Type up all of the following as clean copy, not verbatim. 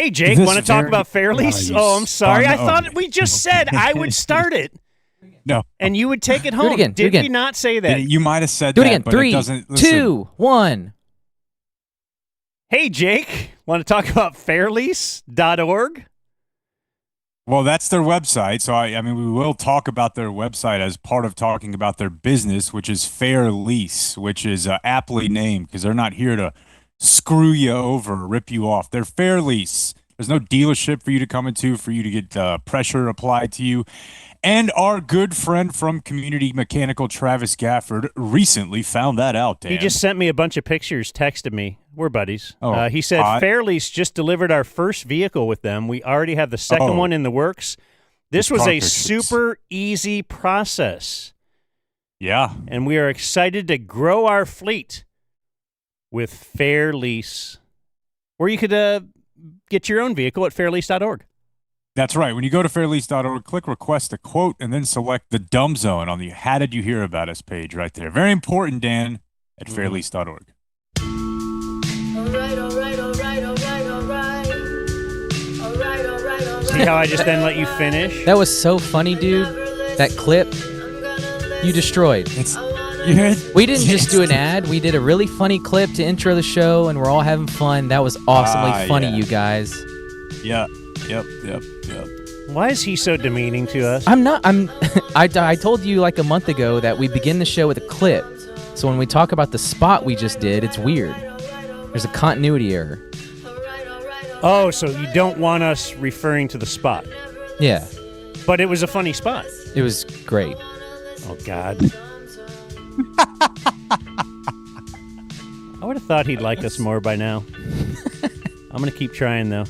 Hey, Jake, want to talk about Fairlease? Oh, I'm sorry. I thought we just said I would start it. No. And you would take it home. Do it again. Did we not say that? You might have said Do it that, again. but 3, it doesn't. 2, 1. Hey, Jake, want to talk about fairlease.org? Well, that's their website. So, I mean, we will talk about their website as part of talking about their business, which is Fair Lease, which is aptly named because they're not here to screw you over, rip you off. They're Fair Lease. There's no dealership for you to come into, for you to get pressure applied to you. And our good friend from Community Mechanical, Travis Gafford, recently found that out, Dan. He just sent me a bunch of pictures, texted me. We're buddies. Oh, he said, Fairlease just delivered our first vehicle with them. We already have the second one in the works. This was a super easy process. Yeah. And we are excited to grow our fleet with Fairlease, where you could get your own vehicle at fairlease.org. That's right. When you go to fairlease.org, click request a quote and then select the dumb zone on the How Did You Hear About Us page right there. Very important, Dan, at fairlease.org. See how I just then let you finish? That was so funny, dude. That clip you destroyed. We didn't just do an ad. We did a really funny clip to intro the show, and we're all having fun. That was awesomely funny, you guys. Yeah. Yep. Why is he so demeaning to us? I told you like a month ago that we begin the show with a clip. So when we talk about the spot we just did, it's weird. There's a continuity error. Oh, so you don't want us referring to the spot? Yeah. But it was a funny spot. It was great. Oh, God. I would have thought he'd like us more by now. I'm going to keep trying, though.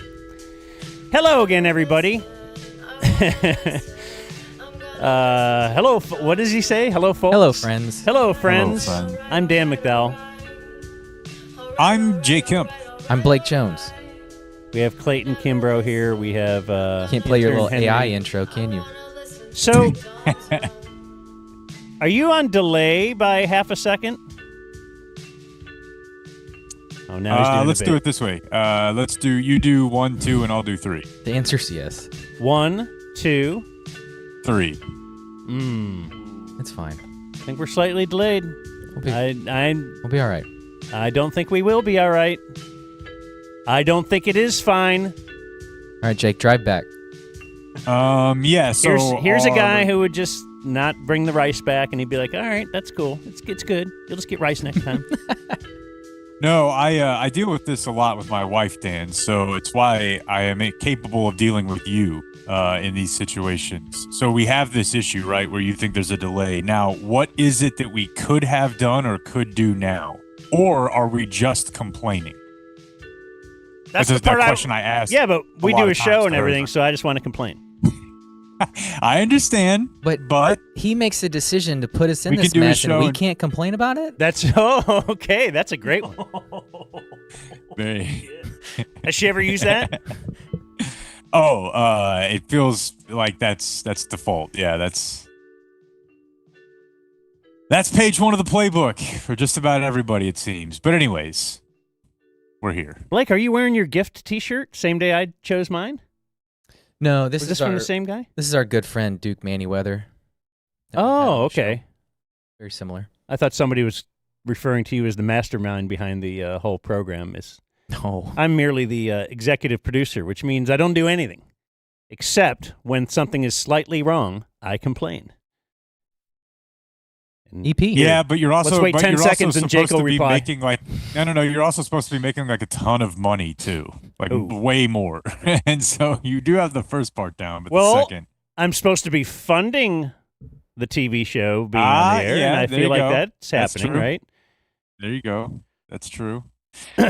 Hello again, everybody. Hello. What does he say? Hello, folks. Hello, friends. Hello, friends. Hello, friend. I'm Dan McDowell. I'm Jay Kemp. I'm Blake Jones. We have Clayton Kimbrough here. We have Can't play your little Henry. AI intro, can you? So, are you on delay by half a second? Oh, now he's doing let's do it this way. You do 1, 2, and I'll do 3. The answer's yes. 1, 2, 3. It's fine. I think we're slightly delayed. We'll be all right. I don't think we will be all right. I don't think it is fine. All right, Jake, drive back. Yeah. So here's a guy who would just not bring the rice back, and he'd be like, "All right, that's cool. It's good. You'll just get rice next time." No, I deal with this a lot with my wife, Dan. So it's why I am capable of dealing with you in these situations. So we have this issue, right, where you think there's a delay. Now, what is it that we could have done or could do now, or are we just complaining? That's the question I asked. Yeah, but we do a show and everything, so I just want to complain. I understand, but he makes a decision to put us in this mess, and we can't complain about it? That's okay. That's a great one. Has she ever used that? It feels like that's default. Yeah, that's page 1 of the playbook for just about everybody, it seems. But anyways, we're here. Blake, are you wearing your gift T-shirt? Same day I chose mine? No, this is from the same guy? This is our good friend, Duke Manyweather. Oh, okay. Very similar. I thought somebody was referring to you as the mastermind behind the whole program. No. I'm merely the executive producer, which means I don't do anything. Except when something is slightly wrong, I complain. EP. Yeah, but you're also Let's wait 10 seconds and Jake will reply. Making no. You're also supposed to be making like a ton of money too, like way more. And so you do have the first part down, but the second, I'm supposed to be funding the TV show being on the air, and I feel like that's happening, right? There you go. That's true. So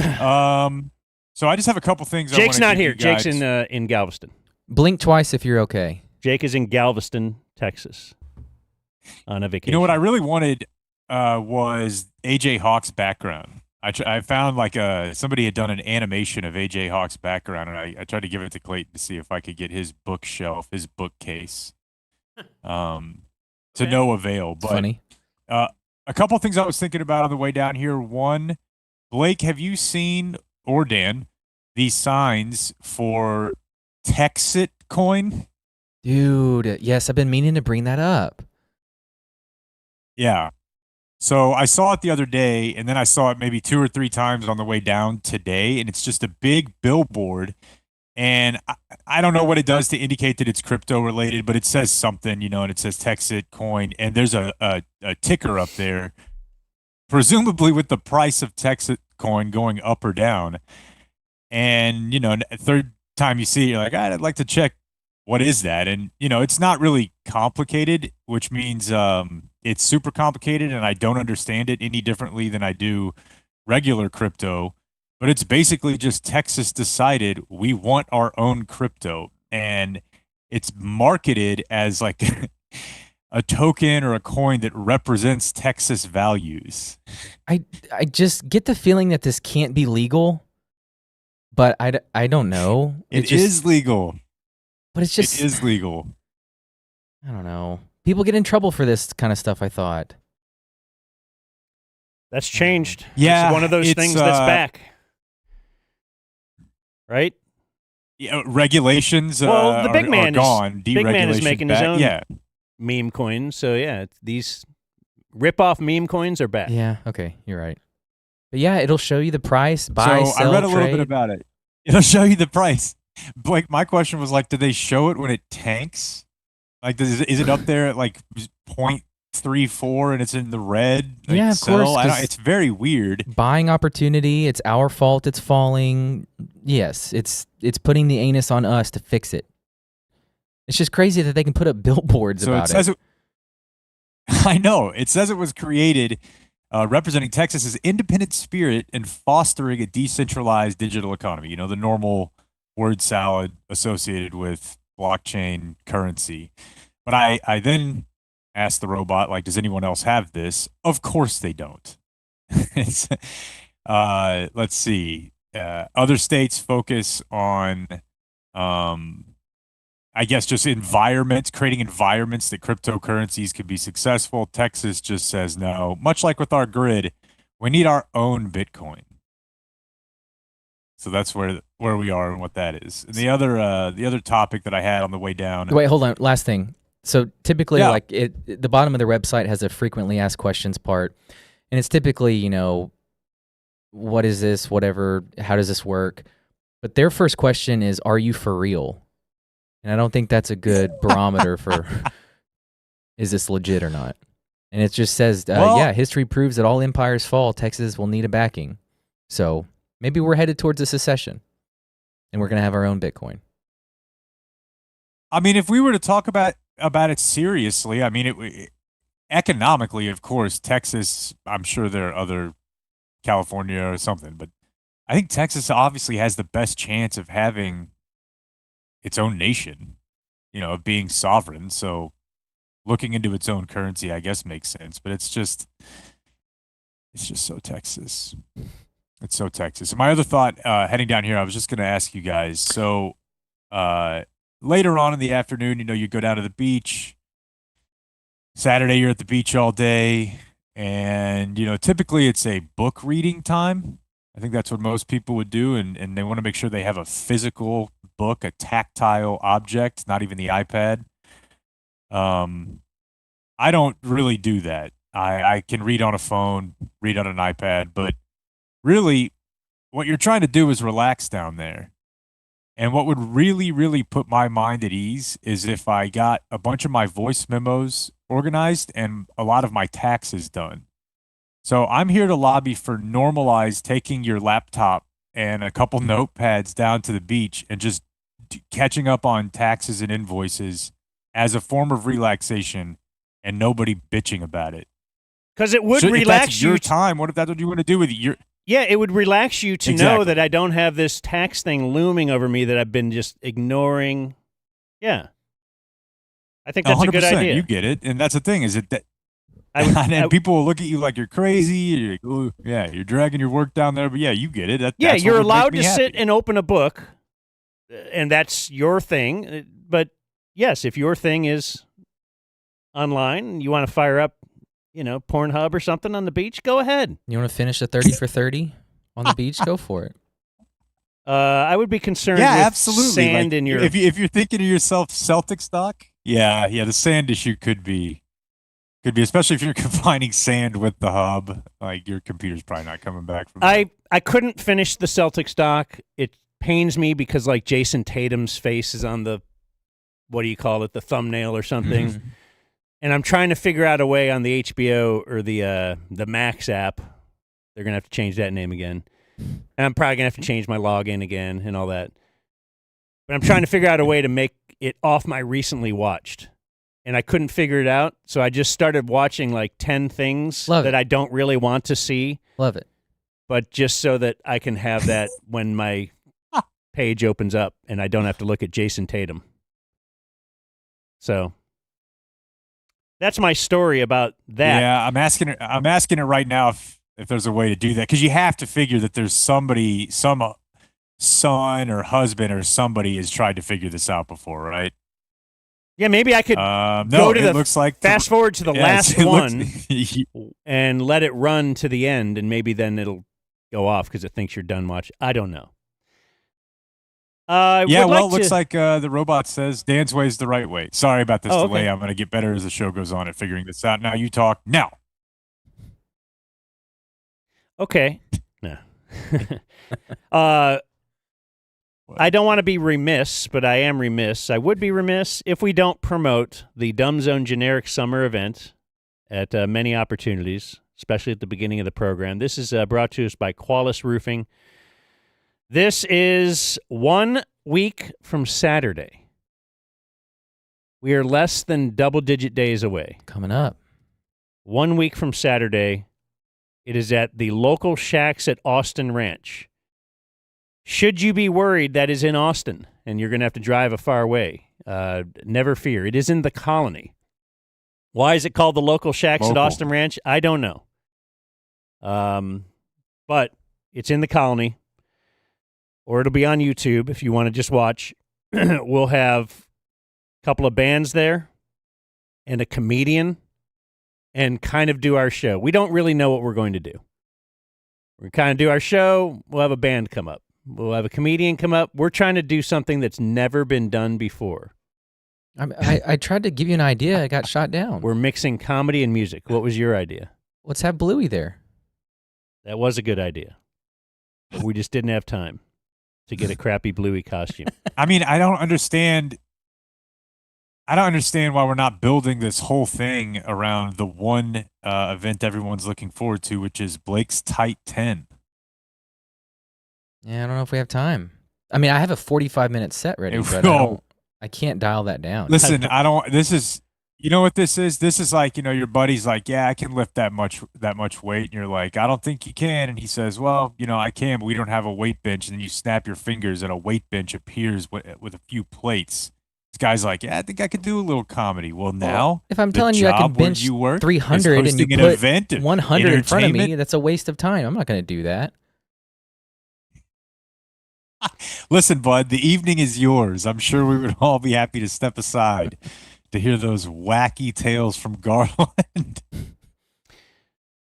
I just have a couple things. Jake's not here. Jake's in Galveston. Blink twice if you're okay. Jake is in Galveston, Texas, on a vacation. You know what I really wanted was AJ Hawk's background. I found like somebody had done an animation of AJ Hawk's background, and I tried to give it to Clayton to see if I could get his bookshelf, his bookcase, to no avail. But funny. A couple things I was thinking about on the way down here. One, Blake, have you seen, or Dan, these signs for Texit coin. Dude, yes, I've been meaning to bring that up. Yeah. So I saw it the other day, and then I saw it maybe 2 or 3 times on the way down today, and it's just a big billboard. And I don't know what it does to indicate that it's crypto related, but it says something, and it says Texit coin, and there's a ticker up there, presumably with the price of Texit coin going up or down. And, third time you see it, you're like, I'd like to check what is that? And, it's not really complicated, which means it's super complicated, and I don't understand it any differently than I do regular crypto. But it's basically just Texas decided we want our own crypto, and it's marketed as like a token or a coin that represents Texas values. I just get the feeling that this can't be legal, but I don't know. It is legal. But it's just... It is legal. I don't know. People get in trouble for this kind of stuff, I thought. That's changed. Yeah. It's one of those things that's back. Right? Yeah, regulations well, the big man are gone. Big man is making his own yeah. meme coins. So, yeah, these rip-off meme coins are back. Yeah, okay, you're right. But, yeah, it'll show you the price, buy, so sell, I read a little trade. bit about it. It'll show you the price. Like, my question was, like, do they show it when it tanks? Like, is it up there at, like, 0.34 and it's in the red? Like, yeah, of course. It's very weird. Buying opportunity. It's our fault it's falling. Yes, it's putting the anus on us to fix it. It's just crazy that they can put up billboards about it. I know. It says it was created representing Texas's independent spirit and fostering a decentralized digital economy. The normal word salad associated with blockchain currency. But I then asked the robot, like, does anyone else have this? Of course they don't. Let's see. Other states focus on, I guess, just creating environments that cryptocurrencies could be successful. Texas just says no. Much like with our grid, we need our own Bitcoin. So that's where we are and what that is. And the other topic that I had on the way down. Wait, hold on. Last thing. So typically, the bottom of the website has a frequently asked questions part, and it's typically, what is this? Whatever. How does this work? But their first question is, "Are you for real?" And I don't think that's a good barometer for is this legit or not. And it just says, history proves that all empires fall. Texas will need a backing. So maybe we're headed towards a secession, and we're going to have our own Bitcoin. I mean, if we were to talk about it seriously, I mean, economically, of course, Texas, I'm sure there are other, California or something, but I think Texas obviously has the best chance of having its own nation, of being sovereign. So looking into its own currency, I guess, makes sense. But it's just so Texas. It's so Texas. And my other thought, heading down here, I was just going to ask you guys. So later on in the afternoon, you go down to the beach. Saturday, you're at the beach all day. And, typically it's a book reading time. I think that's what most people would do. And they want to make sure they have a physical book, a tactile object, not even the iPad. I don't really do that. I can read on a phone, read on an iPad, but really what you're trying to do is relax down there. And what would really, really put my mind at ease is if I got a bunch of my voice memos organized and a lot of my taxes done. So I'm here to lobby for normalize taking your laptop and a couple notepads down to the beach and just catching up on taxes and invoices as a form of relaxation and nobody bitching about it. Because it would relax if that's you. Your time. What if that's what you want to do with it? Yeah, it would relax you to know that I don't have this tax thing looming over me that I've been just ignoring. Yeah. I think that's a good idea. You get it. And that's the thing, is that and people will look at you like you're crazy. You're like, oh, yeah, you're dragging your work down there. But yeah, you get it. That's you're allowed to happy. sit and open a book, and that's your thing. But yes, if your thing is online, you want to fire up, Pornhub or something on the beach, go ahead. You want to finish a 30 for 30 on the beach? Go for it. I would be concerned Yeah, with absolutely. sand Like, in your... if you're thinking to yourself Celtic stock, yeah, the sand issue could be especially if you're combining sand with the hub. Like your computer's probably not coming back from that. I couldn't finish the Celtic stock. It pains me because like Jason Tatum's face is on the, what do you call it, the thumbnail or something. And I'm trying to figure out a way on the HBO or the Max app. They're gonna have to change that name again. And I'm probably gonna have to change my login again and all that. But I'm trying to figure out a way to make it off my recently watched. And I couldn't figure it out, so I just started watching like 10 things that I don't really want to see. Love it. But just so that I can have that when my page opens up and I don't have to look at Jason Tatum. So that's my story about that. Yeah, I'm asking it right now if there's a way to do that, because you have to figure that there's somebody, some son or husband or somebody has tried to figure this out before, right? Yeah, maybe I could go to the fast forward to the last one and let it run to the end, and maybe then it'll go off because it thinks you're done watching. I don't know. It looks like the robot says Dan's way is the right way. Sorry about this delay. I'm going to get better as the show goes on at figuring this out. Now you talk now. Okay. No. I don't want to be remiss, but I am remiss. I would be remiss if we don't promote the Dumb Zone generic summer event at many opportunities, especially at the beginning of the program. This is brought to us by Qualis Roofing. This is 1 week from Saturday. We are less than double-digit days away. Coming up. 1 week from Saturday. It is at the local Shacks at Austin Ranch. Should you be worried that is in Austin and you're going to have to drive a far way, never fear. It is in the Colony. Why is it called the local Shacks at Austin Ranch? I don't know. But it's in the Colony, or it'll be on YouTube if you want to just watch. We'll have a couple of bands there and a comedian and kind of do our show. We don't really know what we're going to do. We're kind of do our show. We'll have a band come up. We'll have a comedian come up. We're trying to do something that's never been done before. I tried to give you an idea. I got shot down. We're mixing comedy and music. What was your idea? Let's have Bluey there. That was a good idea. But we just didn't have time to get a crappy Bluey costume. I mean, I don't understand why we're not building this whole thing around the one event everyone's looking forward to, which is Blake's Tight 10. Yeah, I don't know if we have time. I mean, I have a 45-minute set ready, but I can't dial that down. Listen, you know what this is? This is like, your buddy's like, yeah, I can lift that much weight. And you're like, I don't think you can. And he says, well, I can, but we don't have a weight bench. And then you snap your fingers and a weight bench appears with a few plates. This guy's like, yeah, I think I could do a little comedy. Well, now, if I'm telling you I can bench 300 and you put 100 in front of me, that's a waste of time. I'm not going to do that. Listen, bud, the evening is yours. I'm sure we would all be happy to step aside to hear those wacky tales from Garland.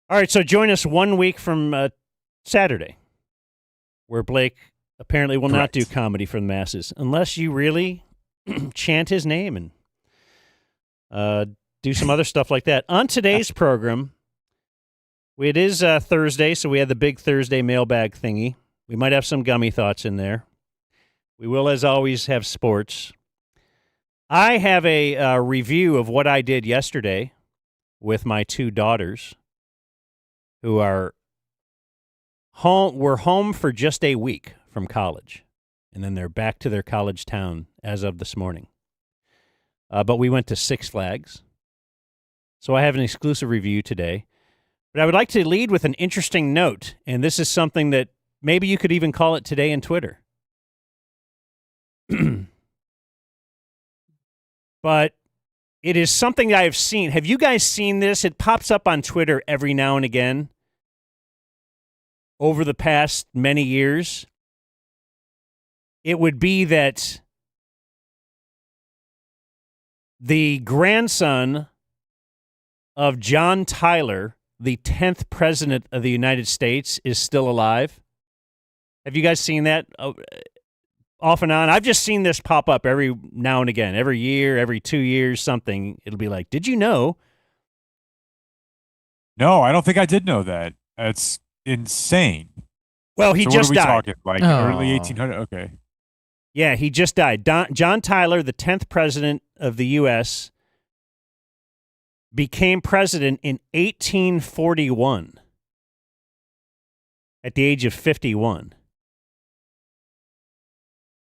All right, so join us 1 week from Saturday, where Blake apparently will not do comedy for the masses, unless you really chant his name and do some other stuff like that. On today's program, it is Thursday, so we had the big Thursday mailbag thingy. We might have some gummy thoughts in there. We will, as always, have sports. I have a review of what I did yesterday with my two daughters, who are home. We're home for just a week from college, and then they're back to their college town as of this morning. But we went to Six Flags, so I have an exclusive review today. But I would like to lead with an interesting note, and this is something that maybe you could even call it today in Twitter. But it is something I have seen. Have you guys seen this? It pops up on Twitter every now and again over the past many years. It would be that the grandson of John Tyler, the 10th president of the United States, is still alive. Have you guys seen that off and on? I've just seen this pop up every now and again, every year, every 2 years, something. It'll be like, did you know? No, I don't think I did know that. That's insane. Well, he so just what are we died. Talking? Like early 1800? Okay. Yeah, he just died. John Tyler, the 10th president of the U.S., became president in 1841 at the age of 51.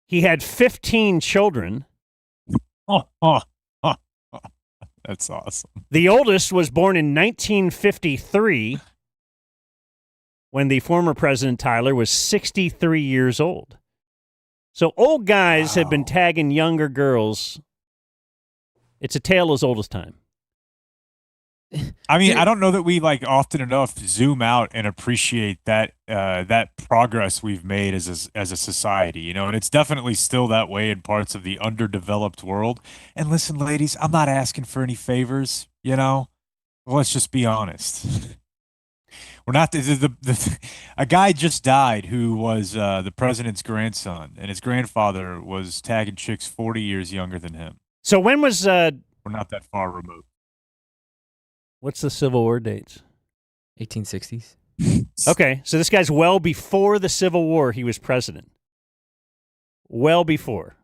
He had 15 children. That's awesome. The oldest was born in 1953 when the former President Tyler was 63 years old. So old guys have been tagging younger girls. It's a tale as old as time. I mean, I don't know that we like often enough zoom out and appreciate that that progress we've made as a society, you know, and it's definitely still that way in parts of the underdeveloped world. And listen, ladies, I'm not asking for any favors, you know. Let's just be honest. We're not a guy just died who was the president's grandson, and his grandfather was tagging chicks 40 years younger than him. So when was we're not that far removed. What's the Civil War dates? 1860s. Okay, so this guy's well before the Civil War he was president. Well before.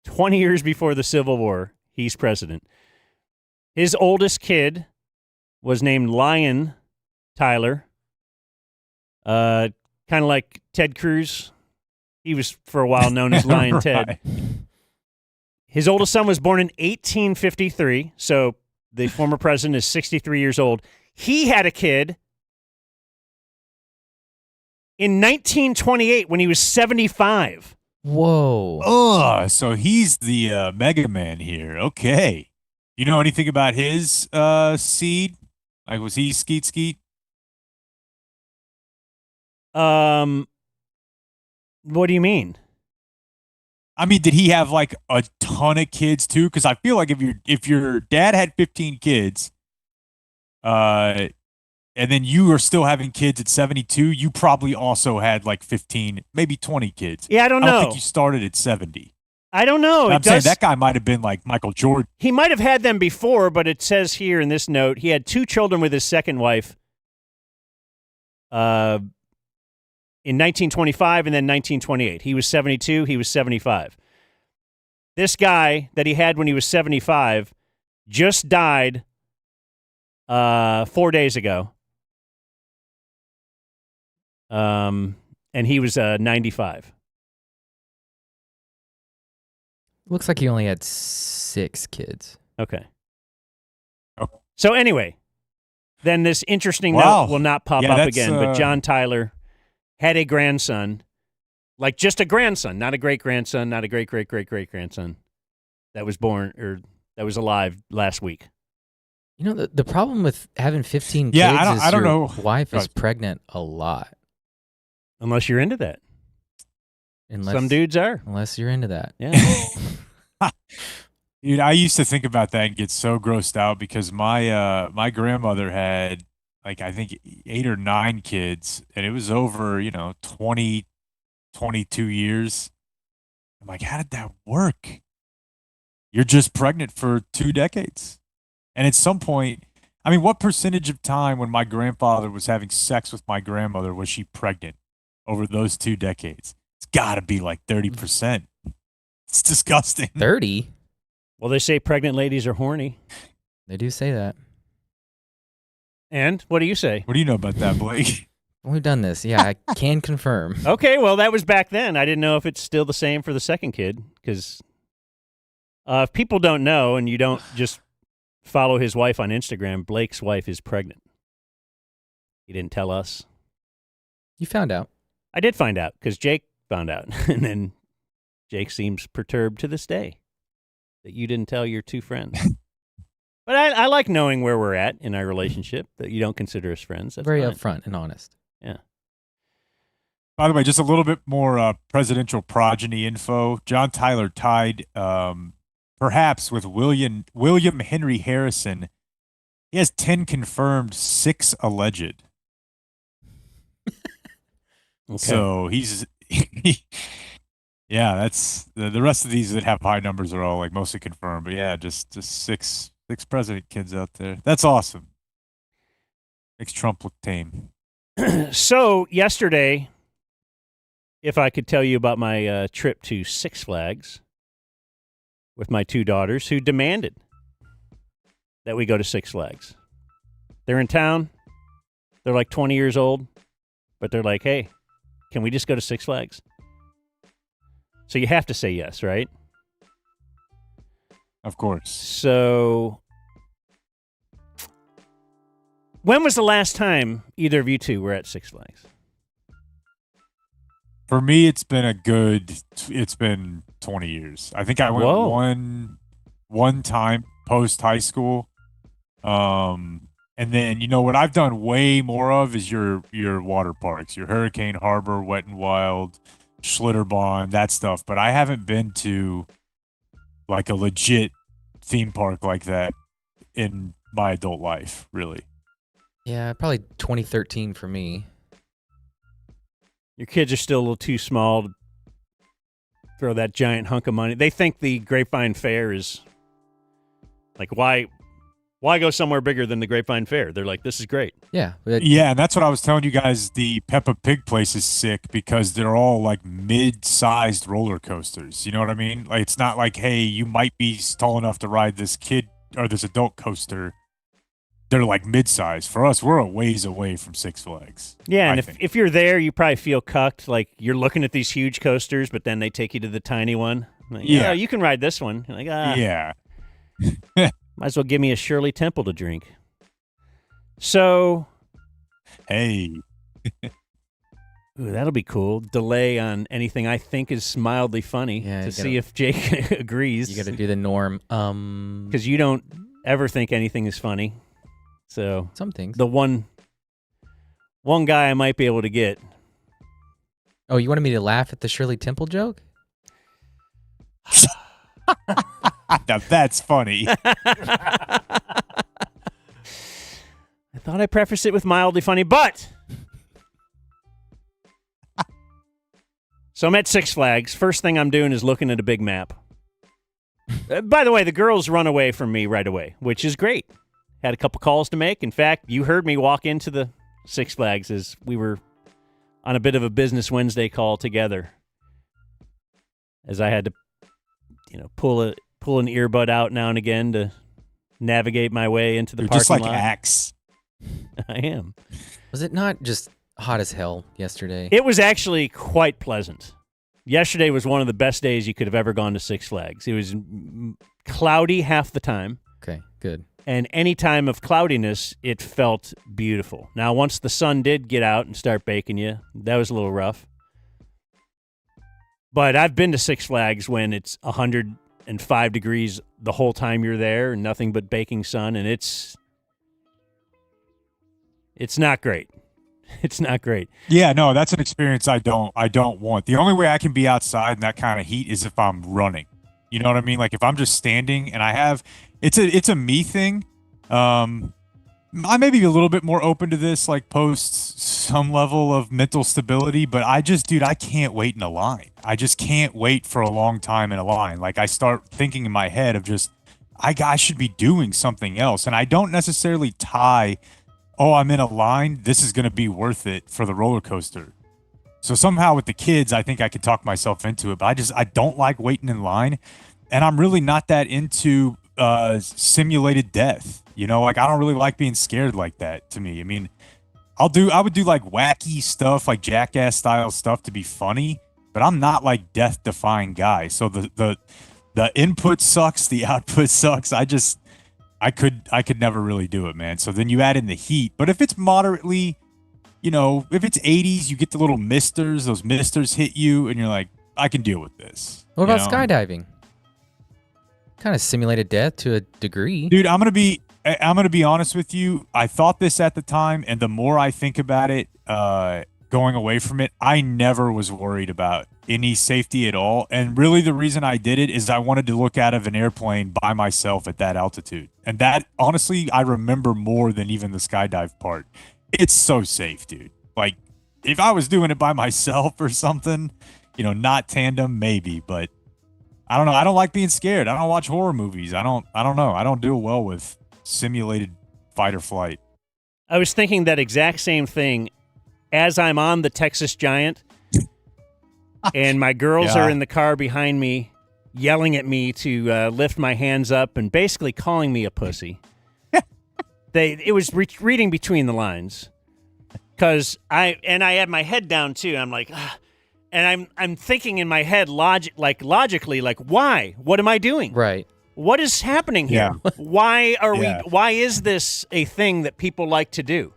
20 years before the Civil War, he's president. His oldest kid was named Lion Tyler. Kind of like Ted Cruz. He was for a while known as Lion Right. Ted. His oldest son was born in 1853, so the former president is 63 years old. He had a kid in 1928 when he was 75. Whoa. Oh, so he's the Mega Man here. Okay. You know anything about his seed? Like, was he Skeet? What do you mean? I mean, did he have like a ton of kids too? Because I feel like if your dad had 15 kids, and then you are still having kids at 72, you probably also had like 15, maybe 20 kids. Yeah, I don't know. I don't think you started at 70. I don't know. I'm saying that guy might have been like Michael Jordan. He might have had them before, but it says here in this note he had 2 children with his second wife. In 1925 and then 1928. He was 72, he was 75. This guy that he had when he was 75 just died 4 days ago. And he was 95. Looks like he only had 6 kids. Okay. Oh. So anyway, then this interesting Wow. note will not pop Yeah, up that's, again, but John Tyler had a grandson, like just a grandson, not a great-grandson, not a great-great-great-great-grandson that was born or that was alive last week. You know, the problem with having 15 Yeah, kids I don't know. Your wife is pregnant a lot. Unless you're into that. Some dudes are. Unless you're into that. Yeah. Dude, I used to think about that and get so grossed out because my grandmother had like I think 8 or 9 kids, and it was over 20, 22 years. I'm like, how did that work? You're just pregnant for 2 decades, and at some point, I mean, what percentage of time when my grandfather was having sex with my grandmother was she pregnant over those 2 decades? It's got to be like 30%. It's disgusting. 30? Well, they say pregnant ladies are horny. They do say that. And what do you say? What do you know about that, Blake? We've done this. Yeah, I can confirm. Okay, well, that was back then. I didn't know if it's still the same for the second kid, because if people don't know and you don't just follow his wife on Instagram, Blake's wife is pregnant. He didn't tell us. You found out. I did find out, because Jake found out. And then Jake seems perturbed to this day that you didn't tell your 2 friends. But I like knowing where we're at in our relationship, that you don't consider us friends. That's very fine. upfront and honest. Yeah. By the way, just a little bit more presidential progeny info. John Tyler tied perhaps with William Henry Harrison. He has 10 confirmed, 6 alleged. Okay. So he's Yeah, that's the rest of these that have high numbers are all like mostly confirmed. But yeah, just six president kids out there. That's awesome. Makes Trump look tame. So yesterday, if I could tell you about my trip to Six Flags with my two daughters who demanded that we go to Six Flags. They're in town. They're like 20 years old, but they're like, hey, can we just go to Six Flags? So you have to say yes, right? Of course. So when was the last time either of you two were at Six Flags? For me, it's been 20 years. I think I went one time post high school. And then, what I've done way more of is your water parks, your Hurricane Harbor, Wet and Wild, Schlitterbahn, that stuff. But I haven't been to like a legit theme park like that in my adult life, really. Yeah, probably 2013 for me. Your kids are still a little too small to throw that giant hunk of money. They think the Grapevine Fair is like, why go somewhere bigger than the Grapevine Fair? They're like, this is great. Yeah. Yeah, and that's what I was telling you guys. The Peppa Pig place is sick because they're all like mid-sized roller coasters. You know what I mean? Like, it's not like, hey, you might be tall enough to ride this kid or this adult coaster. They're like mid-sized. For us, we're a ways away from Six Flags. Yeah, and if you're there, you probably feel cucked. Like you're looking at these huge coasters, but then they take you to the tiny one. Like, yeah, you can ride this one. You're like, yeah. Might as well give me a Shirley Temple to drink. So, hey. Ooh, that'll be cool. Delay on anything I think is mildly funny to see if Jake agrees. You got to do the norm. Because you don't ever think anything is funny. So some things. The one guy I might be able to get. Oh, you wanted me to laugh at the Shirley Temple joke? Now that's funny. I thought I prefaced it with mildly funny, but so I'm at Six Flags. First thing I'm doing is looking at a big map. By the way, the girls run away from me right away, which is great. Had a couple calls to make. In fact, you heard me walk into the Six Flags as we were on a bit of a Business Wednesday call together, as I had to, pull an earbud out now and again to navigate my way into the You're parking just like lot. Axe. I am. Was it not just hot as hell yesterday? It was actually quite pleasant. Yesterday was one of the best days you could have ever gone to Six Flags. It was cloudy half the time. Okay, good. And any time of cloudiness, it felt beautiful. Now, once the sun did get out and start baking you, that was a little rough. But I've been to Six Flags when it's 105 degrees the whole time you're there, and nothing but baking sun, and it's not great. It's not great. Yeah, no, that's an experience I don't want. The only way I can be outside in that kind of heat is if I'm running. You know what I mean? Like if I'm just standing and it's a me thing. I may be a little bit more open to this, like post some level of mental stability, but I can't wait in a line. I just can't wait for a long time in a line. Like I start thinking in my head of just, I should be doing something else. And I don't necessarily tie, I'm in a line, this is going to be worth it for the roller coaster. So somehow with the kids, I think I could talk myself into it, but I don't like waiting in line. And I'm really not that into simulated death. Like I don't really like being scared like that. To me, I mean, I would do like wacky stuff, like Jackass style stuff to be funny, but I'm not like death defying guy. So the input sucks, the output sucks. I could never really do it, man. So then you add in the heat, but if it's moderately, if it's 80s, you get the little misters, those misters hit you and you're like, I can deal with this. What about skydiving? Kind of simulated death to a degree. Dude, I'm going to be honest with you. I thought this at the time, and the more I think about it, going away from it, I never was worried about any safety at all. And really the reason I did it is I wanted to look out of an airplane by myself at that altitude. And that, honestly, I remember more than even the skydive part. It's so safe, dude. Like, If I was doing it by myself or something, not tandem, maybe, but I don't know. I don't like being scared. I don't watch horror movies. I don't know. I don't do well with simulated fight or flight. I was thinking that exact same thing as I'm on the Texas Giant and my girls are in the car behind me yelling at me to lift my hands up and basically calling me a pussy. It was reading between the lines because I had my head down too. I'm like, and I'm thinking in my head logically, like, why? What am I doing? Right. What is happening here? Yeah. Why is this a thing that people like to do?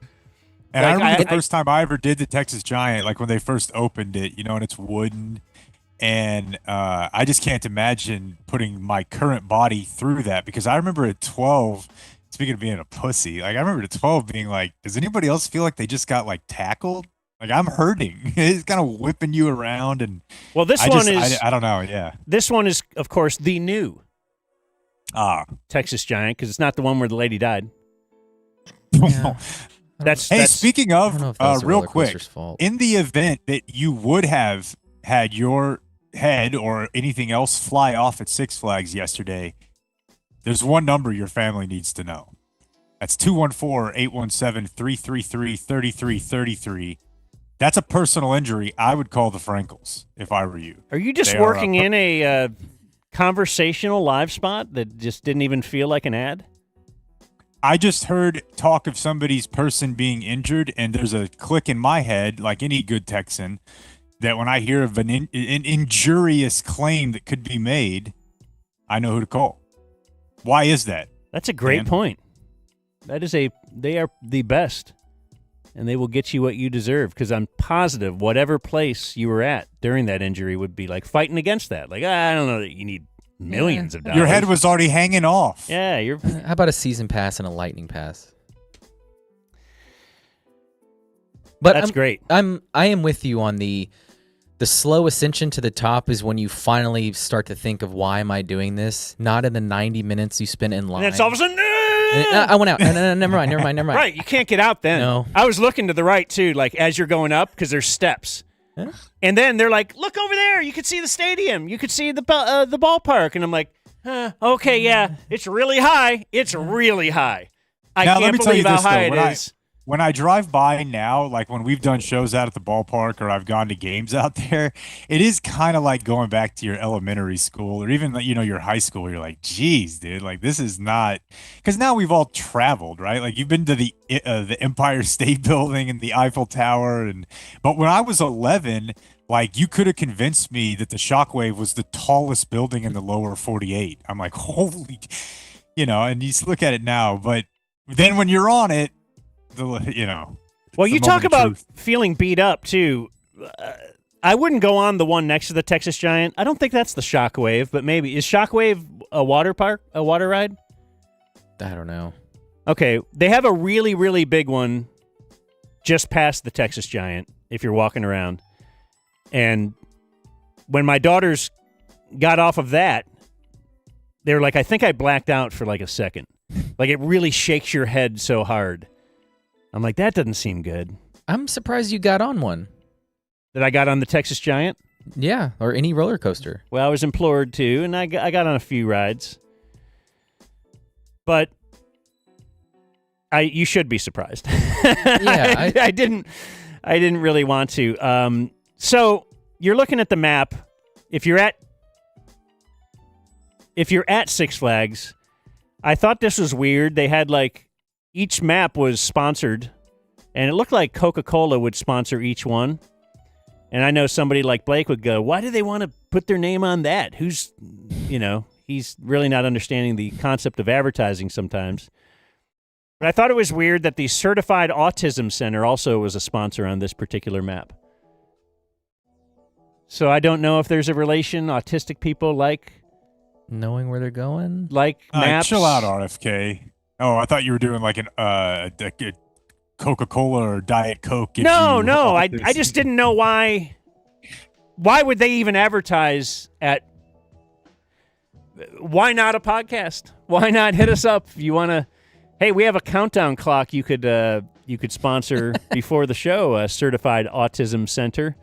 And I remember the first time I ever did the Texas Giant, like when they first opened it, and it's wooden. And I just can't imagine putting my current body through that, because I remember at 12, speaking of being a pussy, like I remember at 12 being like, does anybody else feel like they just got like tackled? Like I'm hurting. It's kind of whipping you around. And well, this one is, I don't know. Yeah. This one is, of course, the new Texas Giant, because it's not the one where the lady died. Yeah. That's speaking of, real quick, fault. In the event that you would have had your head or anything else fly off at Six Flags yesterday, there's one number your family needs to know. That's 214-817-333-3333. That's a personal injury. I would call the Frankels if I were you. Are you just working in a conversational live spot that just didn't even feel like an ad? I just heard talk of somebody's person being injured, and there's a click in my head, like any good Texan, that when I hear of an injurious claim that could be made, I know who to call. Why is that? That's a great point. They are the best, and they will get you what you deserve, because I'm positive whatever place you were at during that injury would be like fighting against that. Like, I don't know that you need millions of dollars. Your head was already hanging off. Yeah, How about a season pass and a lightning pass? But that's great. I am with you on the slow ascension to the top is when you finally start to think of, why am I doing this? Not in the 90 minutes you spent in line. And it's all of a sudden, I went out. No, never mind. Right, you can't get out then. No. I was looking to the right too, like as you're going up, because there's steps. Huh? And then they're like, look over there. You could see the stadium. You could see the ballpark. And I'm like, okay, yeah, it's really high. It's really high. I can't believe how high it is. When I drive by now, like when we've done shows out at the ballpark or I've gone to games out there, it is kind of like going back to your elementary school or even, your high school. You're like, geez, dude, like this is not, because now we've all traveled, right? Like you've been to the Empire State Building and the Eiffel Tower. But when I was 11, like you could have convinced me that the Shockwave was the tallest building in the lower 48. I'm like, holy, and you look at it now, but then when you're on it, well, you talk about feeling beat up too. I wouldn't go on the one next to the Texas Giant. I don't think that's the Shockwave, but maybe. Is Shockwave a water ride? I don't know. Okay, they have a really, really big one just past the Texas Giant if you're walking around. And when my daughters got off of that, they were like, I think I blacked out for like a second. Like it really shakes your head so hard. I'm like, that doesn't seem good. I'm surprised you got on one. That I got on the Texas Giant? Yeah, or any roller coaster. Well, I was implored to, and I got on a few rides. But you should be surprised. Yeah, I didn't really want to. So you're looking at the map. If you're at Six Flags, I thought this was weird. They had each map was sponsored, and it looked like Coca-Cola would sponsor each one. And I know somebody like Blake would go, why do they want to put their name on that? He's really not understanding the concept of advertising sometimes. But I thought it was weird that the Certified Autism Center also was a sponsor on this particular map. So I don't know if there's a relation. Autistic people like knowing where they're going? Like maps. Chill out, RFK. Oh, I thought you were doing like a Coca-Cola or Diet Coke. No. I just didn't know why. Why would they even advertise at? Why not a podcast? Why not hit us up if you want to? Hey, we have a countdown clock. You could you could sponsor before the show a certified autism center.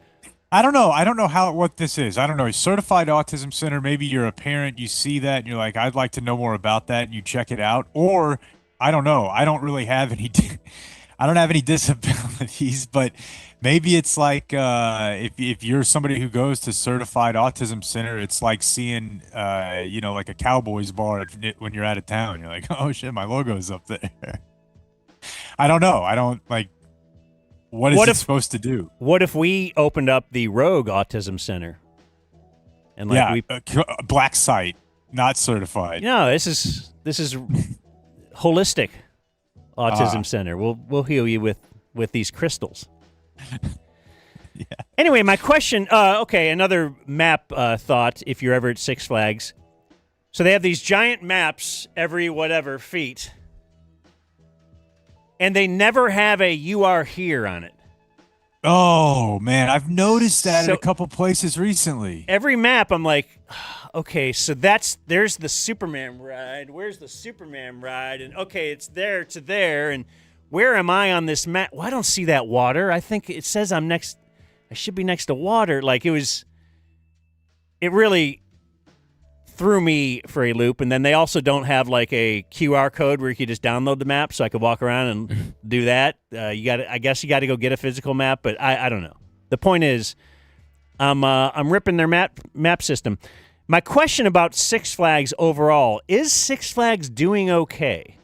I don't know what this is. I don't know. Certified Autism Center, maybe you're a parent, you see that, and you're like, I'd like to know more about that, and you check it out. Or, I don't know. I don't really have any I don't have any disabilities, but maybe it's like if you're somebody who goes to Certified Autism Center, it's like seeing, like a Cowboys bar when you're out of town. You're like, oh, shit, my logo's up there. I don't know. I don't, like, what is it supposed to do? What if we opened up the Rogue Autism Center? And black site, not certified. No, this is holistic autism center. We'll heal you with these crystals. Yeah. Anyway, my question. Another map thought. If you're ever at Six Flags, so they have these giant maps every whatever feet. And they never have a "you are here" on it. Oh, man. I've noticed that in a couple places recently. Every map, I'm like, okay, so there's the Superman ride. Where's the Superman ride? And, okay, it's there to there. And where am I on this map? Well, I don't see that water. I think it says I should be next to water. Like, it really threw me for a loop. And then they also don't have like a QR code where you can just download the map, so I could walk around and do that. I guess you got to go get a physical map, but I don't know. The point is, I'm ripping their map system. My question about Six Flags overall, is Six Flags doing okay?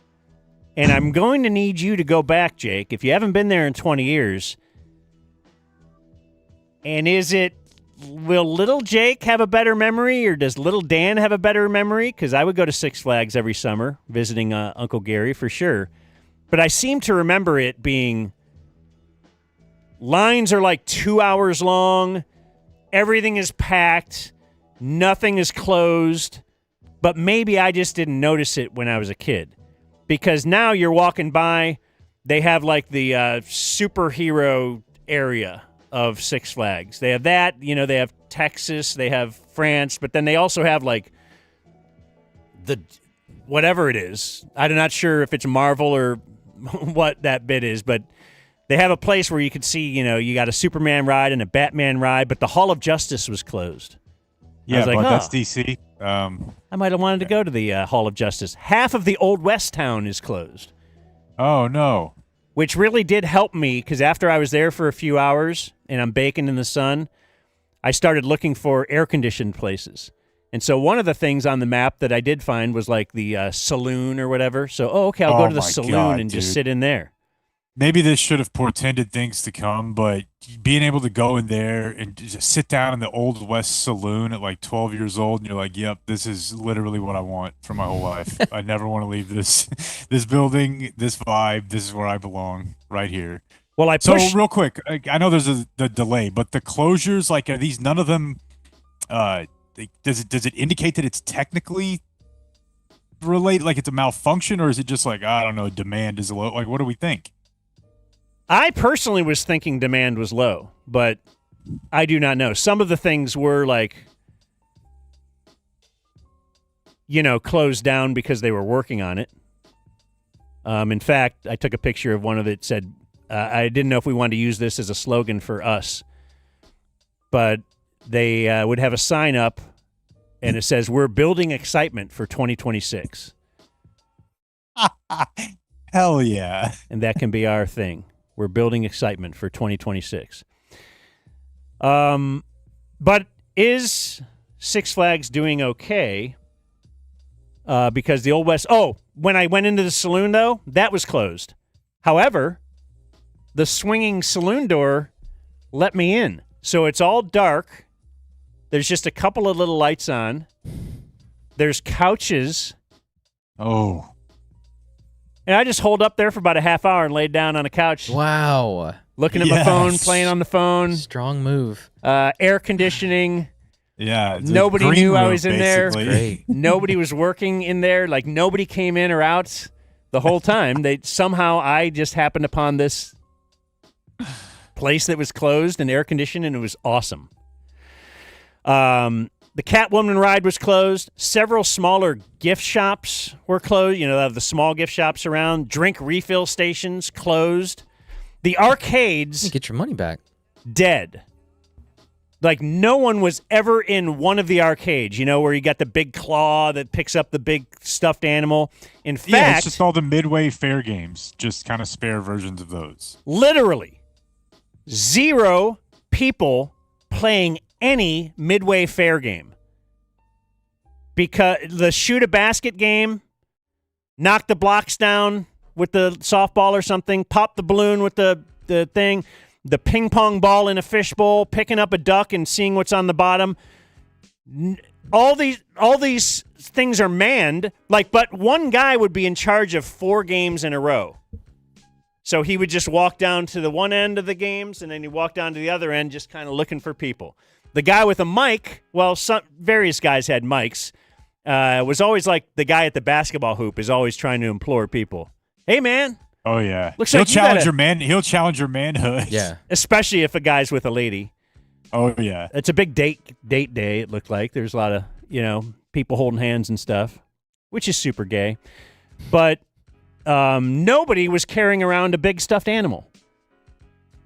And I'm going to need you to go back, Jake, if you haven't been there in 20 years. And will little Jake have a better memory, or does little Dan have a better memory? Because I would go to Six Flags every summer, visiting Uncle Gary for sure. But I seem to remember it being lines are like 2 hours long. Everything is packed. Nothing is closed. But maybe I just didn't notice it when I was a kid. Because now you're walking by, they have like the superhero area of Six Flags. They have that, they have Texas, they have France, but then they also have like the whatever it is. I'm not sure if it's Marvel or what that bit is, but they have a place where you could see, you got a Superman ride and a Batman ride, but the Hall of Justice was closed. Yeah, but that's DC. I might have wanted to go to the Hall of Justice. Half of the Old West town is closed. Oh, no. Which really did help me, because after I was there for a few hours and I'm baking in the sun, I started looking for air-conditioned places. And so one of the things on the map that I did find was like the saloon or whatever. So, I'll go to the saloon and just sit in there. Maybe this should have portended things to come, but being able to go in there and just sit down in the Old West saloon at like 12 years old, and you're like, yep, this is literally what I want for my whole life. I never want to leave this building, this vibe. This is where I belong, right here. Well, So real quick, I know there's the delay, but the closures, like, are these none of them? Does it indicate that it's technically related, like it's a malfunction, or is it just like, I don't know, demand is low? Like, what do we think? I personally was thinking demand was low, but I do not know. Some of the things were like, closed down because they were working on it. In fact, I took a picture of one of it, said, I didn't know if we wanted to use this as a slogan for us, but they would have a sign up and it says, "We're building excitement for 2026. Hell yeah. And that can be our thing. We're building excitement for 2026. But is Six Flags doing okay? Because the Old West... when I went into the saloon, though, that was closed. However, the swinging saloon door let me in. So it's all dark. There's just a couple of little lights on. There's couches. Oh. And I just holed up there for about a half hour and laid down on a couch. Wow. Looking at my phone, playing on the phone. Strong move. Air conditioning. Yeah. Nobody knew I was in there. Great. Nobody was working in there. Like, nobody came in or out the whole time. I just happened upon this place that was closed and air conditioned, and it was awesome. The Catwoman ride was closed. Several smaller gift shops were closed. They have the small gift shops around. Drink refill stations closed. The arcades You get your money back. dead. Like, no one was ever in one of the arcades, where you got the big claw that picks up the big stuffed animal. In fact, yeah, it's just all the Midway Fair games, just kind of spare versions of those. Literally 0 people playing any Midway Fair game. Because the shoot a basket game, knock the blocks down with the softball or something, pop the balloon with the thing, the ping pong ball in a fishbowl, picking up a duck and seeing what's on the bottom. All these things are manned, but one guy would be in charge of 4 games in a row. So he would just walk down to the one end of the games, and then he'd walk down to the other end just kind of looking for people. The guy with a mic, various guys had mics, was always like the guy at the basketball hoop is always trying to implore people. Hey, man. Oh, yeah. He'll challenge your manhood. Yeah. Especially if a guy's with a lady. Oh, yeah. It's a big date day, it looked like. There's a lot of, people holding hands and stuff, which is super gay. But nobody was carrying around a big stuffed animal.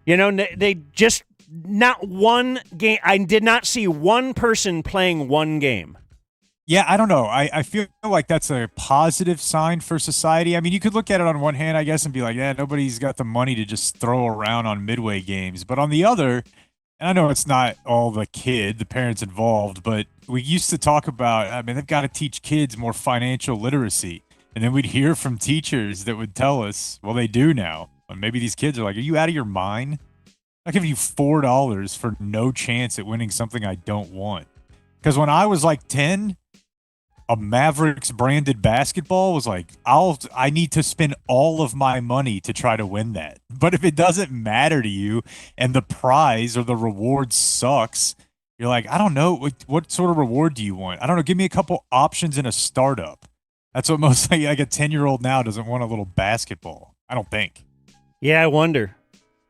They just, not one game. I did not see one person playing one game. Yeah, I don't know. I feel like that's a positive sign for society. I mean, you could look at it on one hand, I guess, and be like, yeah, nobody's got the money to just throw around on Midway games. But on the other, and I know it's not all the parents involved, but we used to talk about, they've got to teach kids more financial literacy. And then we'd hear from teachers that would tell us, well, they do now. And maybe these kids are like, are you out of your mind? I'll give you $4 for no chance at winning something I don't want. Because when I was like 10, a Mavericks branded basketball was like, I need to spend all of my money to try to win that. But if it doesn't matter to you and the prize or the reward sucks, you're like, I don't know. What sort of reward do you want? I don't know. Give me a couple options in a startup. That's what most like a 10-year-old now doesn't want, a little basketball. I don't think. Yeah, I wonder.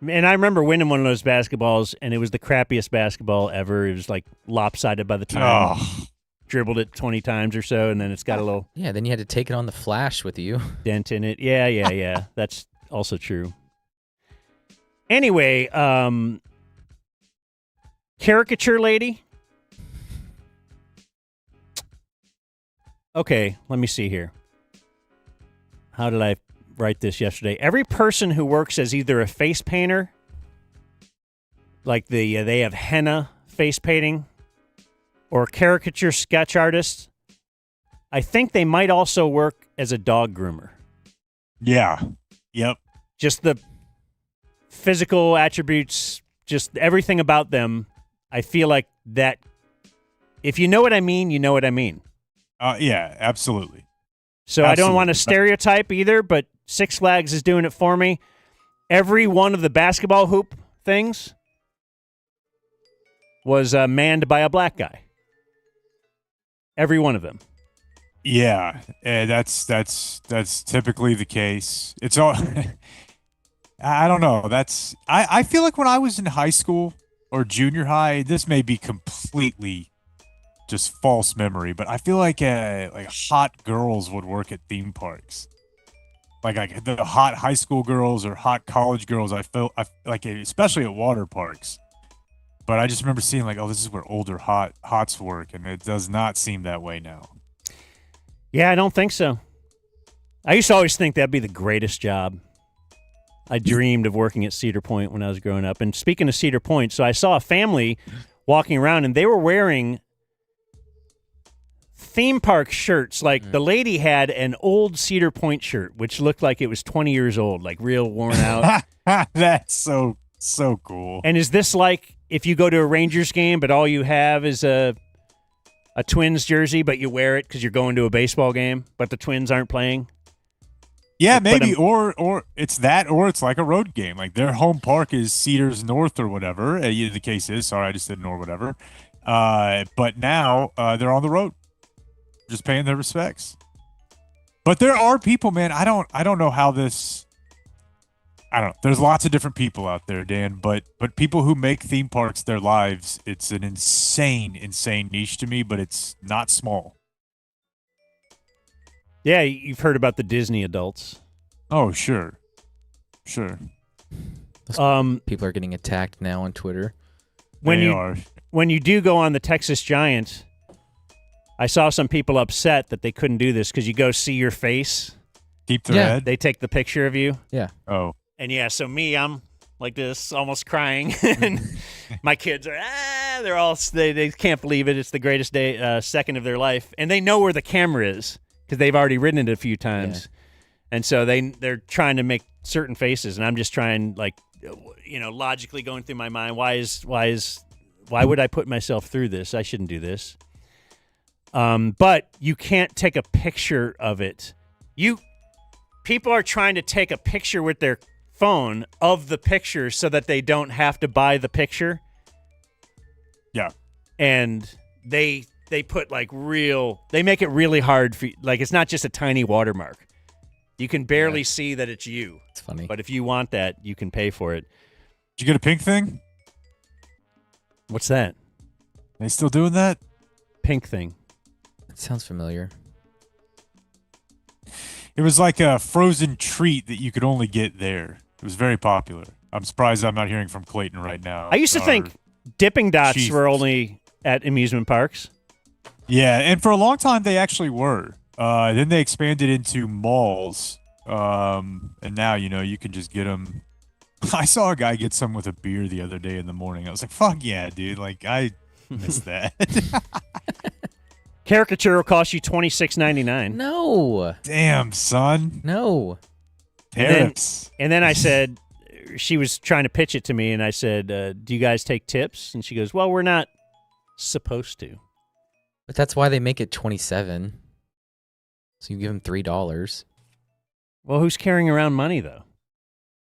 And I remember winning one of those basketballs, and it was the crappiest basketball ever. It was like lopsided by the time. Oh. Dribbled it 20 times or so, and then it's got a little Yeah, then you had to take it on the flash with you. dent in it. Yeah. That's also true. Anyway, caricature lady. Okay, let me see here. How did I write this yesterday? Every person who works as either a face painter, like they have henna face painting, or caricature sketch artists, I think they might also work as a dog groomer. Yeah. Yep. Just the physical attributes, just everything about them. I feel like that, if you know what I mean, you know what I mean. Yeah, absolutely. So I don't want to stereotype either, but Six Flags is doing it for me. Every one of the basketball hoop things was manned by a black guy. Every one of them. Yeah, that's typically the case. It's all. I don't know. I feel like when I was in high school or junior high, this may be completely just false memory, but I feel like hot girls would work at theme parks. Like the hot high school girls or hot college girls. I felt like, especially at water parks. But I just remember seeing like, oh, this is where older hots work, and it does not seem that way now. Yeah, I don't think so. I used to always think that'd be the greatest job. I dreamed of working at Cedar Point when I was growing up. And speaking of Cedar Point, so I saw a family walking around, and they were wearing theme park shirts. Like the lady had an old Cedar Point shirt, which looked like it was 20 years old, like real worn out. That's so cool. And is this like if you go to a Rangers game, but all you have is a Twins jersey, but you wear it because you're going to a baseball game, but the Twins aren't playing? Yeah, maybe, or it's that, or it's like a road game. Like their home park is Cedars North or whatever. The case is, sorry, I just did or whatever. But now they're on the road, just paying their respects. But there are people, man. I don't know how this. I don't know. There's lots of different people out there, Dan, but people who make theme parks their lives, it's an insane niche to me, but it's not small. Yeah, you've heard about the Disney adults. Oh, sure. People are getting attacked now on Twitter. When you do go on the Texas Giant, I saw some people upset that they couldn't do this because you go see your face. Keep their head. They take the picture of you. Yeah. Oh. And so me, I'm like this, almost crying, and my kids are they're all they can't believe it. It's the greatest second of their life, and they know where the camera is because they've already ridden it a few times, and so they're trying to make certain faces, and I'm just trying logically going through my mind. Why would I put myself through this? I shouldn't do this. But you can't take a picture of it. People are trying to take a picture with their phone of the picture so that they don't have to buy the picture. Yeah. And they put they make it really hard for it's not just a tiny watermark. You can barely see that it's you. It's funny. But if you want that, you can pay for it. Did you get a pink thing? What's that? They still doing that? Pink thing. It sounds familiar. It was like a frozen treat that you could only get there. It was very popular. I'm surprised I'm not hearing from Clayton right now. I used to think dipping dots were only at amusement parks. Yeah, and for a long time they actually were. Then they expanded into malls. And now, you can just get them. I saw a guy get some with a beer the other day in the morning. I was like, fuck yeah, dude. I missed that. Caricature will cost you $26.99. No. Damn, son. No. Tariffs. And then I said, she was trying to pitch it to me, and I said, do you guys take tips? And she goes, well, we're not supposed to. But that's why they make it $27. So you give them $3. Well, who's carrying around money, though?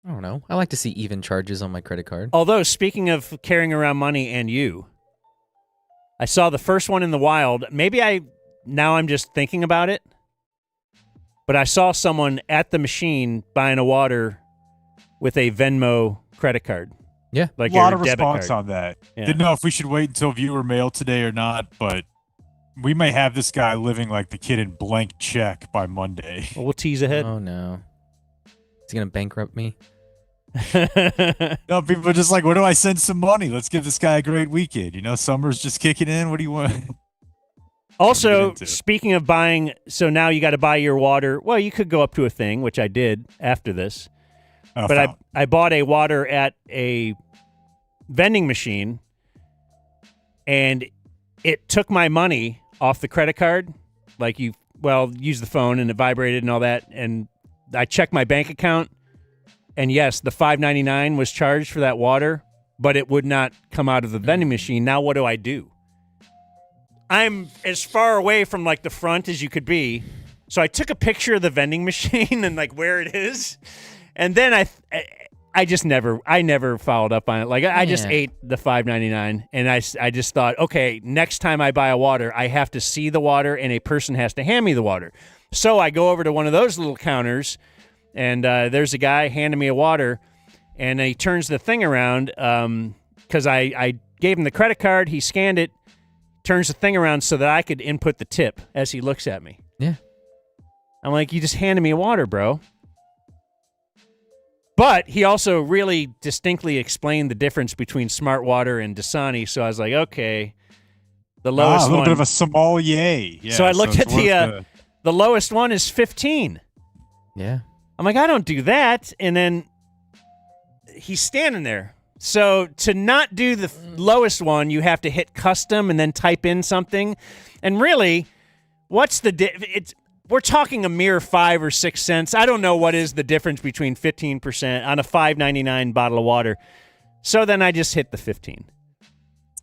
I don't know. I like to see even charges on my credit card. Although, speaking of carrying around money and I saw the first one in the wild. Now I'm just thinking about it. But I saw someone at the machine buying a water with a Venmo credit card. Yeah. A lot of response on that. Yeah. Didn't know if we should wait until viewer mail today or not, but we may have this guy living like the kid in Blank Check by Monday. Well, we'll tease ahead. Oh, no. Is he going to bankrupt me? No, people are just like, where do I send some money? Let's give this guy a great weekend. Summer's just kicking in. What do you want? Also, speaking of buying, so now you got to buy your water. Well, you could go up to a thing, which I did after this. But I bought a water at a vending machine, and it took my money off the credit card. Use the phone, and it vibrated and all that. And I checked my bank account. And yes, the $5.99 was charged for that water, but it would not come out of the vending machine. Now what do? I'm as far away from the front as you could be. So I took a picture of the vending machine and where it is. And then I never followed up on it. I just ate the $5.99, and I just thought, okay, next time I buy a water, I have to see the water and a person has to hand me the water. So I go over to one of those little counters, and there's a guy handing me a water, and he turns the thing around because I gave him the credit card. He scanned it, turns the thing around so that I could input the tip as he looks at me. Yeah. I'm like, you just handed me a water, bro. But he also really distinctly explained the difference between Smart Water and Dasani, so I was like, okay, the lowest one. A little bit of a sommelier. Yeah, so I looked at the lowest one is 15. Yeah. I'm like, I don't do that. And then he's standing there. So to not do the lowest one, you have to hit custom and then type in something. And really, what's the we're talking a mere 5 or 6 cents. I don't know what is the difference between 15% on a $5.99 bottle of water. So then I just hit the 15.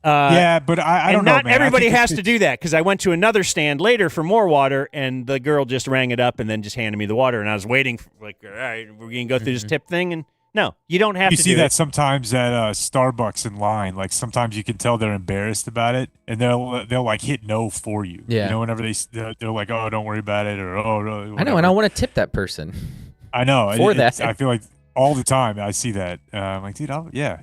Yeah, but I don't know, man. Not everybody has to do that, because I went to another stand later for more water, and the girl just rang it up and then just handed me the water, and I was waiting for, all right, we're going to go through this tip thing, and no, you don't have to do it. You see that sometimes at Starbucks in line. Sometimes you can tell they're embarrassed about it, and they'll hit no for you. Yeah. Whenever they're like, oh, don't worry about it, or oh, no. Whatever. I know, and I want to tip that person. I know. For that. I feel like all the time I see that. I'm like, dude, yeah.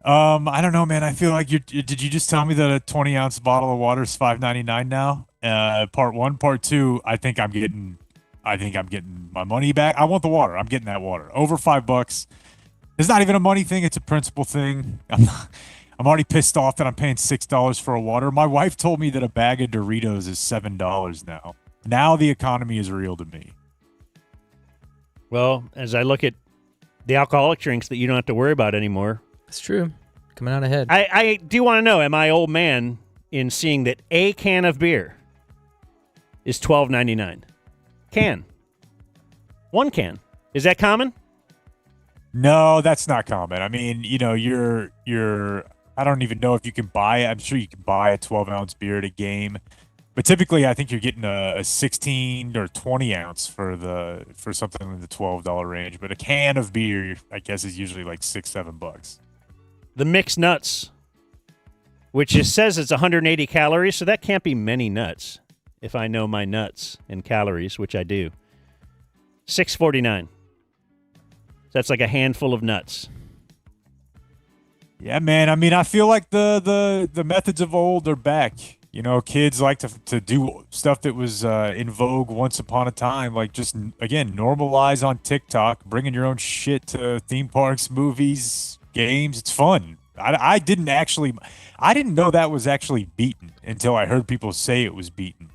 I don't know, man. I feel like did you just tell me that a 20-ounce bottle of water is $5.99 now? Part one, part two. I think I'm getting my money back. I want the water. I'm getting that water over $5. It's not even a money thing. It's a principle thing. I'm already pissed off that I'm paying $6 for a water. My wife told me that a bag of Doritos is $7 now. Now the economy is real to me. Well, as I look at the alcoholic drinks that you don't have to worry about anymore. It's true. Coming out ahead. I do want to know, am I old man in seeing that a can of beer is $12.99? Can. One can. Is that common? No, that's not common. I mean, you're I don't even know if you can buy it. I'm sure you can buy a 12-ounce beer at a game. But typically, I think you're getting a 16 or 20 ounce for something in the $12 range. But a can of beer, I guess, is usually like $6-7. The mixed nuts, which says it's 180 calories, so that can't be many nuts. If I know my nuts and calories, which I do, $6.49. That's like a handful of nuts. Yeah, man. I mean, I feel like the methods of old are back. Kids like to do stuff that was in vogue once upon a time, like just, again, normalize on TikTok, bringing your own shit to theme parks, movies, games. It's fun. I didn't know that was actually beaten until I heard people say it was beaten.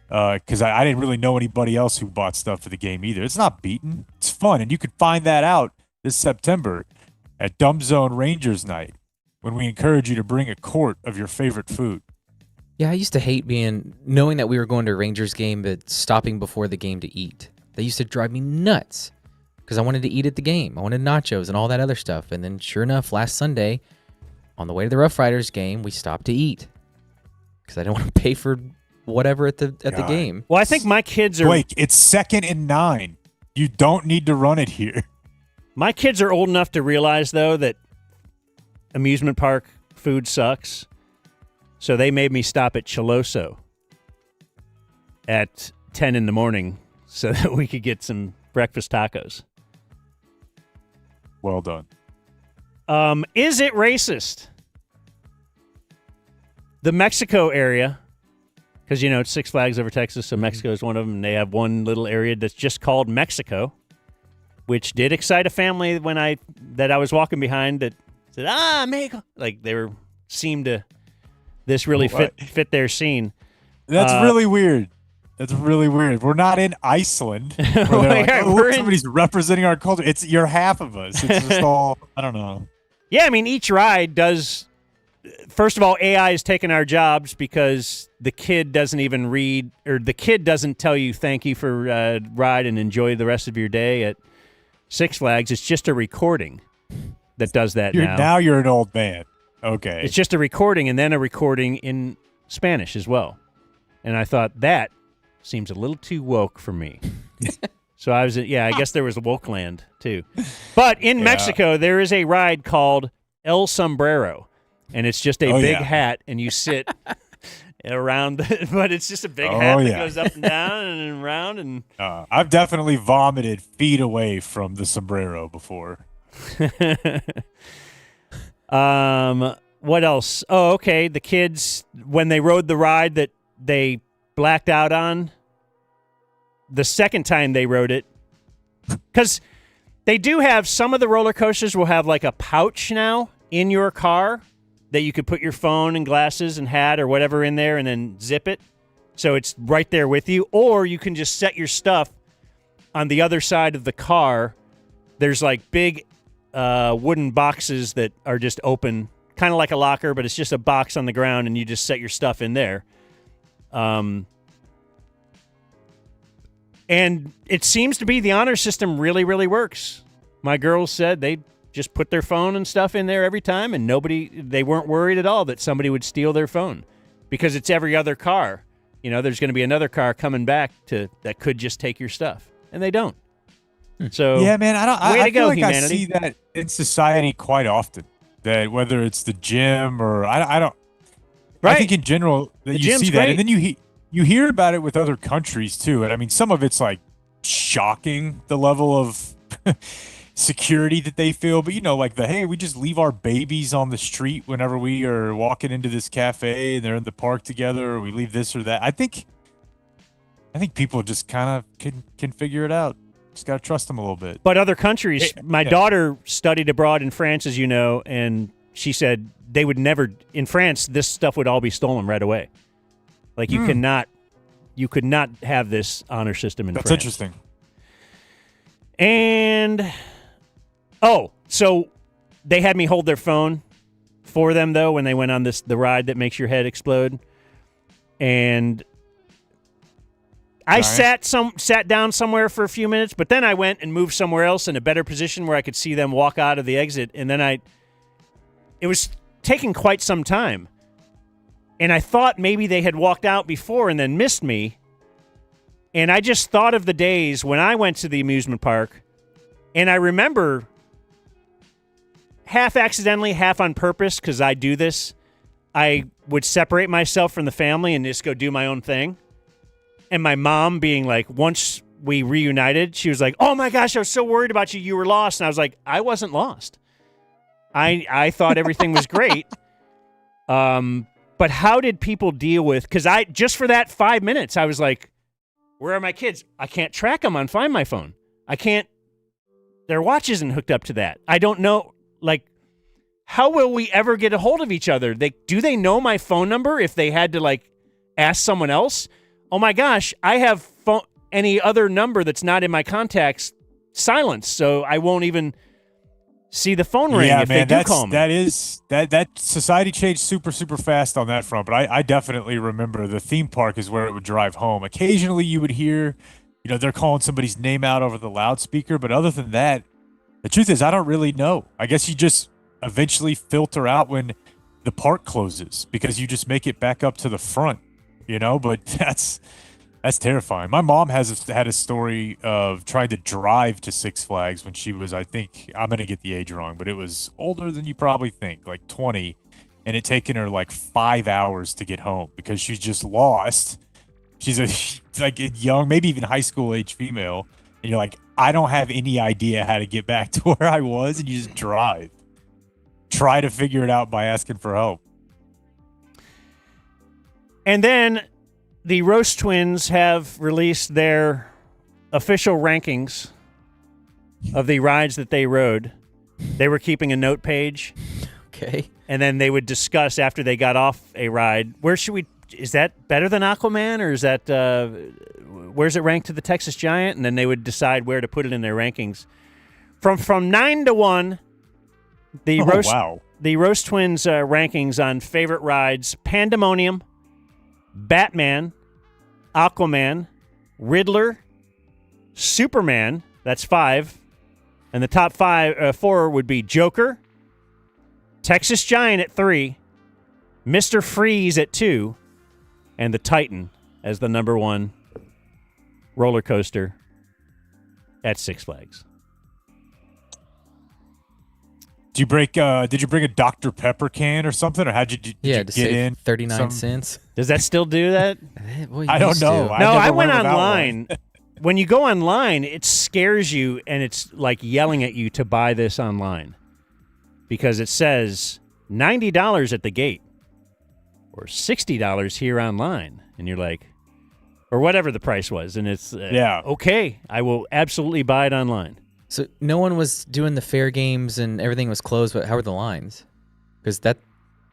Because I didn't really know anybody else who bought stuff for the game either. It's not beaten. It's fun. And you can find that out this September at DumbZone Rangers Night when we encourage you to bring a quart of your favorite food. Yeah, I used to hate knowing that we were going to a Rangers game, but stopping before the game to eat. That used to drive me nuts because I wanted to eat at the game. I wanted nachos and all that other stuff. And then sure enough, last Sunday, on the way to the Rough Riders game, we stopped to eat because I didn't want to pay for whatever at the game. Well, I think my kids are... Blake, it's 2nd and 9. You don't need to run it here. My kids are old enough to realize, though, that amusement park food sucks. So they made me stop at Chiloso at 10 in the morning so that we could get some breakfast tacos. Well done. Is it racist? The Mexico area, because, it's Six Flags Over Texas, so Mexico is one of them, and they have one little area that's just called Mexico, which did excite a family that I was walking behind that said, Mexico. Like, seemed to... This really fit their scene. That's really weird. That's really weird. We're not in Iceland. Where they're look, somebody's representing our culture. You're half of us. It's just all, I don't know. Yeah, I mean, each ride does... First of all, AI is taking our jobs because the kid doesn't even read, or the kid doesn't tell you thank you for ride and enjoy the rest of your day at Six Flags. It's just a recording that does that now. Now you're an old man. Okay. It's just a recording and then a recording in Spanish as well. And I thought that seems a little too woke for me. So I guess there was a woke land too. But in Mexico, there is a ride called El Sombrero. And it's just a big hat and you sit around, but it's just a big hat that goes up and down and around. And I've definitely vomited feet away from the sombrero before. What else? Oh, okay. The kids, when they rode the ride that they blacked out on, the second time they rode it, because they do have, some of the roller coasters will have like a pouch now in your car that you could put your phone and glasses and hat or whatever in there and then zip it. So it's right there with you. Or you can just set your stuff on the other side of the car. There's like big wooden boxes that are just open, kind of like a locker, but it's just a box on the ground, and you just set your stuff in there. And it seems to be the honor system really, really works. My girls said they just put their phone and stuff in there every time, and they weren't worried at all that somebody would steal their phone because it's every other car. There's going to be another car coming back that could just take your stuff, and they don't. So yeah, man, I feel like humanity. I see that in society quite often. That whether it's the gym or I don't. Right. I think in general that you see that, great. And then you hear about it with other countries too. And I mean, some of it's like shocking, the level of security that they feel. But like hey, we just leave our babies on the street whenever we are walking into this cafe and they're in the park together, or we leave this or that. I think people just kind of can figure it out. Just got to trust them a little bit. But other countries, my daughter studied abroad in France, as you know, and she said they would never, in France, this stuff would all be stolen right away. Like you could not have this honor system in France. That's interesting. And, so they had me hold their phone for them, though, when they went on the ride that makes your head explode. And I sat down somewhere for a few minutes, but then I went and moved somewhere else in a better position where I could see them walk out of the exit. And then it was taking quite some time. And I thought maybe they had walked out before and then missed me. And I just thought of the days when I went to the amusement park, and I remember half accidentally, half on purpose, because I do this, I would separate myself from the family and just go do my own thing. And my mom being like, once we reunited, she was like, oh my gosh, I was so worried about you. You were lost. And I was like, I wasn't lost. I thought everything was great. But how did people deal with, because just for that 5 minutes, I was like, where are my kids? I can't track them on Find My Phone. I can't, their watch isn't hooked up to that. I don't know, like, how will we ever get a hold of each other? Do they know my phone number if they had to, like, ask someone else? Oh my gosh, I have any other number that's not in my contacts silenced, so I won't even see the phone ring if they do call me. That society changed super, super fast on that front, but I definitely remember the theme park is where it would drive home. Occasionally you would hear, they're calling somebody's name out over the loudspeaker, but other than that, the truth is I don't really know. I guess you just eventually filter out when the park closes because you just make it back up to the front. But that's terrifying. My mom had a story of trying to drive to Six Flags when she was, I think, I'm going to get the age wrong, but it was older than you probably think, like 20, and it taken her like 5 hours to get home because she's just lost. She's a young, maybe even high school age female, and you're like, I don't have any idea how to get back to where I was, and you just drive. Try to figure it out by asking for help. And then the Roast Twins have released their official rankings of the rides that they rode. They were keeping a note page. Okay. And then they would discuss after they got off a ride, is that better than Aquaman, or is that, where's it ranked to the Texas Giant? And then they would decide where to put it in their rankings. From 9 to 1, the Roast Twins rankings on favorite rides: Pandemonium, Batman, Aquaman, Riddler, Superman, that's 5, and the top 4 would be Joker, Texas Giant at 3, Mr. Freeze at 2, and the Titan as the number 1 roller coaster at Six Flags. Did you bring a Dr. Pepper can or something, or how'd you did you get in 39 cents? Does that still do that? I don't know. I went online. When you go online, it scares you, and it's like yelling at you to buy this online because it says $90 at the gate or $60 here online, and you're like, or whatever the price was, and it's okay. I will absolutely buy it online. So no one was doing the fair games and everything was closed, but how were the lines? Because that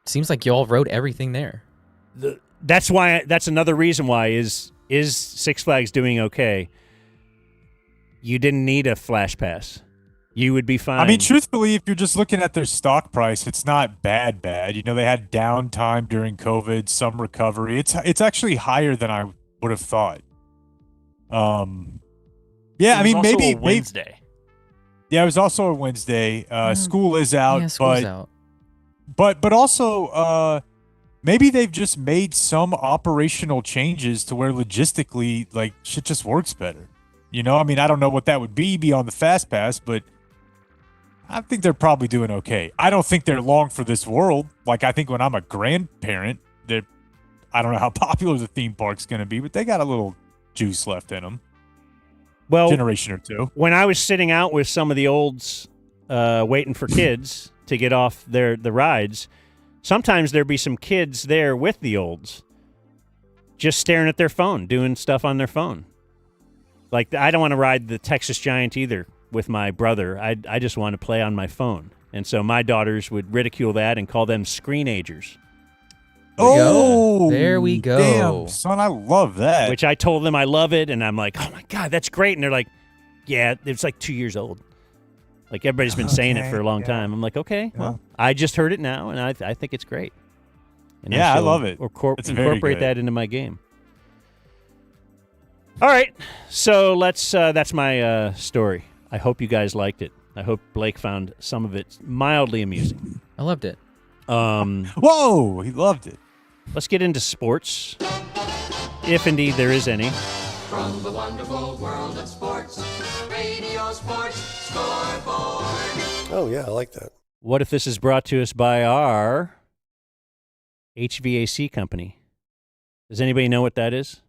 seems like you all wrote everything there. That's another reason why is Six Flags doing okay? You didn't need a flash pass. You would be fine. I mean, truthfully, if you're just looking at their stock price, it's not bad. They had downtime during COVID, some recovery. It's actually higher than I would have thought. Yeah, I mean, maybe Wednesday. Yeah, it was also a Wednesday. School is out. Yeah, school's out. But also, maybe they've just made some operational changes to where logistically, like, shit just works better. I mean, I don't know what that would be beyond the fast pass, but I think they're probably doing okay. I don't think they're long for this world. Like, I think when I'm a grandparent, I don't know how popular the theme park's going to be, but they got a little juice left in them. Well, generation or two. When I was sitting out with some of the olds waiting for kids to get off the rides, sometimes there'd be some kids there with the olds just staring at their phone, doing stuff on their phone. Like, I don't want to ride the Texas Giant either with my brother. I just want to play on my phone. And so my daughters would ridicule that and call them screenagers. There we go. Damn, son, I love that. Which I told them I love it, and I'm like, oh my God, that's great. And they're like, yeah, it's like 2 years old. Like, everybody's been saying it for a long time. I'm like, okay, well, I just heard it now, and I think it's great. And I love it. Incorporate that into my game. All right, so that's my story. I hope you guys liked it. I hope Blake found some of it mildly amusing. I loved it. Whoa, he loved it. Let's get into sports, if indeed there is any. From the wonderful world of sports, Radio Sports Scoreboard. Oh, yeah, I like that. What if this is brought to us by our HVAC company? Does anybody know what that is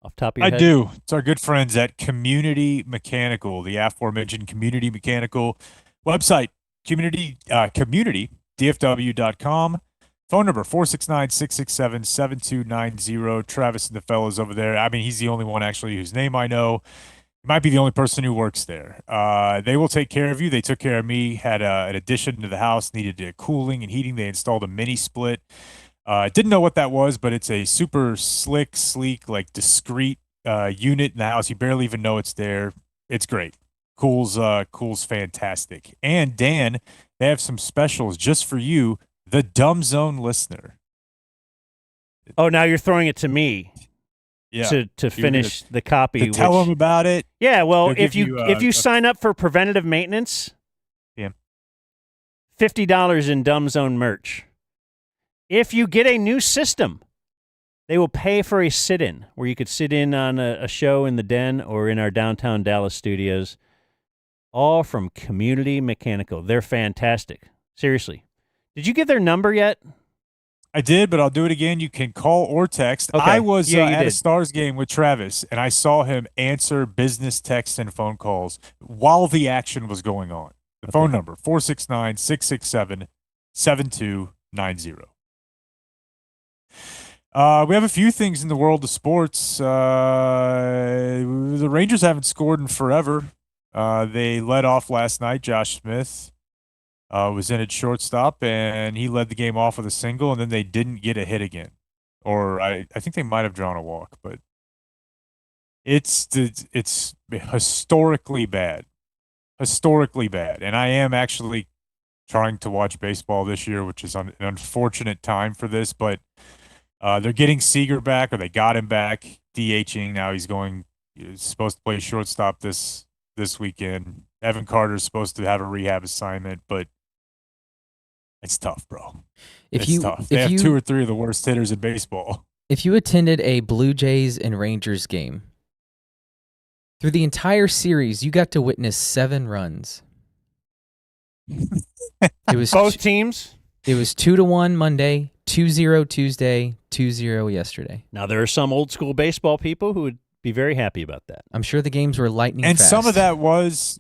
off the top of your head? I do. It's our good friends at Community Mechanical, the aforementioned Community Mechanical website, communitydfw.com. Phone number 469-667-7290. Travis and the fellows over there. I mean, he's the only one actually whose name I know. He might be the only person who works there. They will take care of you. They took care of me. Had an addition to the house, needed cooling and heating. They installed a mini split. Didn't know what that was, but it's a super slick, sleek, like discreet unit in the house. You barely even know it's there. It's great. Cool's fantastic. And Dan, they have some specials just for you, the Dumb Zone listener. Oh, now you're throwing it to me. Yeah. To finish the copy. To tell them about it. Yeah, well, if you sign up for preventative maintenance, $50 in Dumb Zone merch. If you get a new system, they will pay for a sit-in where you could sit in on a show in the Den or in our downtown Dallas studios. All from Community Mechanical. They're fantastic. Seriously. Did you get their number yet? I did, but I'll do it again. You can call or text. Okay. I was at a Stars game with Travis, and I saw him answer business texts and phone calls while the action was going on. The phone number, 469-667-7290. We have a few things in the world of sports. The Rangers haven't scored in forever. They led off last night. Josh Smith was in at shortstop, and he led the game off with a single, and then they didn't get a hit again. Or I think they might have drawn a walk, but it's historically bad. Historically bad. And I am actually trying to watch baseball this year, which is an unfortunate time for this, but they're getting Seager back, or they got him back, DHing. Now he's supposed to play shortstop this weekend. Evan Carter's supposed to have a rehab assignment, but it's tough, bro. It's tough. They have 2 or 3 of the worst hitters in baseball. If you attended a Blue Jays and Rangers game, through the entire series, you got to witness 7 runs. It was both teams? It was 2-1 Monday, 2-0 Tuesday, 2-0 yesterday. Now, there are some old school baseball people who would be very happy about that. I'm sure the games were lightning and fast. some of that was,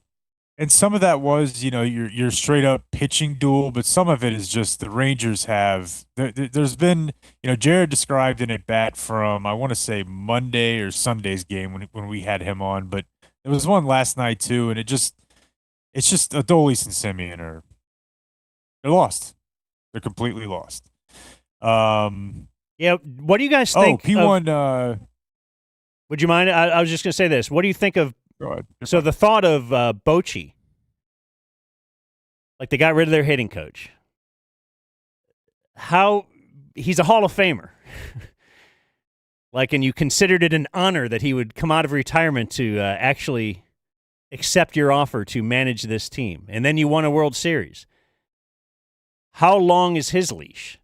your straight up pitching duel, but some of it is just the Rangers have. There's been, Jared described in at bat from, I want to say Monday or Sunday's game when we had him on, but there was one last night too, and it's just Adolis and Simeon they're lost. They're completely lost. Yeah, what do you guys think? P1. Would you mind? I was just going to say this. What do you think of? So the thought of Bochy, like they got rid of their hitting coach. How he's a Hall of Famer. And you considered it an honor that he would come out of retirement to actually accept your offer to manage this team, and then you won a World Series. How long is his leash?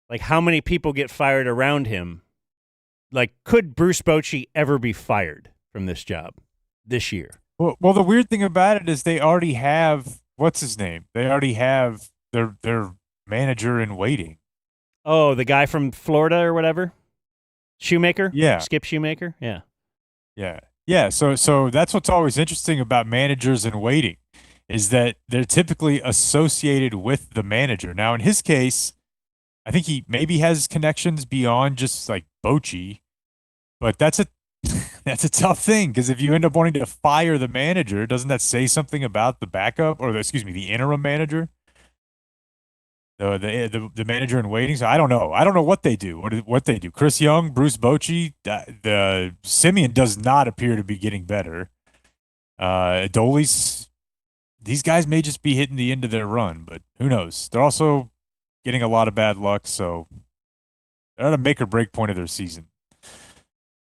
Like, how many people get fired around him? Like, could Bruce Bochy ever be fired from this job this year? Well, the weird thing about it is they already have, what's his name? They already have their manager in waiting. Oh, the guy from Florida or whatever? Shoemaker? Yeah. Skip Shoemaker? Yeah. Yeah. Yeah. So that's what's always interesting about managers in waiting is that they're typically associated with the manager. Now, in his case, I think he maybe has connections beyond just like Bochy, but that's That's a tough thing because if you end up wanting to fire the manager, doesn't that say something about the backup or the interim manager, the manager in waiting? So I don't know. I don't know what they do. What they do? Chris Young, Bruce Bochy, the Simeon does not appear to be getting better. Adoli's, these guys may just be hitting the end of their run, but who knows? They're also getting a lot of bad luck, so they're at a make or break point of their season.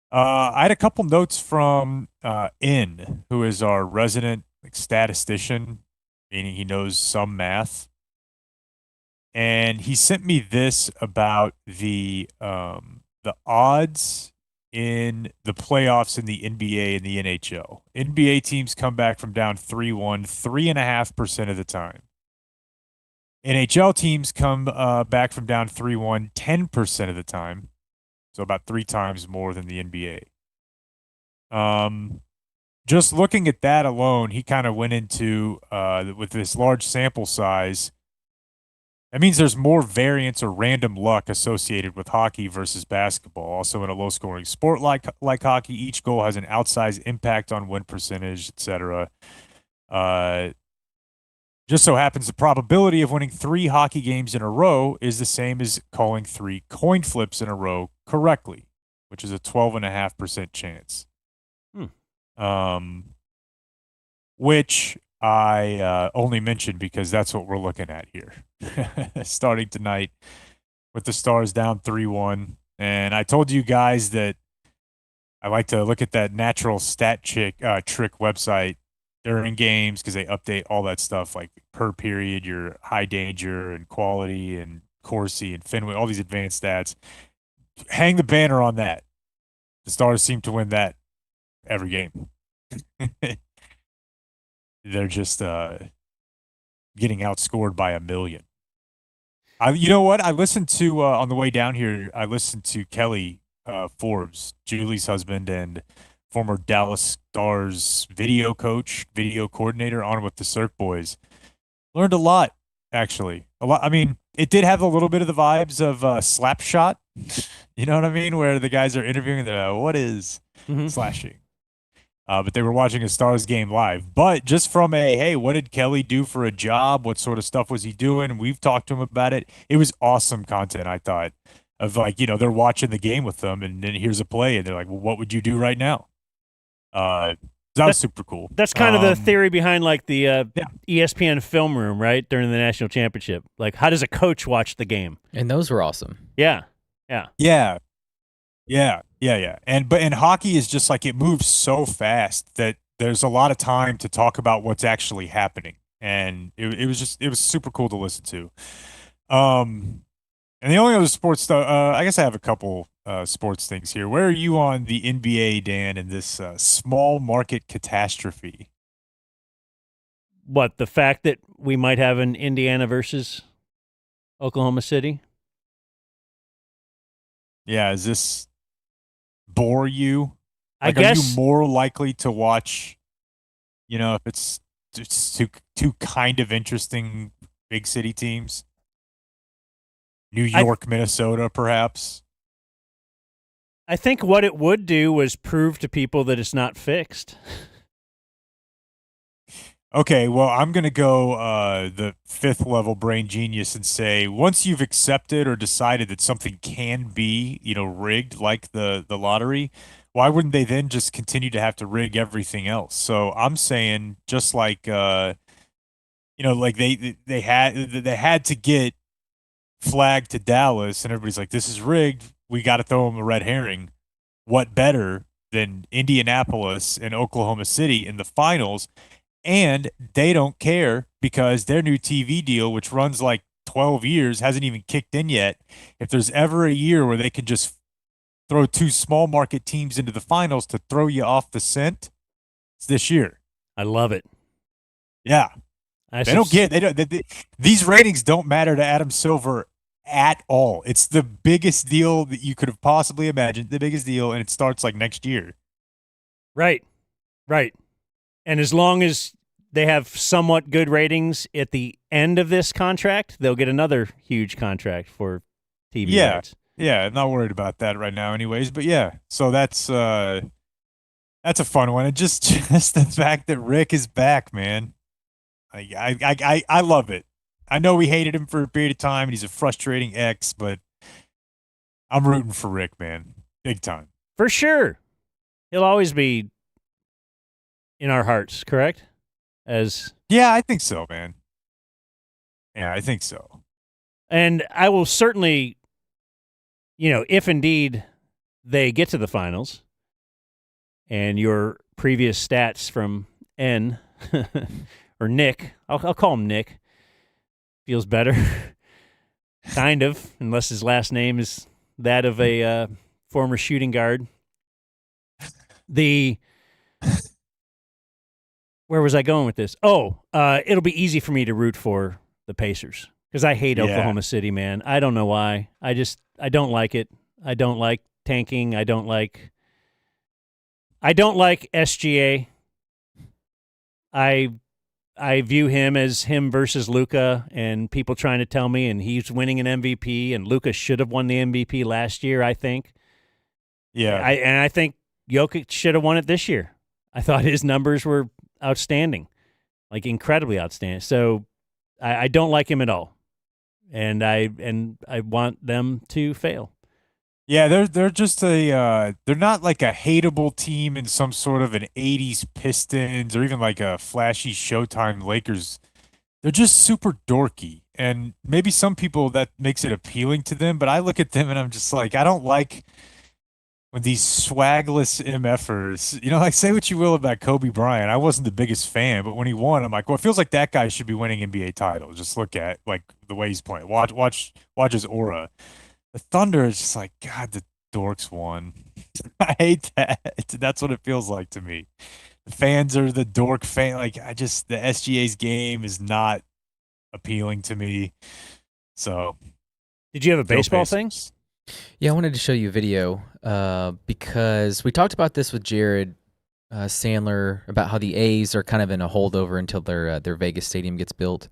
I had a couple notes from who is our resident statistician, meaning he knows some math, and he sent me this about the odds in the playoffs in the NBA and the NHL. NBA teams come back from down 3-1 3.5% of the time. NHL teams come back from down 3-1 10% of the time. So about 3 times more than the NBA. Just looking at that alone, he kind of went into, with this large sample size, that means there's more variance or random luck associated with hockey versus basketball. Also, in a low-scoring sport like hockey, each goal has an outsized impact on win percentage, etc. Just so happens the probability of winning 3 hockey games in a row is the same as calling 3 coin flips in a row correctly, which is a 12.5% chance. Which I only mentioned because that's what we're looking at here. Starting tonight with the Stars down 3-1. And I told you guys that I like to look at that natural stat trick website during games because they update all that stuff like per period, your high danger and quality and Corsi and Fenway, all these advanced stats. Hang the banner on that. The Stars seem to win that every game. They're just getting outscored by 1 million. You know what? I listened to on the way down here. I listened to Kelly Forbes, Julie's husband, and former Dallas Stars video coach, video coordinator, on with the Cirque Boys. Learned a lot, actually. A lot. I mean, it did have a little bit of the vibes of Slapshot. You know what I mean? Where the guys are interviewing, and they're like, what is slashing? But they were watching a Stars game live. But just from hey, what did Kelly do for a job? What sort of stuff was he doing? And we've talked to him about it. It was awesome content, I thought, of like, they're watching the game with them, and then here's a play, and they're like, well, what would you do right now? That was super cool. That's kind of the theory behind like the ESPN film room, right, during the national championship. Like, how does a coach watch the game? And those were awesome. Yeah. And hockey is just like, it moves so fast that there's a lot of time to talk about what's actually happening, and it was super cool to listen to. And the only other sports stuff, I guess I have a couple sports things here. Where are you on the NBA, Dan, and this small market catastrophe? What, the fact that we might have an Indiana versus Oklahoma City? Yeah, does this bore you? I guess. Are you more likely to watch, if it's just two kind of interesting big city teams? New York, Minnesota, perhaps? I think what it would do was prove to people that it's not fixed. Okay, well, I'm going to go the 5th level brain genius and say, once you've accepted or decided that something can be, rigged like the lottery, why wouldn't they then just continue to have to rig everything else? So I'm saying, just like like they had to get flagged to Dallas, and everybody's like, this is rigged, we got to throw them a red herring. What better than Indianapolis and Oklahoma City in the finals? And they don't care because their new TV deal, which runs like 12 years, hasn't even kicked in yet. If there's ever a year where they can just throw 2 small market teams into the finals to throw you off the scent, it's this year. I love it. Yeah. These ratings don't matter to Adam Silver at all. It's the biggest deal that you could have possibly imagined, the biggest deal, and it starts like next year. Right. And as long as they have somewhat good ratings at the end of this contract, they'll get another huge contract for TV rights. Yeah, I'm not worried about that right now anyways. But yeah, so that's That's a fun one. And just the fact that Rick is back, man. I love it. I know we hated him for a period of time, and he's a frustrating ex, but I'm rooting for Rick, man, big time. For sure. He'll always be in our hearts, correct? Yeah, I think so, man. Yeah, I think so. And I will certainly, if indeed they get to the finals, and your previous stats from N or Nick, I'll call him Nick, feels better, kind of, unless his last name is that of a former shooting guard. Where was I going with this? Oh, it'll be easy for me to root for the Pacers because I hate Oklahoma City, man. I don't know why. I don't like it. I don't like tanking. I don't like SGA. I view him as him versus Luka, and people trying to tell me, and he's winning an MVP, and Luka should have won the MVP last year, I think. Yeah. I think Jokic should have won it this year. I thought his numbers were outstanding, like incredibly outstanding. So I don't like him at all, and I want them to fail. Yeah, they're just they're not like a hateable team in some sort of an 80s Pistons or even like a flashy Showtime Lakers. They're just super dorky. And maybe some people that makes it appealing to them, but I look at them and I'm just like, I don't like when these swagless MFers, like say what you will about Kobe Bryant. I wasn't the biggest fan, but when he won, I'm like, well, it feels like that guy should be winning NBA titles. Just look at like the way he's playing. Watch his aura. The Thunder is just like, God, the dorks won. I hate that. That's what it feels like to me. The fans are the dork fan. Like, the SGA's game is not appealing to me. So, did you have a baseball thing? Yeah, I wanted to show you a video because we talked about this with Jared Sandler about how the A's are kind of in a holdover until their Vegas stadium gets built.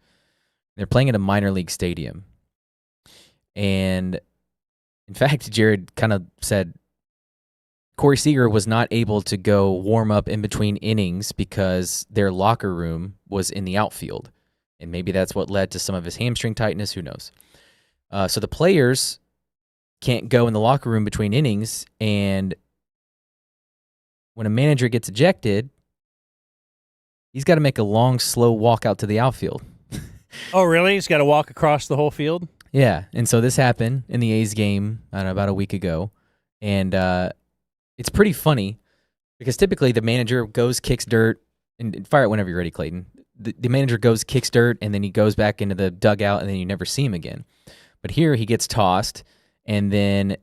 They're playing at a minor league stadium. And in fact, Jared kind of said Corey Seager was not able to go warm up in between innings because their locker room was in the outfield. And maybe that's what led to some of his hamstring tightness. Who knows? So the players can't go in the locker room between innings. And when a manager gets ejected, he's got to make a long, slow walk out to the outfield. Oh, really? He's got to walk across the whole field? Yeah, and so this happened in the A's game, I don't know, about a week ago, and it's pretty funny because typically the manager goes, kicks dirt, and fire it whenever you're ready, Clayton. The manager goes, kicks dirt, and then he goes back into the dugout, and then you never see him again. But here he gets tossed, and then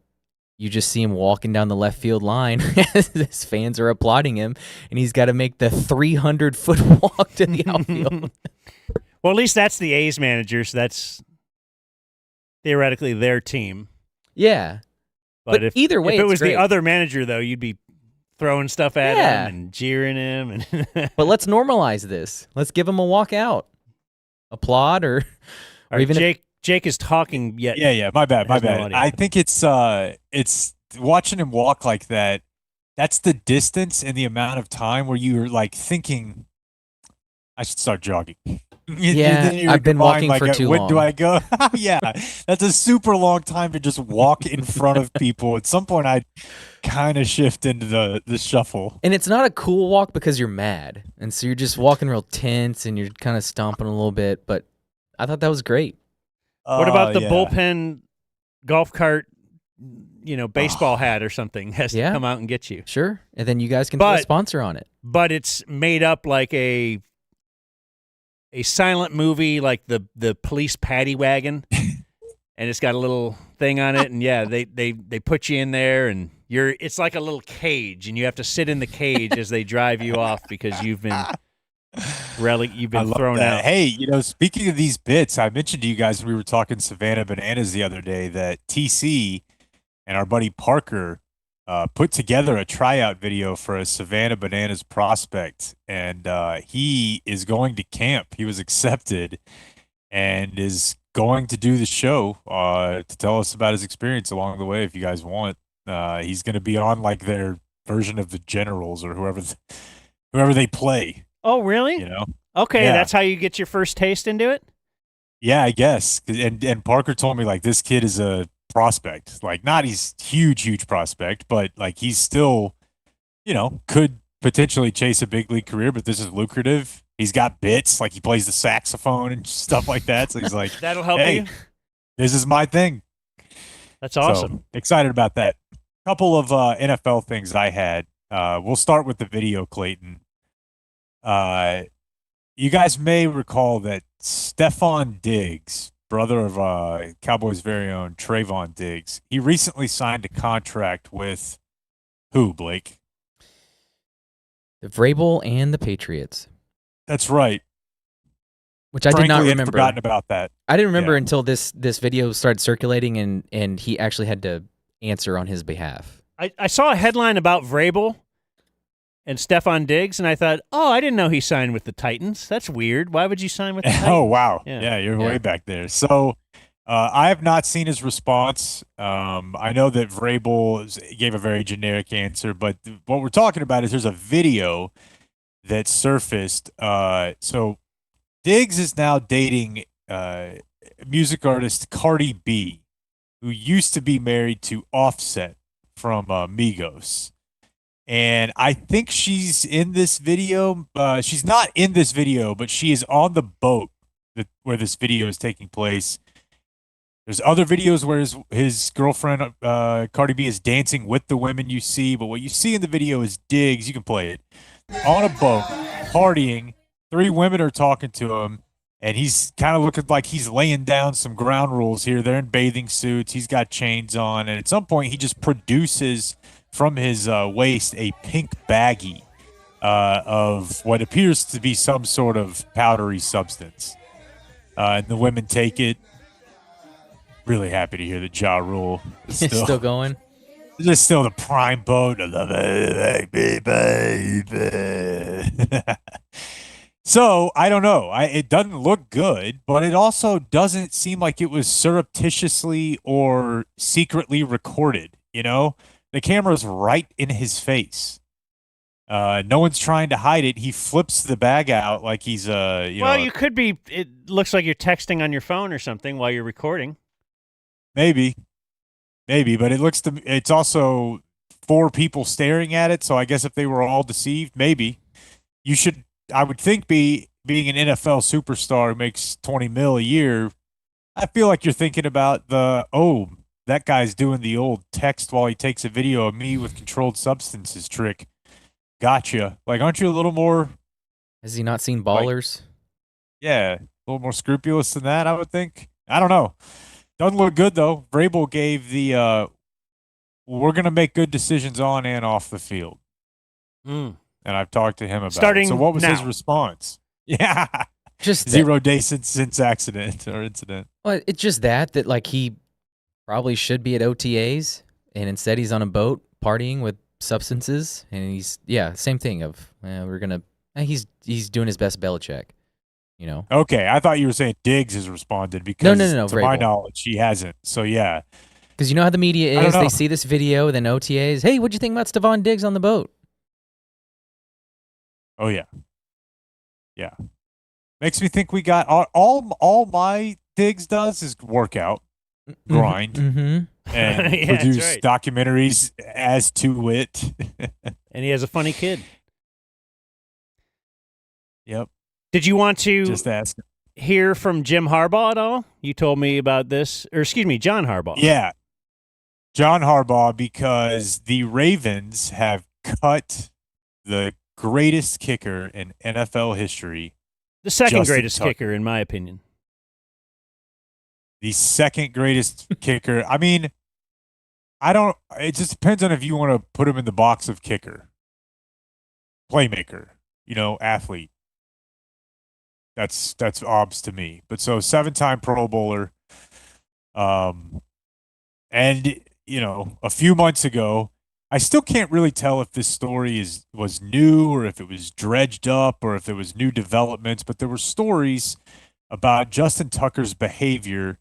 you just see him walking down the left field line as his fans are applauding him, and he's got to make the 300-foot walk to the outfield. Well, at least that's the A's manager, so that's theoretically their team. Yeah. But if, either way, if it was great. the other manager, though, you'd be throwing stuff at him and jeering him. But let's normalize this. Let's give him a walk out. Applaud or even Jake is talking yet. Yeah, my bad. No I think it's watching him walk like that. That's the distance and the amount of time where you're like thinking, I should start jogging. Yeah, I've been walking for too long. When do I go? Yeah, that's a super long time to just walk in front of people. At some point, I'd kind of shift into the shuffle. And it's not a cool walk because you're mad. And so you're just walking real tense and you're kind of stomping a little bit. But I thought that was great. What about the bullpen golf cart, baseball hat or something has to come out and get you? Sure. And then you guys can put a sponsor on it. But it's made up like a silent movie, like the police paddy wagon, and it's got a little thing on it, and they put you in there, and it's like a little cage, and you have to sit in the cage as they drive you off because you've been thrown out. Hey, speaking of these bits, I mentioned to you guys when we were talking Savannah Bananas the other day that TC and our buddy Parker put together a tryout video for a Savannah Bananas prospect, and he is going to camp. He was accepted and is going to do the show to tell us about his experience along the way if you guys want. He's going to be on like their version of the Generals or whoever they play. Oh, really? You know? Okay, Yeah. that's how you get your first taste into it? Yeah, I guess. And Parker told me like this kid is a prospect. Like not he's huge prospect, but like he's still, could potentially chase a big league career, but this is lucrative. He's got bits, like he plays the saxophone and stuff like that. So he's like, That'll help hey, you. this is my thing. That's awesome. So, excited about that. Couple of NFL things I had. We'll start with the video, Clayton. You guys may recall that Stephon Diggs, brother of Cowboys' very own Trayvon Diggs, he recently signed a contract with who, Blake? The Vrabel and the Patriots. That's right. Which I did not remember. I'd forgotten about that. I didn't remember until this video started circulating and he actually had to answer on his behalf. I saw a headline about Vrabel and Stephon Diggs, and I thought, oh, I didn't know he signed with the Titans. That's weird. Why would you sign with the Titans? Oh, wow. Yeah, you're way back there. So I have not seen his response. I know that Vrabel gave a very generic answer, but what we're talking about is there's a video that surfaced. So Diggs is now dating music artist Cardi B, who used to be married to Offset from Migos. And I think she's in this video. She's not in this video, but she is on the boat where this video is taking place. There's other videos where his girlfriend, Cardi B, is dancing with the women you see. But what you see in the video is Diggs, you can play it, on a boat, partying. 3 women are talking to him. And he's kind of looking like he's laying down some ground rules here. They're in bathing suits. He's got chains on. And at some point, he just produces from his waist a pink baggie of what appears to be some sort of powdery substance. And the women take it. Really happy to hear that Ja Rule is still going. Just still the prime boat. I love it, baby. So I don't know. It doesn't look good, but it also doesn't seem like it was surreptitiously or secretly recorded. The camera's right in his face. No one's trying to hide it. He flips the bag out like he's Well, you could be. It looks like you're texting on your phone or something while you're recording. Maybe, but it's also 4 people staring at it. So I guess if they were all deceived, maybe you should. I would think being an NFL superstar who makes $20 million a year, I feel like you're thinking about that guy's doing the old text while he takes a video of me with controlled substances trick. Gotcha. Like, aren't you a little more? Has he not seen Ballers? A little more scrupulous than that, I would think. I don't know. Doesn't look good, though. Vrabel gave the we're going to make good decisions on and off the field. And I've talked to him about it. So what was his response? Yeah. Just 0 days since accident or incident. Well, it's just that like he probably should be at OTAs, and instead he's on a boat partying with substances, and he's same thing of he's doing his best Belichick, Okay, I thought you were saying Diggs has responded because no, to Vrabel. my knowledge he hasn't. So yeah, because you know how the media is, they see this video, then OTAs. Hey, what'd you think about Stephon Diggs on the boat? Oh yeah. Makes me think we got all my Diggs does is workout, grind, and produce documentaries as to wit. And he has a funny kid. Yep. Did you want to just ask hear from Jim Harbaugh at all? You told me about this, or excuse me, John Harbaugh. Yeah, John Harbaugh, because the Ravens have cut the greatest kicker in NFL history. The second Justin greatest Tucker. kicker, in my opinion. The second greatest kicker. I mean, it just depends on if you want to put him in the box of kicker, playmaker, athlete. That's obs to me. But so 7-time Pro Bowler. And, a few months ago, I still can't really tell if this story was new or if it was dredged up or if it was new developments, but there were stories about Justin Tucker's behavior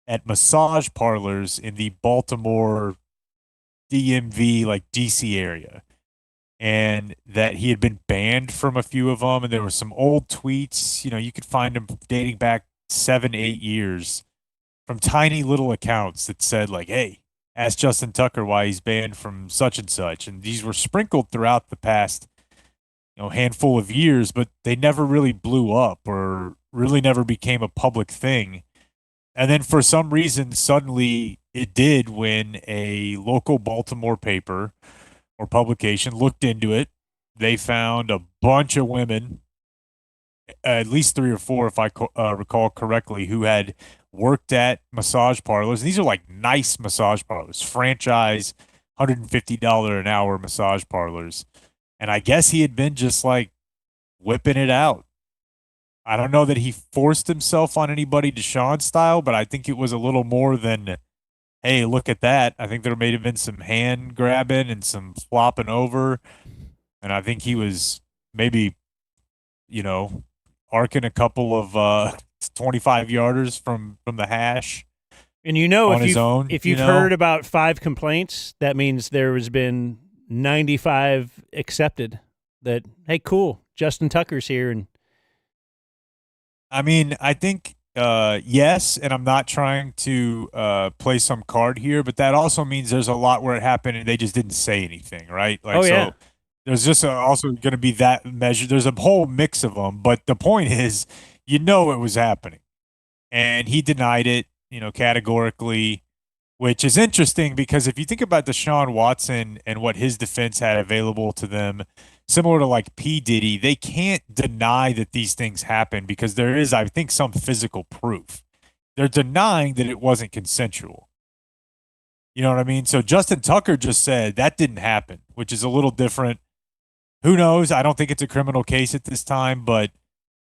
at massage parlors in the Baltimore DMV, like DC area. and that he had been banned from a few of them. And there were some old tweets, you could find them dating back 7-8 years from tiny little accounts that said like, hey, ask Justin Tucker why he's banned from such and such. And these were sprinkled throughout the past, handful of years, but they never really blew up or really never became a public thing. And then for some reason, suddenly it did when a local Baltimore paper or publication looked into it. They found a bunch of women, at least 3 or 4, if I recall correctly, who had worked at massage parlors. These are like nice massage parlors, franchise, $150 an hour massage parlors. And I guess he had been just like whipping it out. I don't know that he forced himself on anybody Deshaun style, but I think it was a little more than, hey, look at that. I think there may have been some hand grabbing and some flopping over. And I think he was maybe, arcing a couple of 25-yarders from the hash. And if you've heard about 5 complaints, that means there has been 95 accepted that, hey, cool, Justin Tucker's here. And I mean, I think, yes, and I'm not trying to play some card here, but that also means there's a lot where it happened and they just didn't say anything, right? Like, yeah. So there's just also going to be that measure. There's a whole mix of them, but the point is, it was happening. And he denied it, categorically, which is interesting because if you think about Deshaun Watson and what his defense had available to them, similar to like P. Diddy, they can't deny that these things happen because there is, I think, some physical proof. They're denying that it wasn't consensual. You know what I mean? So Justin Tucker just said that didn't happen, which is a little different. Who knows? I don't think it's a criminal case at this time, but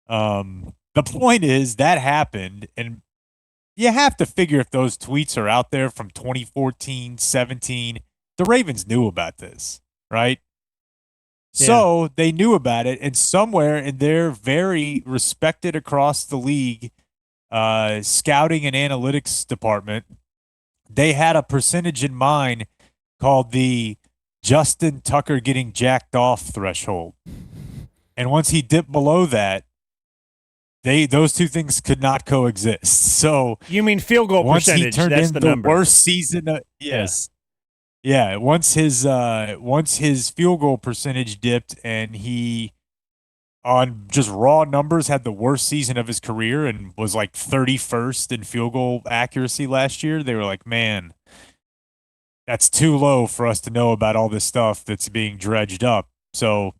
the point is that happened, and you have to figure if those tweets are out there from 2014, 17, the Ravens knew about this, right? Yeah. So they knew about it, and somewhere in their very respected across the league scouting and analytics department, they had a percentage in mind called the Justin Tucker getting jacked off threshold. And once he dipped below that, those two things could not coexist. So you mean field goal percentage? That's the number. Worst season. Yes. Yeah. Once his field goal percentage dipped and he, on just raw numbers, had the worst season of his career and was like 31st in field goal accuracy last year, they were like, man, that's too low for us to know about all this stuff that's being dredged up. So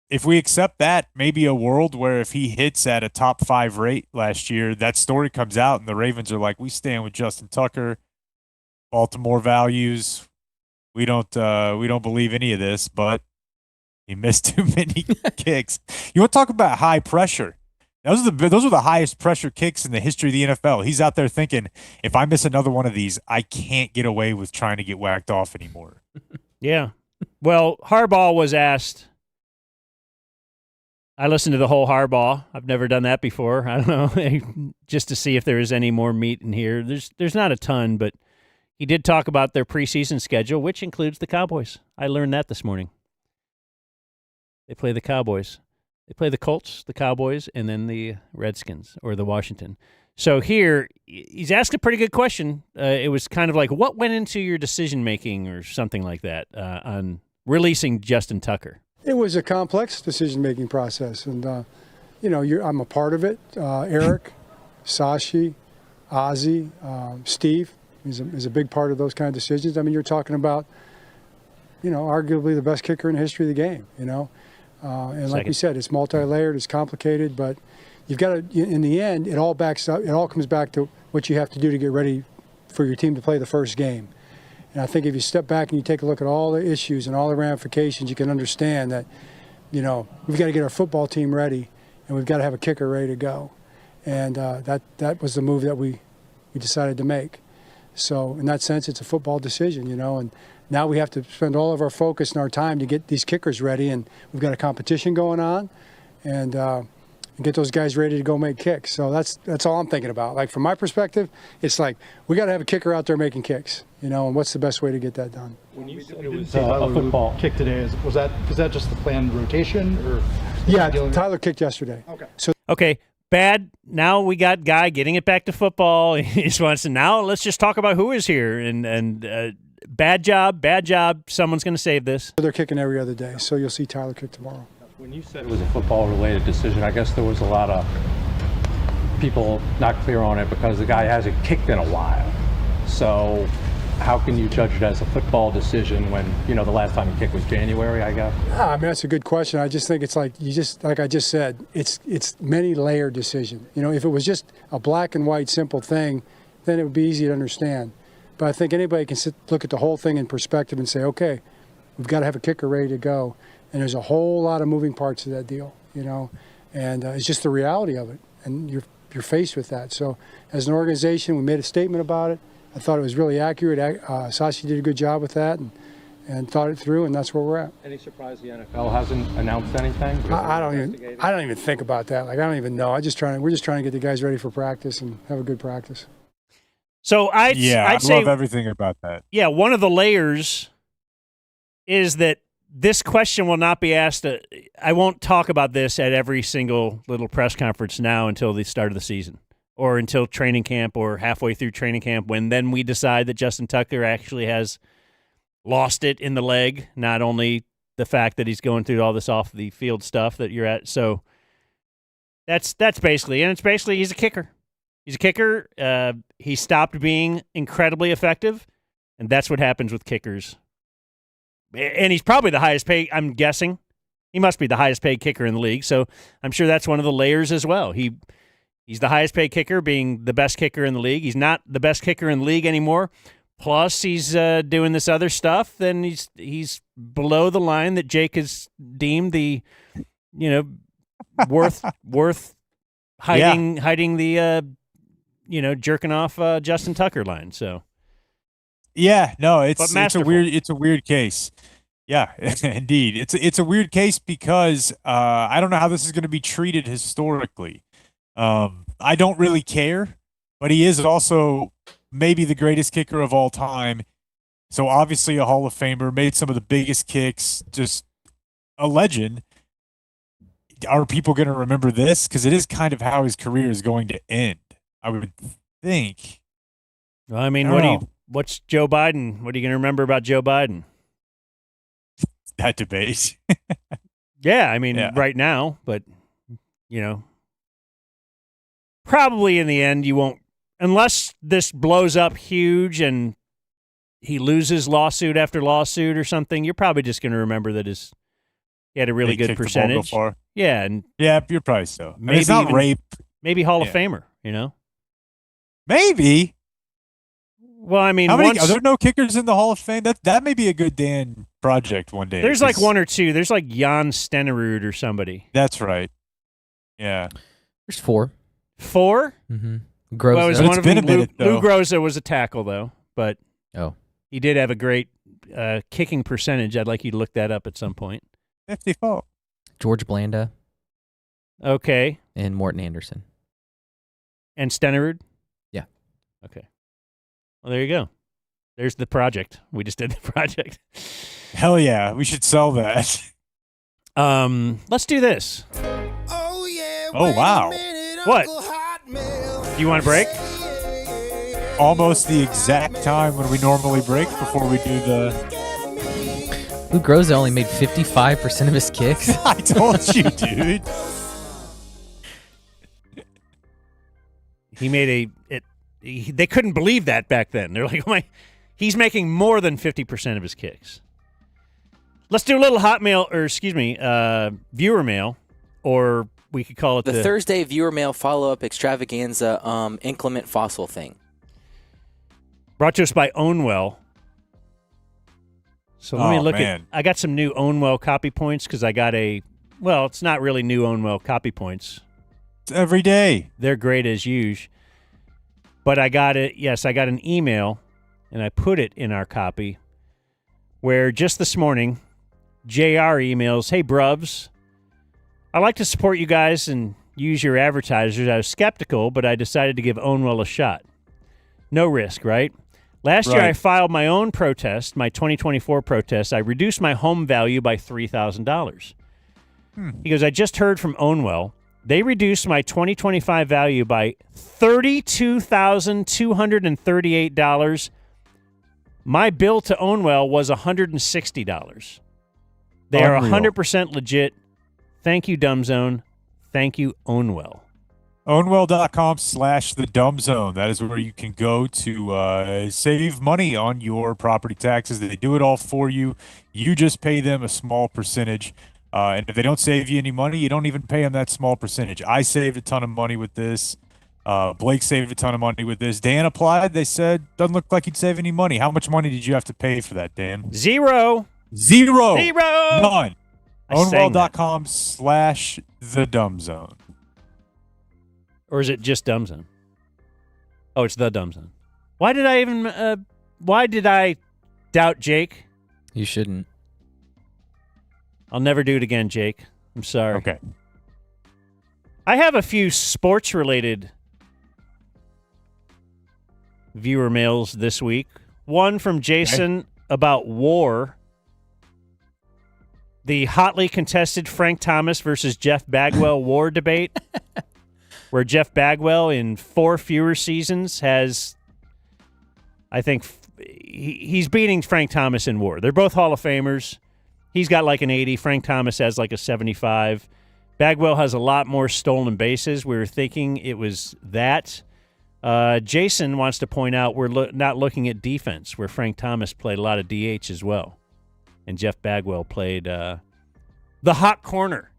if we accept that, maybe a world where if he hits at a top 5 rate last year, that story comes out and the Ravens are like, we stand with Justin Tucker, Baltimore values. We don't believe any of this, but he missed too many kicks. You want to talk about high pressure? Those are the highest pressure kicks in the history of the NFL. He's out there thinking, if I miss another one of these, I can't get away with trying to get whacked off anymore. Yeah. Well, Harbaugh was asked. I listened to the whole Harbaugh. I've never done that before. I don't know, just to see if there is any more meat in here. There's not a ton, but he did talk about their preseason schedule, which includes the Cowboys. I learned that this morning. They play the Cowboys. They play the Colts, the Cowboys, and then the Redskins or the Washington. So here, he's asked a pretty good question. It was kind of like, what went into your decision-making or something like that on releasing Justin Tucker? It was a complex decision-making process, and I'm a part of it. Eric, Sashi, Ozzie, Steve is a big part of those kind of decisions. I mean, you're talking about, arguably the best kicker in the history of the game. And like we said, it's multi-layered, it's complicated, but you've got to. In the end, it all comes back to what you have to do to get ready for your team to play the first game. And I think if you step back and you take a look at all the issues and all the ramifications, you can understand that, we've got to get our football team ready and we've got to have a kicker ready to go. And that was the move that we decided to make. So in that sense, it's a football decision, and now we have to spend all of our focus and our time to get these kickers ready. And we've got a competition going on. And, and get those guys ready to go make kicks. So that's all I'm thinking about. Like, from my perspective, it's like we got to have a kicker out there making kicks, and what's the best way to get that done? When you said it was a football kick today, was that just the planned rotation? Or yeah, Tyler kicked yesterday. Okay, bad. Now we got Guy getting it back to football. He just wants to, now let's just talk about who is here. And bad job. Someone's going to save this. They're kicking every other day, so you'll see Tyler kick tomorrow. When you said it was a football-related decision, I guess there was a lot of people not clear on it because the guy hasn't kicked in a while. So how can you judge it as a football decision when, the last time he kicked was January, I guess? I mean, that's a good question. I just think it's like like I just said, it's many layered decision. If it was just a black and white simple thing, then it would be easy to understand. But I think anybody can look at the whole thing in perspective and say, okay, we've got to have a kicker ready to go. And there's a whole lot of moving parts to that deal, and it's just the reality of it. And you're faced with that. So as an organization, we made a statement about it. I thought it was really accurate. Sashi did a good job with that and thought it through, and that's where we're at. Any surprise the NFL hasn't announced anything? I don't even think about that. Like, I don't even know. We're just trying to get the guys ready for practice and have a good practice. So I'd say, love everything about that. Yeah, one of the layers is that this question will not be asked. I won't talk about this at every single little press conference now until the start of the season or until training camp or halfway through training camp, when then we decide that Justin Tucker actually has lost it in the leg, not only the fact that he's going through all this off the field stuff that you're at. So that's basically, and it's basically he's a kicker. He's a kicker. He stopped being incredibly effective, and that's what happens with kickers. And he's probably the highest paid, I'm guessing. He must be the highest paid kicker in the league, so I'm sure that's one of the layers as well. He's the highest paid kicker, being the best kicker in the league. He's not the best kicker in the league anymore. Plus, he's doing this other stuff. Then he's below the line that Jake has deemed the, worth hiding the, jerking off Justin Tucker line. So. Yeah, no, it's a weird case. Yeah, indeed. It's a weird case because I don't know how this is going to be treated historically. I don't really care, but he is also maybe the greatest kicker of all time. So obviously a Hall of Famer, made some of the biggest kicks, just a legend. Are people going to remember this? Because it is kind of how his career is going to end, I would think. Well, I mean, what's Joe Biden? What are you going to remember about Joe Biden? That debate. Yeah, I mean, right now, but, probably in the end you won't, unless this blows up huge and he loses lawsuit after lawsuit or something, you're probably just going to remember that he had a really good percentage. Yeah, and you're probably so. Maybe it's not even, rape. Maybe Hall of Famer, Maybe. Well, I mean, are there no kickers in the Hall of Fame? That may be a good Dan project one day. There's like one or two. There's like Jan Stenerud or somebody. That's right. Yeah. There's 4. 4? Mm-hmm. Groza. Well, it was one of them. Lou though. Groza was a tackle, though, but he did have a great kicking percentage. I'd like you to look that up at some point. 54. George Blanda. Okay. And Morton Anderson. And Stenerud? Yeah. Okay. Well, there you go. There's the project. We just did the project. Hell yeah. We should sell that. Let's do this. Oh, yeah. Oh, wow. What? Do you want to break? Almost the exact time when we normally break before we do the... Lou Groza only made 55% of his kicks. I told you, dude. He made they couldn't believe that back then. They're like, oh my, he's making more than 50% of his kicks. Let's do a little viewer mail, or we could call it the Thursday viewer mail follow-up extravaganza inclement fossil thing. Brought to us by Ownwell. So let me look at. I got some new Ownwell copy points because I got it's not really new Ownwell copy points. It's every day. They're great as usual. But I got it. Yes, I got an email, and I put it in our copy, where just this morning, JR emails, "Hey, Brubs, I'd like to support you guys and use your advertisers. I was skeptical, but I decided to give Ownwell a shot. No risk, right? Last year, I filed my own protest, my 2024 protest. I reduced my home value by $3,000. He goes, I just heard from Ownwell. They reduced my 2025 value by $32,238. My bill to Ownwell was $160. They are 100% legit. Thank you, DumbZone. Thank you, Ownwell. Ownwell.com/thedumbzone. That is where you can go to save money on your property taxes. They do it all for you. You just pay them a small percentage. And if they don't save you any money, you don't even pay them that small percentage. I saved a ton of money with this. Blake saved a ton of money with this. Dan applied. They said, doesn't look like he'd save any money. How much money did you have to pay for that, Dan? Zero. None. Ownwell.com/thedumbzone. Or is it just DumbZone? Oh, it's the DumbZone. Why did I doubt Jake? You shouldn't. I'll never do it again, Jake. I'm sorry. Okay. I have a few sports-related viewer mails this week. One from Jason about war. The hotly contested Frank Thomas versus Jeff Bagwell war debate, where Jeff Bagwell in 4 fewer seasons has, I think, he's beating Frank Thomas in war. They're both Hall of Famers. He's got like an 80. Frank Thomas has like a 75. Bagwell has a lot more stolen bases. We were thinking it was that. Jason wants to point out we're not looking at defense, where Frank Thomas played a lot of DH as well. And Jeff Bagwell played the hot corner.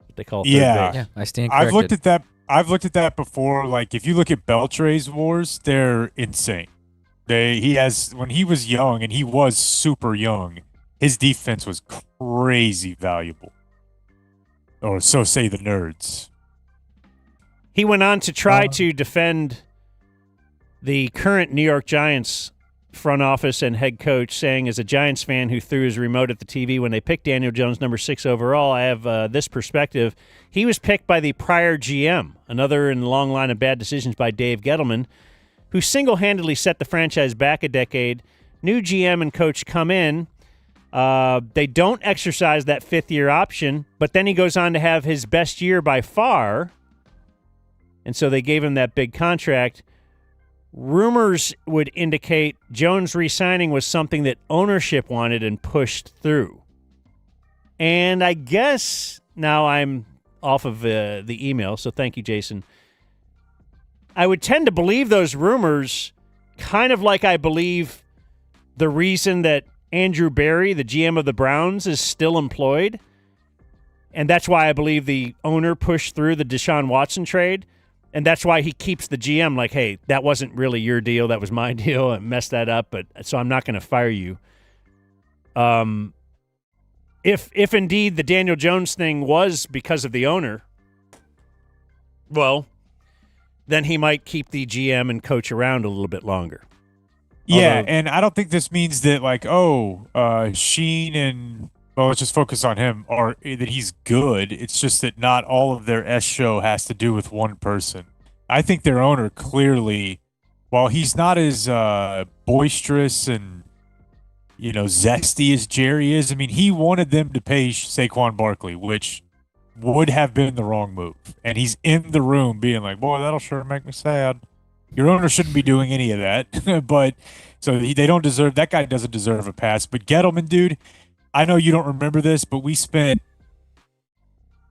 What they call third base. Yeah, I stand corrected. I've looked at that before. Like, if you look at Beltre's wars, they're insane. When he was young, and he was super young, his defense was crazy valuable. Or so say the nerds. He went on to try to defend the current New York Giants front office and head coach, saying, as a Giants fan who threw his remote at the TV when they picked Daniel Jones number 6 overall, I have this perspective. He was picked by the prior GM, another in the long line of bad decisions by Dave Gettleman, who single-handedly set the franchise back a decade. New GM and coach come in. They don't exercise that 5th-year option, but then he goes on to have his best year by far, and so they gave him that big contract. Rumors would indicate Jones re-signing was something that ownership wanted and pushed through. And I guess now I'm off of the email, so thank you, Jason. I would tend to believe those rumors, kind of like I believe the reason that Andrew Berry, the GM of the Browns, is still employed. And that's why I believe the owner pushed through the Deshaun Watson trade. And that's why he keeps the GM like, hey, that wasn't really your deal. That was my deal. I messed that up, so I'm not going to fire you. If indeed the Daniel Jones thing was because of the owner, well, then he might keep the GM and coach around a little bit longer. Yeah, and I don't think this means that, like, Sheen and, well, let's just focus on him, or that he's good. It's just that not all of their S show has to do with one person. I think their owner clearly, while he's not as boisterous and, zesty as Jerry is, I mean, he wanted them to pay Saquon Barkley, which would have been the wrong move. And he's in the room being like, boy, that'll sure make me sad. Your owner shouldn't be doing any of that. But so they don't deserve, that guy doesn't deserve a pass. But Gettleman, dude, I know you don't remember this, but we spent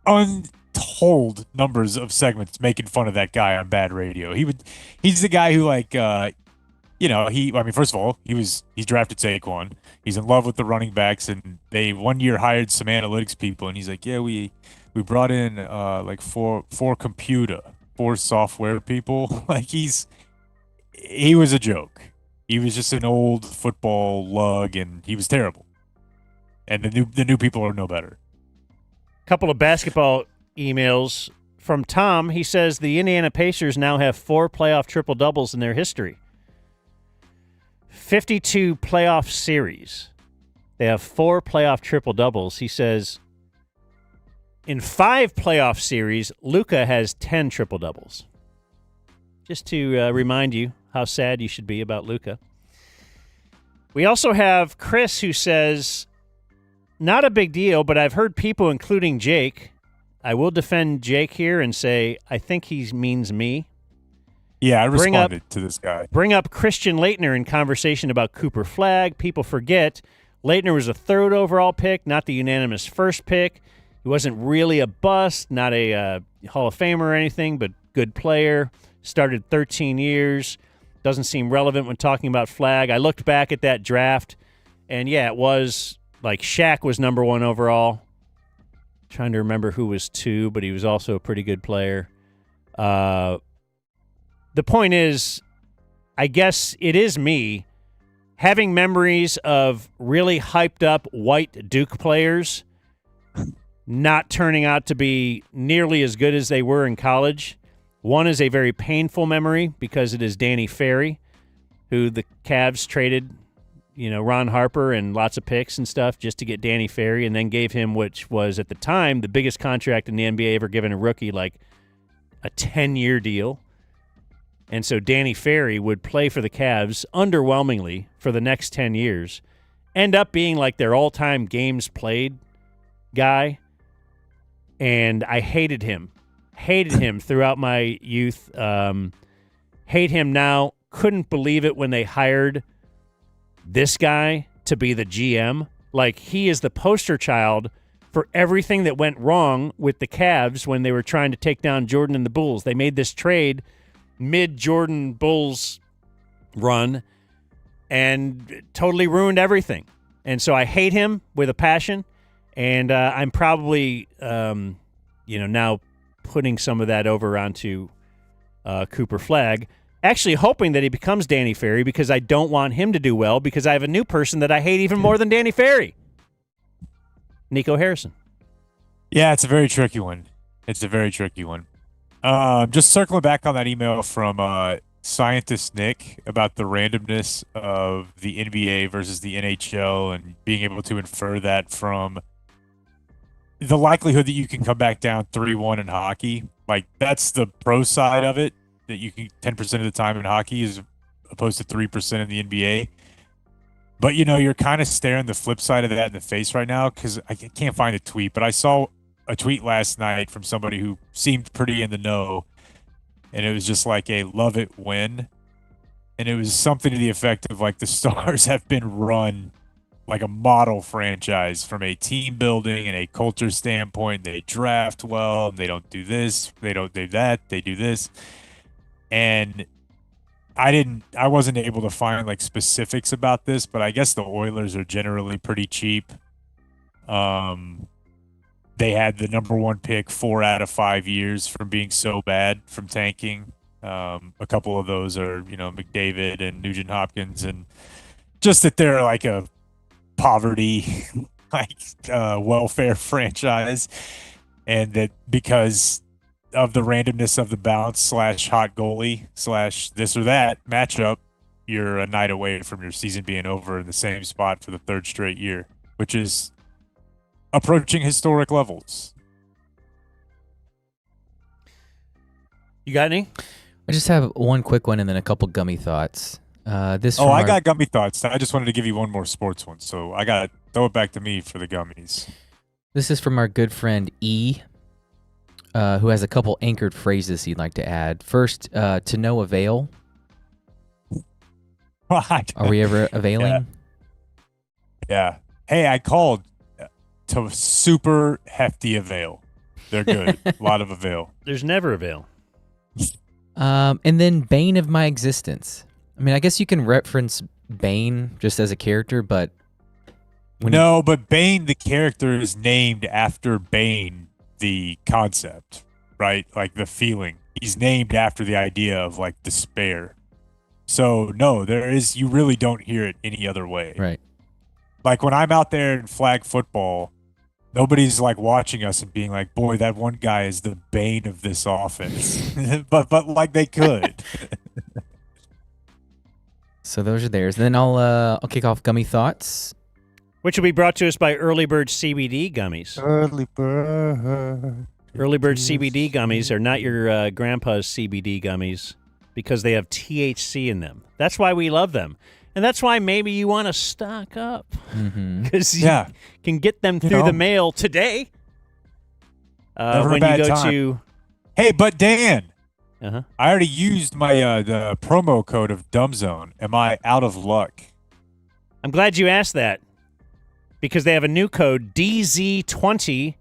untold numbers of segments making fun of that guy on bad radio. He's the guy who, like, first of all, he's drafted Saquon. He's in love with the running backs, and they one year hired some analytics people, and he's like, yeah, we brought in like four software people. Like, he was a joke. He was just an old football lug, and he was terrible. And the new people are no better. Couple of basketball emails from Tom. He says the Indiana Pacers now have 4 playoff triple-doubles in their history. 52 playoff series. They have 4 playoff triple-doubles. He says in 5 playoff series, Luka has 10 triple-doubles. Just to remind you how sad you should be about Luka. We also have Chris who says, not a big deal, but I've heard people, including Jake. I will defend Jake here and say I think he means me. Yeah, I responded to this guy. Bring up Christian Laettner in conversation about Cooper Flagg. People forget Laettner was a 3rd overall pick, not the unanimous first pick. He wasn't really a bust, not a Hall of Famer or anything, but good player. Started 13 years. Doesn't seem relevant when talking about Flagg. I looked back at that draft, and yeah, it was like Shaq was number 1 overall. Trying to remember who was 2, but he was also a pretty good player. The point is, I guess it is me having memories of really hyped up white Duke players not turning out to be nearly as good as they were in college. One is a very painful memory because it is Danny Ferry, who the Cavs traded, Ron Harper and lots of picks and stuff just to get Danny Ferry, and then gave him, which was at the time the biggest contract in the NBA ever given a rookie, like a 10-year deal. And so Danny Ferry would play for the Cavs underwhelmingly for the next 10 years, end up being like their all-time games played guy, and I hated him. Hated him throughout my youth. Hate him now. Couldn't believe it when they hired this guy to be the GM. Like, he is the poster child for everything that went wrong with the Cavs when they were trying to take down Jordan and the Bulls. They made this trade mid-Jordan Bulls run and totally ruined everything. And so I hate him with a passion, and I'm probably, now putting some of that over onto Cooper Flagg, actually hoping that he becomes Danny Ferry because I don't want him to do well because I have a new person that I hate even more than Danny Ferry. Nico Harrison. Yeah, it's a very tricky one. Just circling back on that email from Scientist Nick about the randomness of the NBA versus the NHL and being able to infer that from the likelihood that you can come back down 3-1 in hockey. Like, that's the pro side of it, that you can 10% of the time in hockey as opposed to 3% in the NBA. But, you're kind of staring the flip side of that in the face right now because I can't find a tweet, but I saw a tweet last night from somebody who seemed pretty in the know, and it was just like a love it win. And it was something to the effect of like the Stars have been run like a model franchise from a team building and a culture standpoint. They draft well, and they don't do this, they don't do that, they do this. And I wasn't able to find like specifics about this, but I guess the Oilers are generally pretty cheap. They had the number 1 pick 4 out of 5 years from being so bad from tanking. A couple of those are, McDavid and Nugent Hopkins, and just that they're like a poverty, welfare franchise, and that because of the randomness of the bounce / hot goalie / this or that matchup, you're a night away from your season being over in the same spot for the 3rd straight year, which is approaching historic levels. You got any? I just have one quick one and then a couple gummy thoughts. I got gummy thoughts. I just wanted to give you one more sports one, so I got to throw it back to me for the gummies. This is from our good friend E, who has a couple anchored phrases he'd like to add. First, to no avail. Are we ever availing? Yeah. Hey, I called to super hefty avail. They're good. A lot of avail. There's never avail. And then bane of my existence. I mean, I guess you can reference Bane just as a character, but but Bane, the character, is named after Bane, the concept, right? Like the feeling. He's named after the idea of like despair. So no, you really don't hear it any other way. Right. Like when I'm out there in flag football, nobody's like watching us and being like, boy, that one guy is the bane of this offense. but like they could. So those are theirs. Then I'll kick off gummy thoughts. Which will be brought to us by Early Bird CBD gummies. Early bird. Early Bird CBD gummies are not your grandpa's CBD gummies because they have THC in them. That's why we love them. And that's why maybe you want to stock up. Because you can get them through the mail today. Never when a bad you go time. to... Hey, but Dan, Uh-huh. I already used my the promo code of DumbZone. Am I out of luck? I'm glad you asked that because they have a new code, DZ20.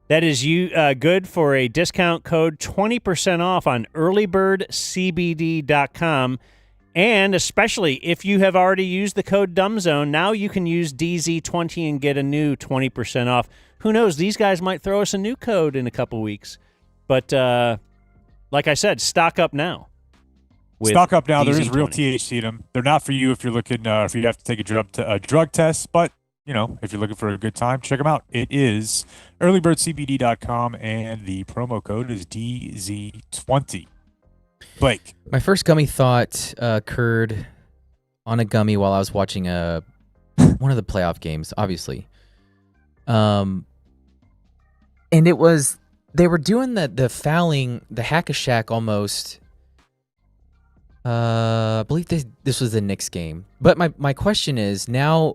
That is good for a discount code, 20% off on earlybirdcbd.com. And especially if you have already used the code DumbZone, now you can use DZ20 and get a new 20% off. Who knows? These guys might throw us a new code in a couple weeks. But like I said, stock up now. Stock up now. There is DZ20. real THC in them. They're not for you if you're looking, if you have to take a drug test. But, you know, if you're looking for a good time, check them out. It is earlybirdcbd.com, and the promo code is DZ20. Blake. My first gummy thought occurred on a gummy while I was watching one of the playoff games, obviously. And it was, they were doing the fouling, the hack-a-shack almost. I believe this was the Knicks game. But my question is, now,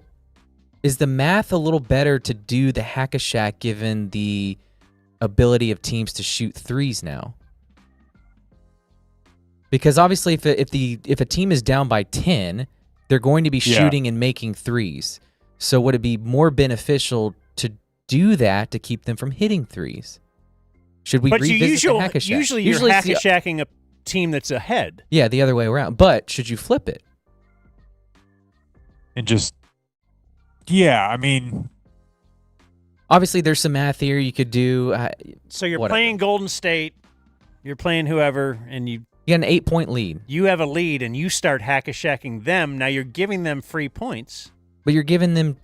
is the math a little better to do the hack-a-shack given the ability of teams to shoot threes now? Because obviously, if a team is down by 10, they're going to be shooting and making threes. So would it be more beneficial to do that to keep them from hitting threes? Should we revisit the hack-a-shack? Usually you're hack-a-shacking a team that's ahead. Yeah, the other way around. But should you flip it? And just, yeah, I mean, obviously there's some math here you could do. So you're playing Golden State, you're playing whoever, and you got an 8-point lead. You have a lead, and you start hack-a-shacking them. Now you're giving them free points. But you're giving them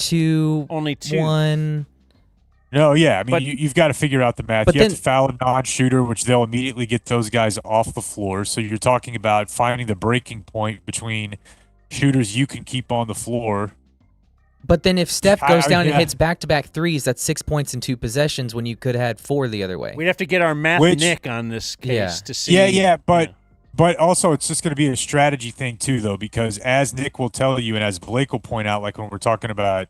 only two. 1. No, yeah. I mean, you've got to figure out the math. You have to foul a non-shooter, which they'll immediately get those guys off the floor. So you're talking about finding the breaking point between shooters you can keep on the floor. But then if Steph goes down and hits back-to-back threes, that's 6 points in 2 possessions when you could have had 4 the other way. We'd have to get our math Nick on this case to see. But also it's just going to be a strategy thing too, though, because as Nick will tell you and as Blake will point out, like when we're talking about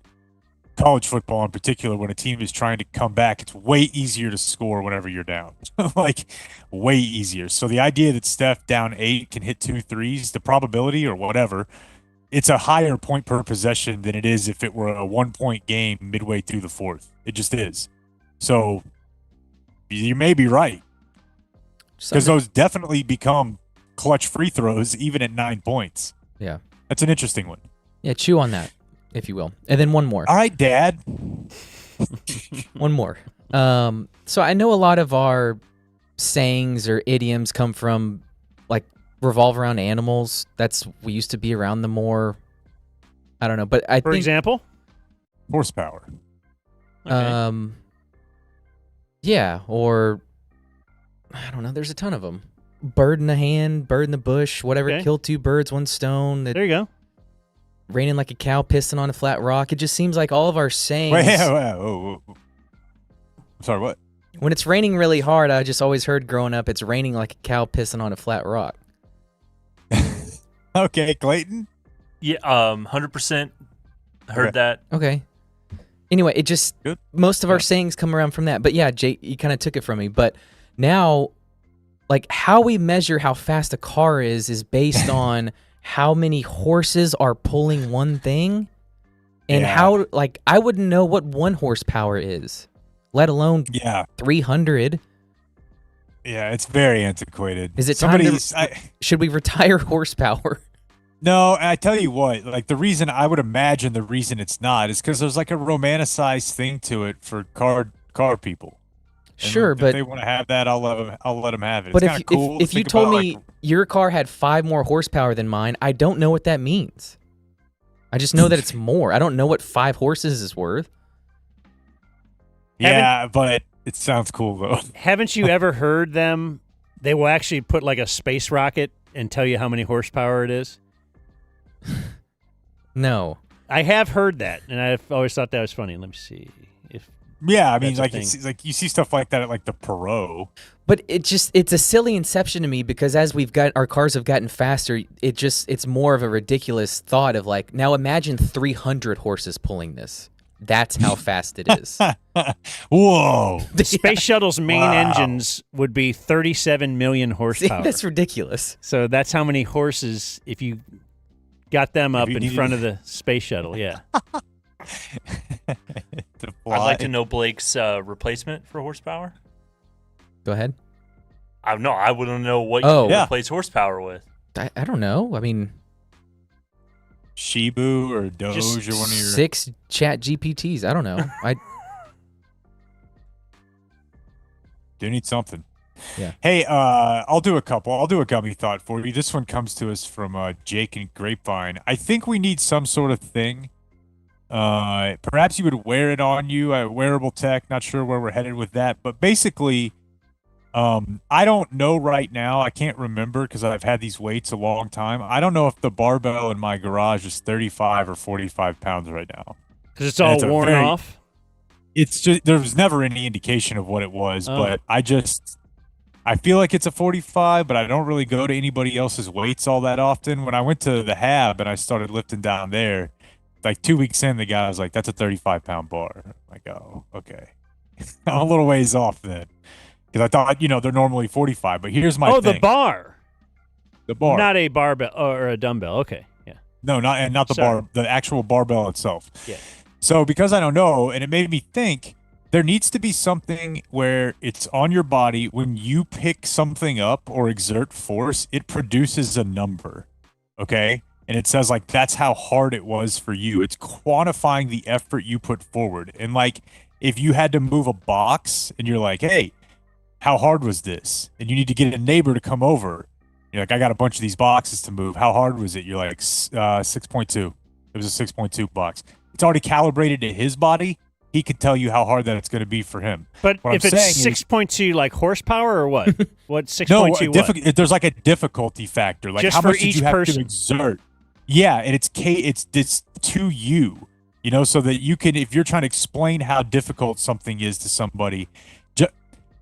college football in particular, when a team is trying to come back, it's way easier to score whenever you're down. Like, way easier. So the idea that Steph down 8 can hit 2 threes, the probability or whatever, it's a higher point per possession than it is if it were a 1-point game midway through the fourth. It just is. So you may be right. Because those definitely become clutch free throws even at 9 points. Yeah. That's an interesting one. Yeah, chew on that, if you will. And then one more. All right, Dad. One more. So I know a lot of our sayings or idioms come from, like, revolve around animals. We used to be around them more. I don't know, but I think... For example? Horsepower. Okay. Yeah, or... I don't know, there's a ton of them. Bird in the hand, bird in the bush, whatever. Okay. Kill 2 birds, 1 stone. There you go. Raining like a cow, pissing on a flat rock. It just seems like all of our sayings... Wait. I'm sorry, what? When it's raining really hard, I just always heard growing up, it's raining like a cow pissing on a flat rock. Okay, Clayton? Yeah, 100% heard that. Okay. Anyway, it just... Good. Most of our sayings come around from that. But yeah, Jay, you kind of took it from me. But now, like, how we measure how fast a car is based on how many horses are pulling one thing. And how, like, I wouldn't know what 1 horsepower is, let alone 300. Yeah, it's very antiquated. Is it time should we retire horsepower? No, I tell you what, like the reason I would imagine the reason it's not is because there's like a romanticized thing to it for car people. And sure, if but they want to have that, I'll let them have it. But it's cool. if you told me your car had 5 more horsepower than mine, I don't know what that means. I just know that it's more. I don't know what 5 horses is worth. Yeah, but it sounds cool though. Haven't you ever heard them? They will actually put like a space rocket and tell you how many horsepower it is. No. I have heard that, and I've always thought that was funny. Let me see if. Yeah, I mean, That's a like thing. it's like you see stuff like that at like the Perot. But it's a silly inception to me because as our cars have gotten faster, it's more of a ridiculous thought of like, now imagine 300 horses pulling this. That's how fast it is. Whoa. The space shuttle's main engines would be 37 million horsepower. That's ridiculous. So that's how many horses if you got them up you in needed- front of the space shuttle. Yeah. To I'd fly. like to know Blake's replacement for horsepower. Go ahead. I don't know. I wouldn't know what Oh. you Yeah. replace horsepower with. I don't know. I mean, Shibu or Doge Just or one of your 6 chat GPTs. I don't know. do need something. Yeah. Hey, I'll do a couple. I'll do a gummy thought for you. This one comes to us from Jake and Grapevine. I think we need some sort of thing. Perhaps you would wear it on you. Wearable tech. Not sure where we're headed with that, but basically, I don't know right now. I can't remember because I've had these weights a long time. I don't know if the barbell in my garage is 35 or 45 pounds right now. Because it's all It's a worn very- off. It's just there was never any indication of what it was, Oh. but I feel like it's a 45, but I don't really go to anybody else's weights all that often. When I went to the Hab and I started lifting down there, like 2 weeks in, the guy was like, "That's a 35-pound bar." I'm like, "Oh, okay." I'm a little ways off then, because I thought they're normally 45. But here's my thing. The bar. The bar, Not a barbell or a dumbbell. Okay. Yeah. no, not the Sorry. bar, the actual barbell itself. Yeah. So because I don't know, and it made me think, there needs to be something where it's on your body when you pick something up or exert force, it produces a number, okay? And it says like that's how hard it was for you. It's quantifying the effort you put forward. And like if you had to move a box and you're like, "Hey, how hard was this?" And you need to get a neighbor to come over. You're like, "I got a bunch of these boxes to move. How hard was it?" You're like, 6.2. It was a 6.2 box. It's already calibrated to his body. He could tell you how hard that it's going to be for him. But What if I'm saying it's is- 6.2 like horsepower or what? What 6.2 No, what? there's like a difficulty factor. Like Just how for much did each you have person. to exert? Yeah, and it's to you, so that you can, if you're trying to explain how difficult something is to somebody.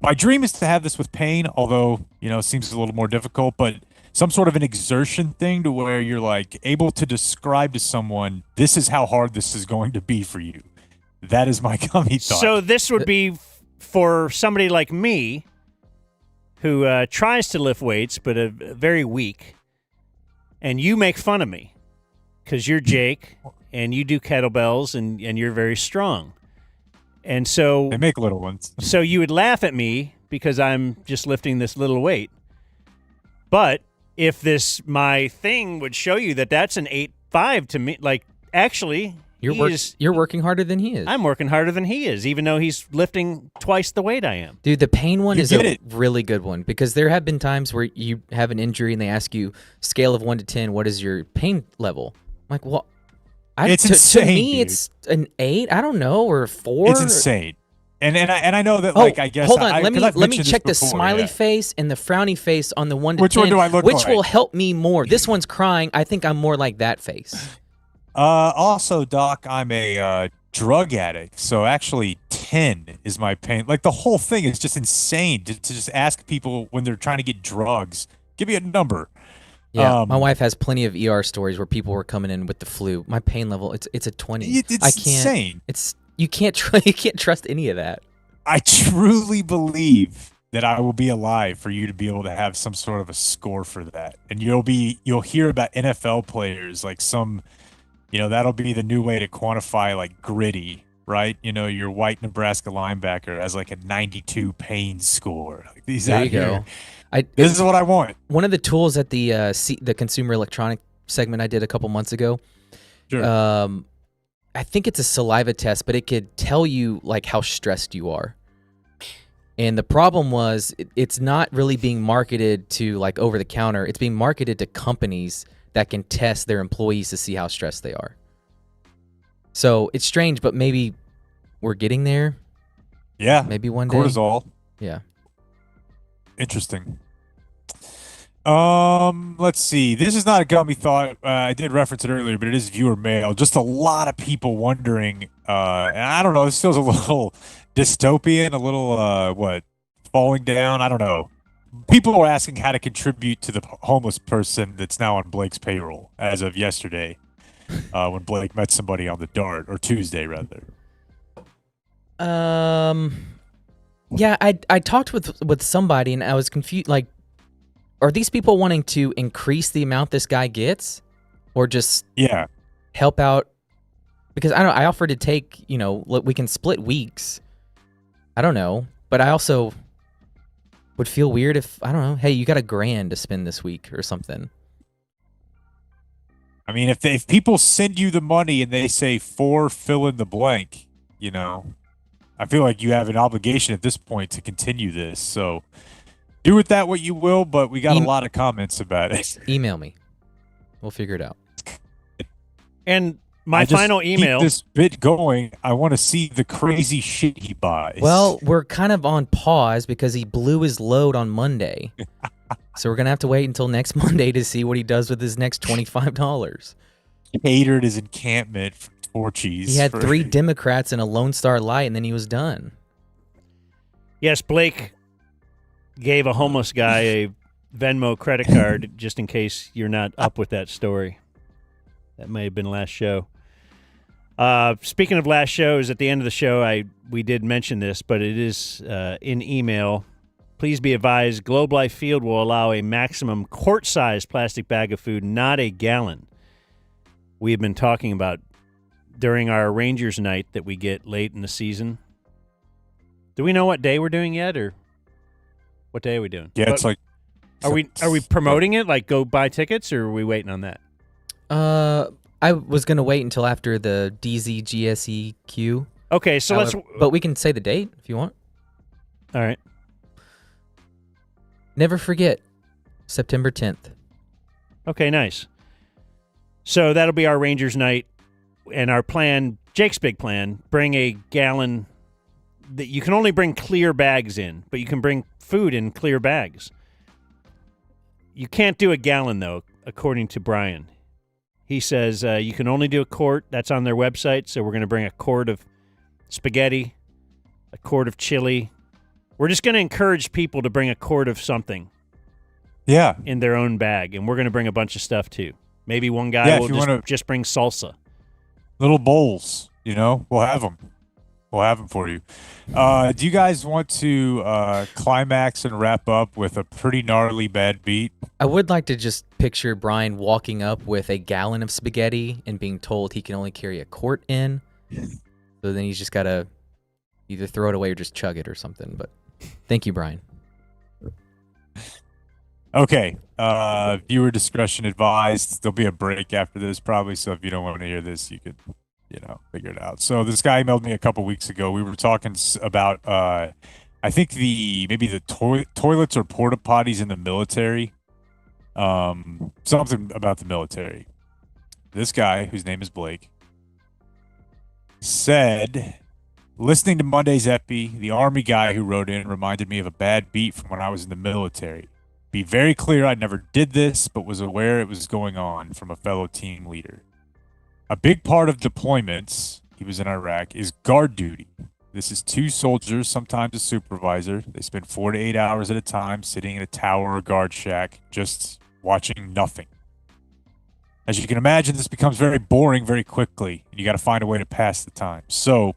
My dream is to have this with pain, although it seems a little more difficult. But some sort of an exertion thing to where you're like able to describe to someone, this is how hard this is going to be for you. That is my gummy thought. So this would be for somebody like me who tries to lift weights but very weak, and you make fun of me because you're Jake and you do kettlebells and you're very strong. And so they make little ones. So you would laugh at me because I'm just lifting this little weight. But if my thing would show you that that's an 8.5 to me, like actually You're working harder than he is. I'm working harder than he is, even though he's lifting twice the weight I am. Dude, the pain one You is get a it. really good one because there have been times where you have an injury and they ask you, scale of 1 to 10, what is your pain level? I'm like, well, It's to insane, me, dude. it's an 8. I don't know, or a 4. It's insane. And I know that, Oh, like, I guess hold on. I, let 'cause me I've let me mentioned check the this before, smiley yeah. face and the frowny face on the 1 to Which 10. one do I look which like? will help me more. This one's crying. I think I'm more like that face. Also, Doc, I'm a drug addict, so actually 10 is my pain. Like the whole thing is just insane to just ask people when they're trying to get drugs. Give me a number. Yeah, my wife has plenty of ER stories where people were coming in with the flu. My pain level, it's a 20. It's I can't. insane. You can't trust any of that. I truly believe that I will be alive for you to be able to have some sort of a score for that, and you'll hear about NFL players like some. That'll be the new way to quantify like gritty, right? Your white Nebraska linebacker has like a 92 pain score. Like these There out you here. go. This is what I want. One of the tools at the consumer electronic segment I did a couple months ago. Sure. I think it's a saliva test, but it could tell you like how stressed you are. And the problem was it's not really being marketed to like over the counter. It's being marketed to companies that can test their employees to see how stressed they are. So it's strange, but maybe we're getting there. Yeah. Maybe one day. Cortisol. Yeah. Interesting. Let's see. This is not a gummy thought. I did reference it earlier, but it is viewer mail. Just a lot of people wondering. And I don't know. This feels a little dystopian, a little falling down. I don't know. People are asking how to contribute to the homeless person that's now on Blake's payroll as of yesterday, when Blake met somebody on the Dart, or Tuesday rather. Yeah, I talked with somebody and I was confused. Like, are these people wanting to increase the amount this guy gets, or just help out? Because I offered to take, we can split weeks. I don't know, but I also would feel weird if, I don't know, hey, you got $1,000 to spend this week or something. I mean, if people send you the money and they say for fill in the blank, I feel like you have an obligation at this point to continue this. So do with that what you will, but we got a lot of comments about it. Email me. We'll figure it out. And my final email. Keep this bit going. I want to see the crazy shit he buys. Well, we're kind of on pause because he blew his load on Monday. So we're going to have to wait until next Monday to see what he does with his next $25. Catered his encampment for Torchies. He had 3 Democrats and a Lone Star Light, and then he was done. Yes, Blake gave a homeless guy a Venmo credit card, just in case you're not up with that story. That may have been last show. Speaking of last shows, at the end of the show, we did mention this, but it is in email. Please be advised, Globe Life Field will allow a maximum quart-sized plastic bag of food, not a gallon. We have been talking about during our Rangers night that we get late in the season. Do we know what day we're doing yet, or what day are we doing? Yeah, it's like. Are we promoting it? Like, go buy tickets, or are we waiting on that? I was gonna wait until after the DZGSEQ. Okay, so but we can say the date if you want. All right. Never forget, September 10th. Okay, nice. So that'll be our Rangers night, and our plan, Jake's big plan, bring a gallon. That you can only bring clear bags in, but you can bring food in clear bags. You can't do a gallon, though, according to Brian. He says you can only do a quart. That's on their website, so we're going to bring a quart of spaghetti, a quart of chili. We're just going to encourage people to bring a quart of something in their own bag, and we're going to bring a bunch of stuff, too. Maybe one guy will just bring salsa. Little bowls, we'll have them. We'll have them for you. Do you guys want to climax and wrap up with a pretty gnarly bad beat? I would like to just picture Brian walking up with a gallon of spaghetti and being told he can only carry a quart in. So then he's just got to either throw it away or just chug it or something. But thank you, Brian. Okay. Viewer discretion advised. There'll be a break after this probably, so if you don't want to hear this, you could figure it out. So this guy emailed me a couple weeks ago. We were talking about, I think maybe the toilets or porta potties in the military. Something about the military. This guy, whose name is Blake, said, listening to Monday's Epi, the Army guy who wrote in reminded me of a bad beat from when I was in the military. Be very clear, I never did this, but was aware it was going on from a fellow team leader. A big part of deployments, he was in Iraq, is guard duty. This is 2 soldiers, sometimes a supervisor. They spend 4 to 8 hours at a time sitting in a tower or guard shack, just watching nothing. As you can imagine, this becomes very boring very quickly, and you got to find a way to pass the time. So,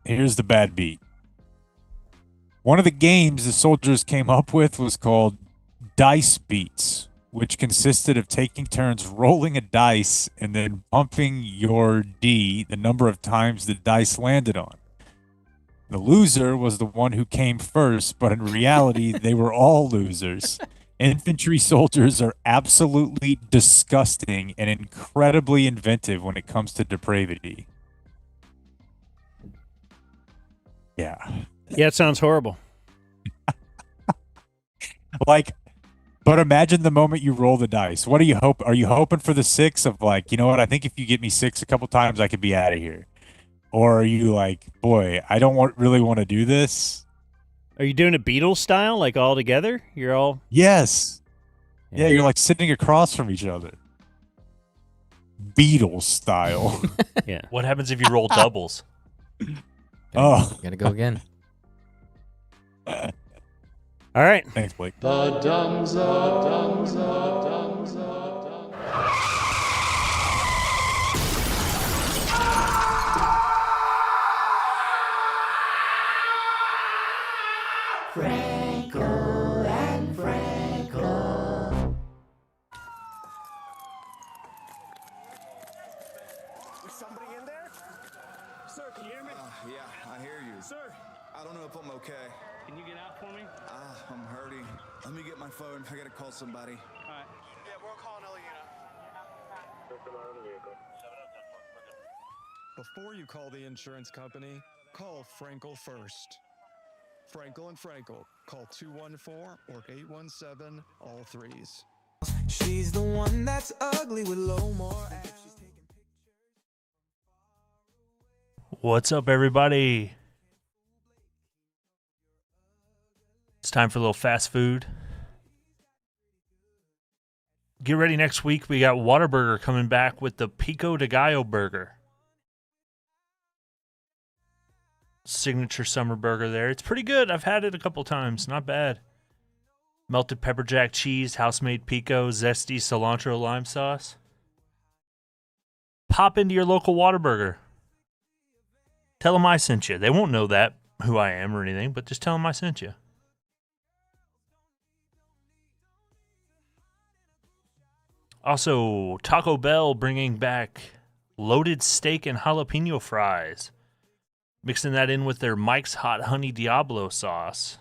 here's the bad beat. One of the games the soldiers came up with was called Dice Beats, which consisted of taking turns rolling a dice and then bumping your D the number of times the dice landed on. The loser was the one who came first, but in reality, they were all losers. Infantry soldiers are absolutely disgusting and incredibly inventive when it comes to depravity. Yeah. Yeah, it sounds horrible. But imagine the moment you roll the dice. What do you hope? Are you hoping for the 6 of you know what? I think if you get me 6 a couple times, I could be out of here. Or are you like, boy, I don't really want to do this? Are you doing a Beatles style, like all together? You're all... Yes. Yeah, you're like sitting across from each other. Beatles style. Yeah. What happens if you roll doubles? Gotta go again. All right. Thanks, Blake. The Dumb Zone. Franco and Franco. Is somebody in there? Sir, can you hear me? Yeah, I hear you. Sir. I don't know if I'm okay. Can you get out for me? I'm hurting. Let me get my phone. I gotta call somebody. All right. Yeah, we're calling Eliana. Before you call the insurance company, call Frankel first. Frankel and Frankel. Call 214 or 817 all threes. She's the one that's ugly with low more. What's up, everybody? It's time for a little fast food. Get ready next week. We got Whataburger coming back with the Pico de Gallo burger. Signature summer burger there. It's pretty good. I've had it a couple times. Not bad. Melted pepper jack cheese, house-made pico, zesty cilantro lime sauce. Pop into your local Whataburger. Tell them I sent you. They won't know that, who I am or anything, but just tell them I sent you. Also, Taco Bell bringing back loaded steak and jalapeno fries. Mixing that in with their Mike's Hot Honey Diablo sauce.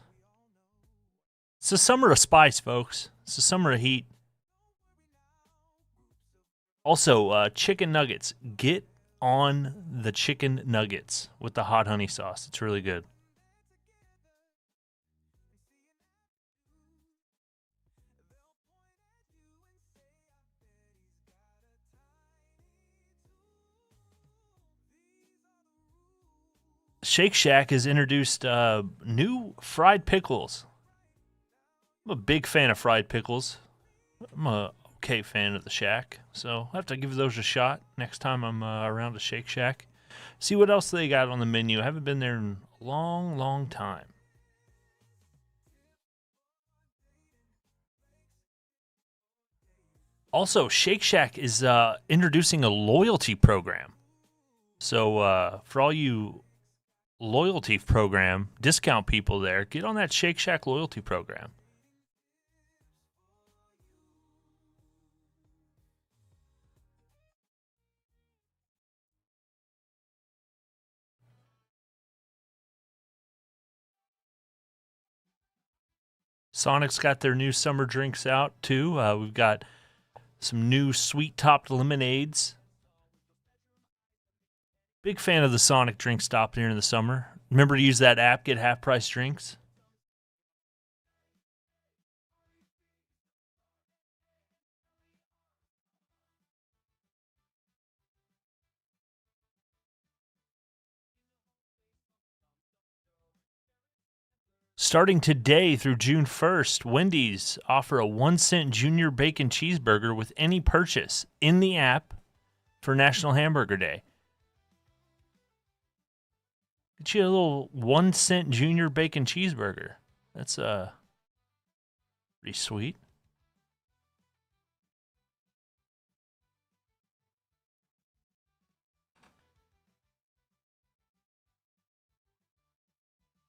It's the summer of spice, folks. It's the summer of heat. Also, chicken nuggets. Get on the chicken nuggets with the hot honey sauce. It's really good. Shake Shack has introduced new fried pickles. I'm a big fan of fried pickles. I'm a okay fan of the Shack, so I have to give those a shot next time I'm around a Shake Shack. See what else they got on the menu. I haven't been there in a long, long time. Also, Shake Shack is introducing a loyalty program. So for all you loyalty program discount people there, get on that Shake Shack loyalty program. Sonic's got their new summer drinks out too. We've got some new sweet topped lemonades. Big fan of the Sonic drink stop during the summer. Remember to use that app, get half price drinks. Starting today through June 1st, Wendy's offer a 1-cent junior bacon cheeseburger with any purchase in the app for National Hamburger Day. Get you a little 1-cent junior bacon cheeseburger. That's pretty sweet.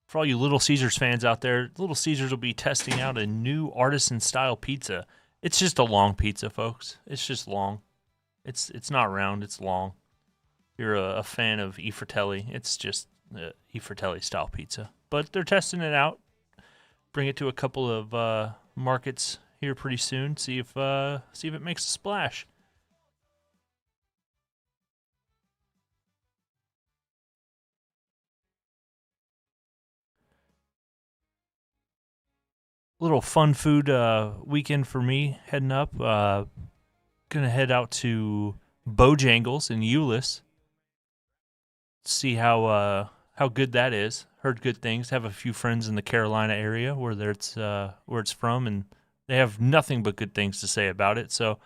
For all you Little Caesars fans out there, Little Caesars will be testing out a new artisan-style pizza. It's just a long pizza, folks. It's just long. It's not round. It's long. If you're a fan of E. Fratelli, it's just E. Fratelli-style pizza. But they're testing it out. Bring it to a couple of markets here pretty soon. See if it makes a splash. Little fun food weekend for me heading up. Gonna head out to Bojangles in Euless. See how good that is. Heard good things. Have a few friends in the Carolina area where it's from, and They have nothing but good things to say about it. So,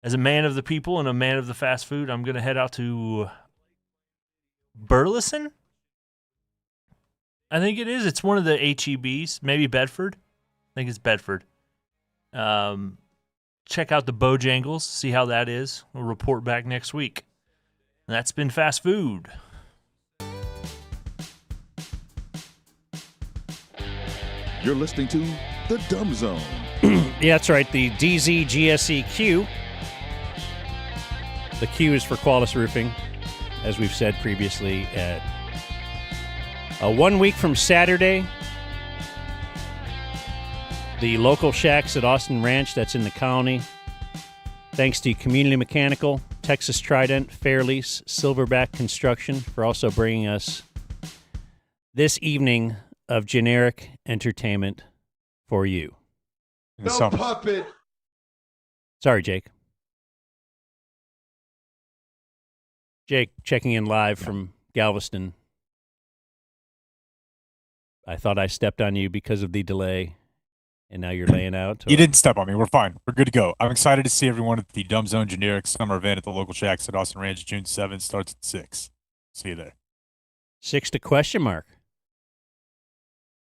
as a man of the people and a man of the fast food, I'm going to head out to Burleson. I think it is. It's one of the HEBs, maybe Bedford. I think it's Bedford. Check out the Bojangles, see how that is. We'll report back next week. And that's been fast food. You're listening to The Dumb Zone. Yeah, that's right. The DZGSEQ. The Q is for Qualis Roofing, as we've said previously. At 1 week from Saturday, the local shacks at Austin Ranch, that's in the colony. Thanks to Community Mechanical, Texas Trident, Fairlease, Silverback Construction for also bringing us this evening of generic entertainment for you. No puppet. Sorry, Jake. Jake checking in live from Galveston. I thought I stepped on you because of the delay, and now you're laying out. You didn't step on me. We're fine. We're good to go. I'm excited to see everyone at the Dumb Zone Generic Summer Event at the local shacks at Austin Ranch, June 7th. Starts at 6. See you there. 6 to question mark.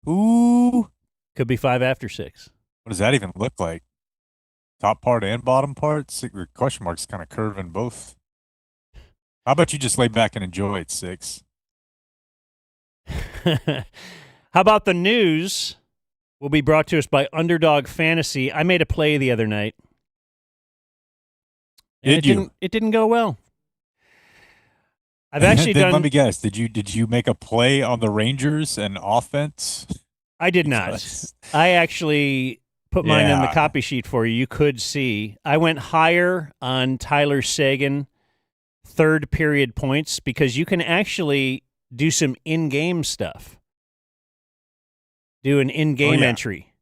Ooh. Could be 5 after 6. What does that even look like? Top part and bottom part? The question mark's kind of curving both. How about you just lay back and enjoy it, 6? How about the news? Will be brought to us by Underdog Fantasy. I made a play the other night. Did you? It didn't go well. I've actually done. Let me guess. Did you make a play on the Rangers and offense? I did not. I actually put mine in the copy sheet for you. You could see. I went higher on Tyler Seguin third period points because you can actually do some in-game stuff. Do an in-game entry.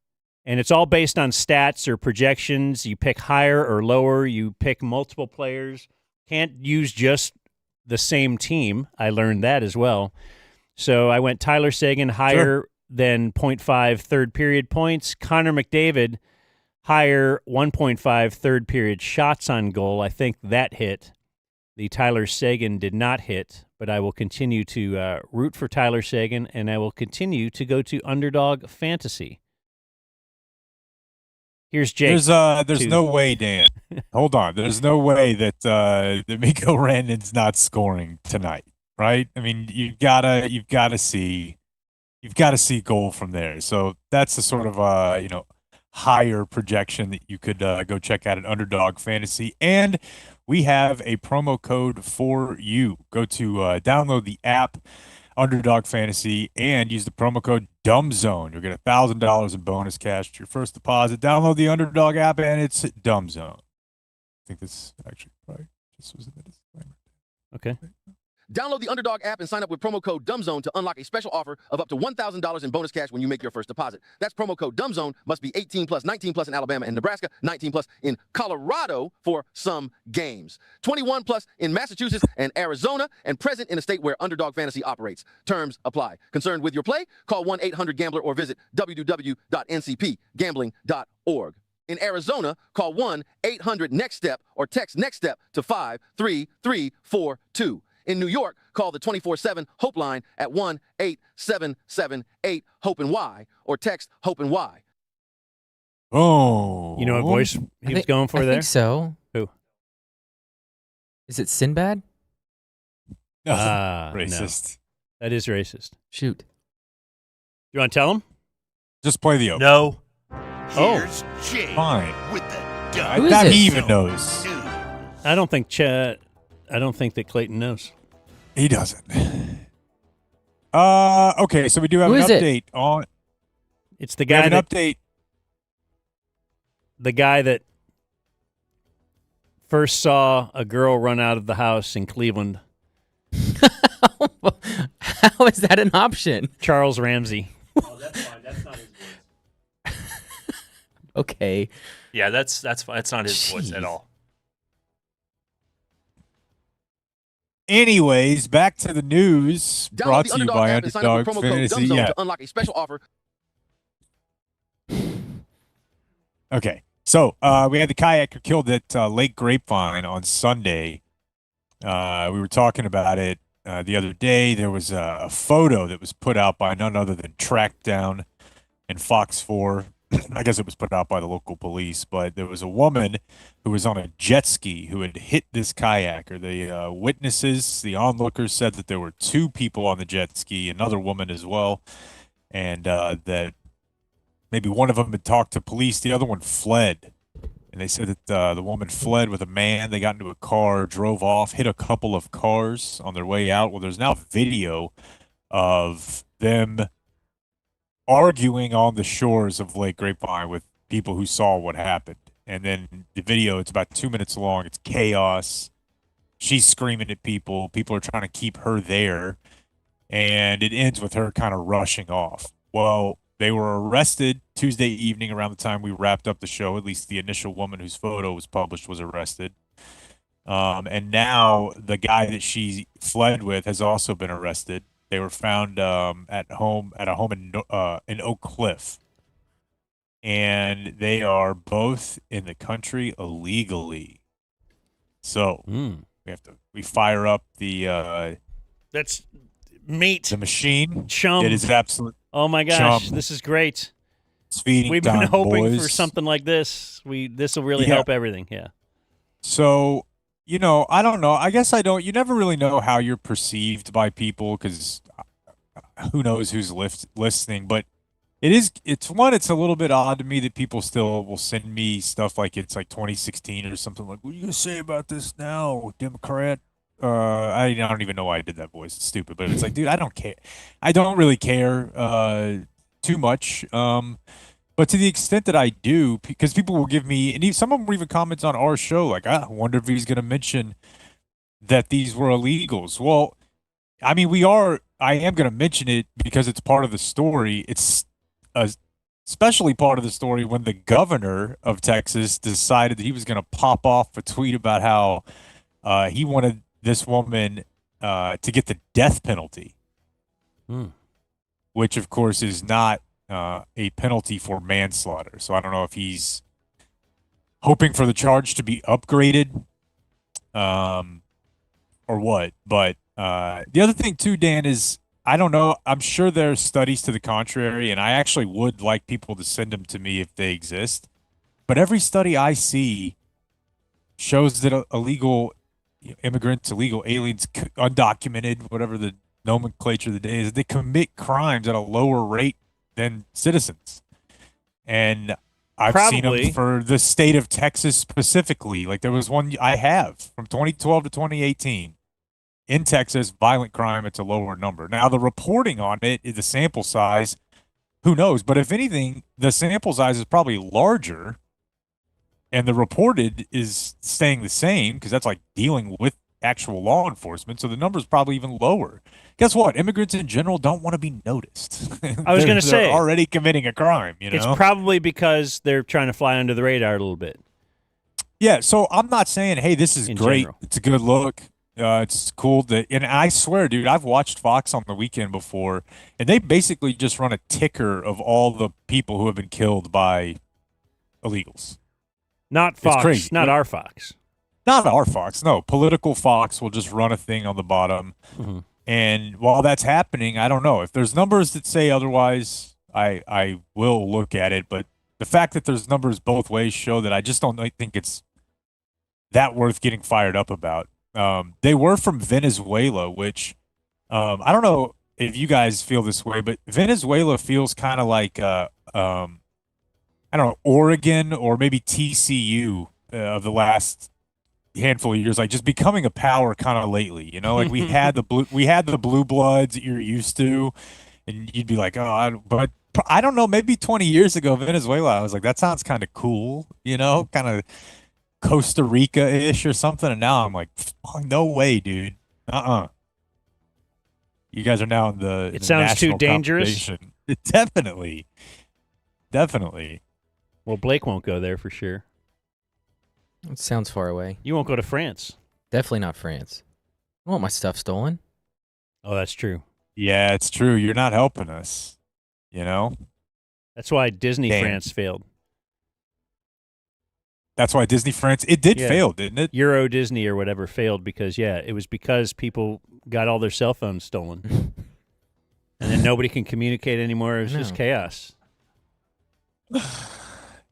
And it's all based on stats or projections. You pick higher or lower. You pick multiple players. Can't use just the same team. I learned that as well. So I went Tyler Seguin higher than 0.5 third period points. Connor McDavid higher 1.5 third period shots on goal. I think that hit. The Tyler Seguin did not hit, but I will continue to root for Tyler Seguin, and I will continue to go to Underdog Fantasy. Here's Jake. There's no way, Dan. Hold on. There's no way that Mikko Rantanen's not scoring tonight, right? I mean, you've gotta see goal from there. So that's the sort of higher projection that you could go check out at Underdog Fantasy. And we have a promo code for you. Go to download the app, Underdog Fantasy, and use the promo code DUMBZONE. You'll get $1,000 in bonus cash to your first deposit. Download the Underdog app, and it's DUMBZONE. I think this actually probably just was in the disclaimer. Okay. Download the Underdog app and sign up with promo code DUMBZONE to unlock a special offer of up to $1,000 in bonus cash when you make your first deposit. That's promo code DUMBZONE. Must be 18 plus, 19 plus in Alabama and Nebraska, 19 plus in Colorado for some games. 21 plus in Massachusetts and Arizona, and present in a state where Underdog Fantasy operates. Terms apply. Concerned with your play? Call 1-800-GAMBLER or visit www.ncpgambling.org. In Arizona, call 1-800-NEXT-STEP or text NEXT STEP to 53342. In New York, call the 24/7 Hope line at 1-8778-HOPE-NY or text HOPE-NY. Oh. You know what voice he was going for there? I think so. Who? Is it Sinbad? Racist. No. That is racist. Shoot. You want to tell him? Just play the open. No. Here's Jake fine. with the Who is Not it? he even knows. I don't think that Clayton knows. He doesn't. Okay, so we do have Who an is it? update on. It's the We guy have an update. The guy that first saw a girl run out of the house in Cleveland. How is that an option? Charles Ramsey. Oh, that's fine. That's not his voice. Okay. Yeah, that's fine. That's not his voice at all. Anyways, back to the news. Download Brought the to you Underdog by app and sign up with Underdog promo code Fantasy. DUMBZONE Yeah. to unlock a special offer. Okay. So we had the kayaker killed at Lake Grapevine on Sunday. We were talking about it the other day. There was a photo that was put out by none other than Trackdown and Fox 4. I guess it was put out by the local police, but there was a woman who was on a jet ski who had hit this kayaker. The witnesses, the onlookers, said that there were 2 people on the jet ski, another woman as well, and that maybe one of them had talked to police. The other one fled. And they said that the woman fled with a man. They got into a car, drove off, hit a couple of cars on their way out. Well, there's now video of them arguing on the shores of Lake Grapevine with people who saw what happened. And then the video, it's about 2 minutes long. It's chaos. She's screaming at people. People are trying to keep her there. And it ends with her kind of rushing off. Well, they were arrested Tuesday evening around the time we wrapped up the show. At least the initial woman whose photo was published was arrested. And now the guy that she fled with has also been arrested. They were found at a home in Oak Cliff. And they are both in the country illegally. So we fire up the that's meat. The machine. Chum. It is absolute. Oh my gosh, chum. this is great. It's feeding We've been time, hoping boys. for something like this. This will really help everything. Yeah. So, I don't know. I guess I don't. You never really know how you're perceived by people because who knows who's listening. But it's a little bit odd to me that people still will send me stuff like it's like 2016 or something like, what are you going to say about this now, Democrat? I don't even know why I did that voice. It's stupid, but it's like, dude, I don't care. I don't really care too much. But to the extent that I do, because people will give me, and some of them will even comment on our show, like, I wonder if he's going to mention that these were illegals. Well, I mean, I am going to mention it because it's part of the story. It's especially part of the story when the governor of Texas decided that he was going to pop off a tweet about how he wanted this woman to get the death penalty, which, of course, is not a penalty for manslaughter. So I don't know if he's hoping for the charge to be upgraded or what. But the other thing, too, Dan, is I don't know. I'm sure there's studies to the contrary, and I actually would like people to send them to me if they exist. But every study I see shows that illegal immigrants, illegal aliens, undocumented, whatever the nomenclature of the day is, they commit crimes at a lower rate than citizens. And I've seen them for the state of Texas specifically. Like there was one I have from 2012 to 2018 in Texas, violent crime, it's a lower number. Now the reporting on it is the sample size, who knows? But if anything, the sample size is probably larger and the reported is staying the same because that's like dealing with actual law enforcement. So the number is probably even lower. Guess what? Immigrants in general don't want to be noticed. I was going to say, they're already committing a crime. It's probably because they're trying to fly under the radar a little bit. Yeah. So I'm not saying, hey, this is great. General. It's a good look. It's cool. And I swear, dude, I've watched Fox on the weekend before, and they basically just run a ticker of all the people who have been killed by illegals. Not Fox, not our Fox. Not our Fox, no. Political Fox will just run a thing on the bottom. Mm-hmm. And while that's happening, I don't know. If there's numbers that say otherwise, I will look at it. But the fact that there's numbers both ways show that I just don't think it's that worth getting fired up about. They were from Venezuela, which I don't know if you guys feel this way, but Venezuela feels kind of like I don't know, Oregon or maybe TCU of the last handful of years, like just becoming a power kind of lately, like we had the blue bloods that you're used to, and you'd be like, but I don't know, maybe 20 years ago, Venezuela, I was like, that sounds kind of cool, kind of Costa Rica-ish or something, and now I'm like, no way, dude. You guys are now in the It sounds too dangerous. Definitely. Well, Blake won't go there for sure. It sounds far away. You won't go to France. Definitely not France. I want my stuff stolen. Oh, that's true. Yeah, it's true. You're not helping us, That's why Disney France failed. That's why Disney France, it did fail, didn't it? Euro Disney or whatever failed because, it was because people got all their cell phones stolen. And then nobody can communicate anymore. It was just chaos.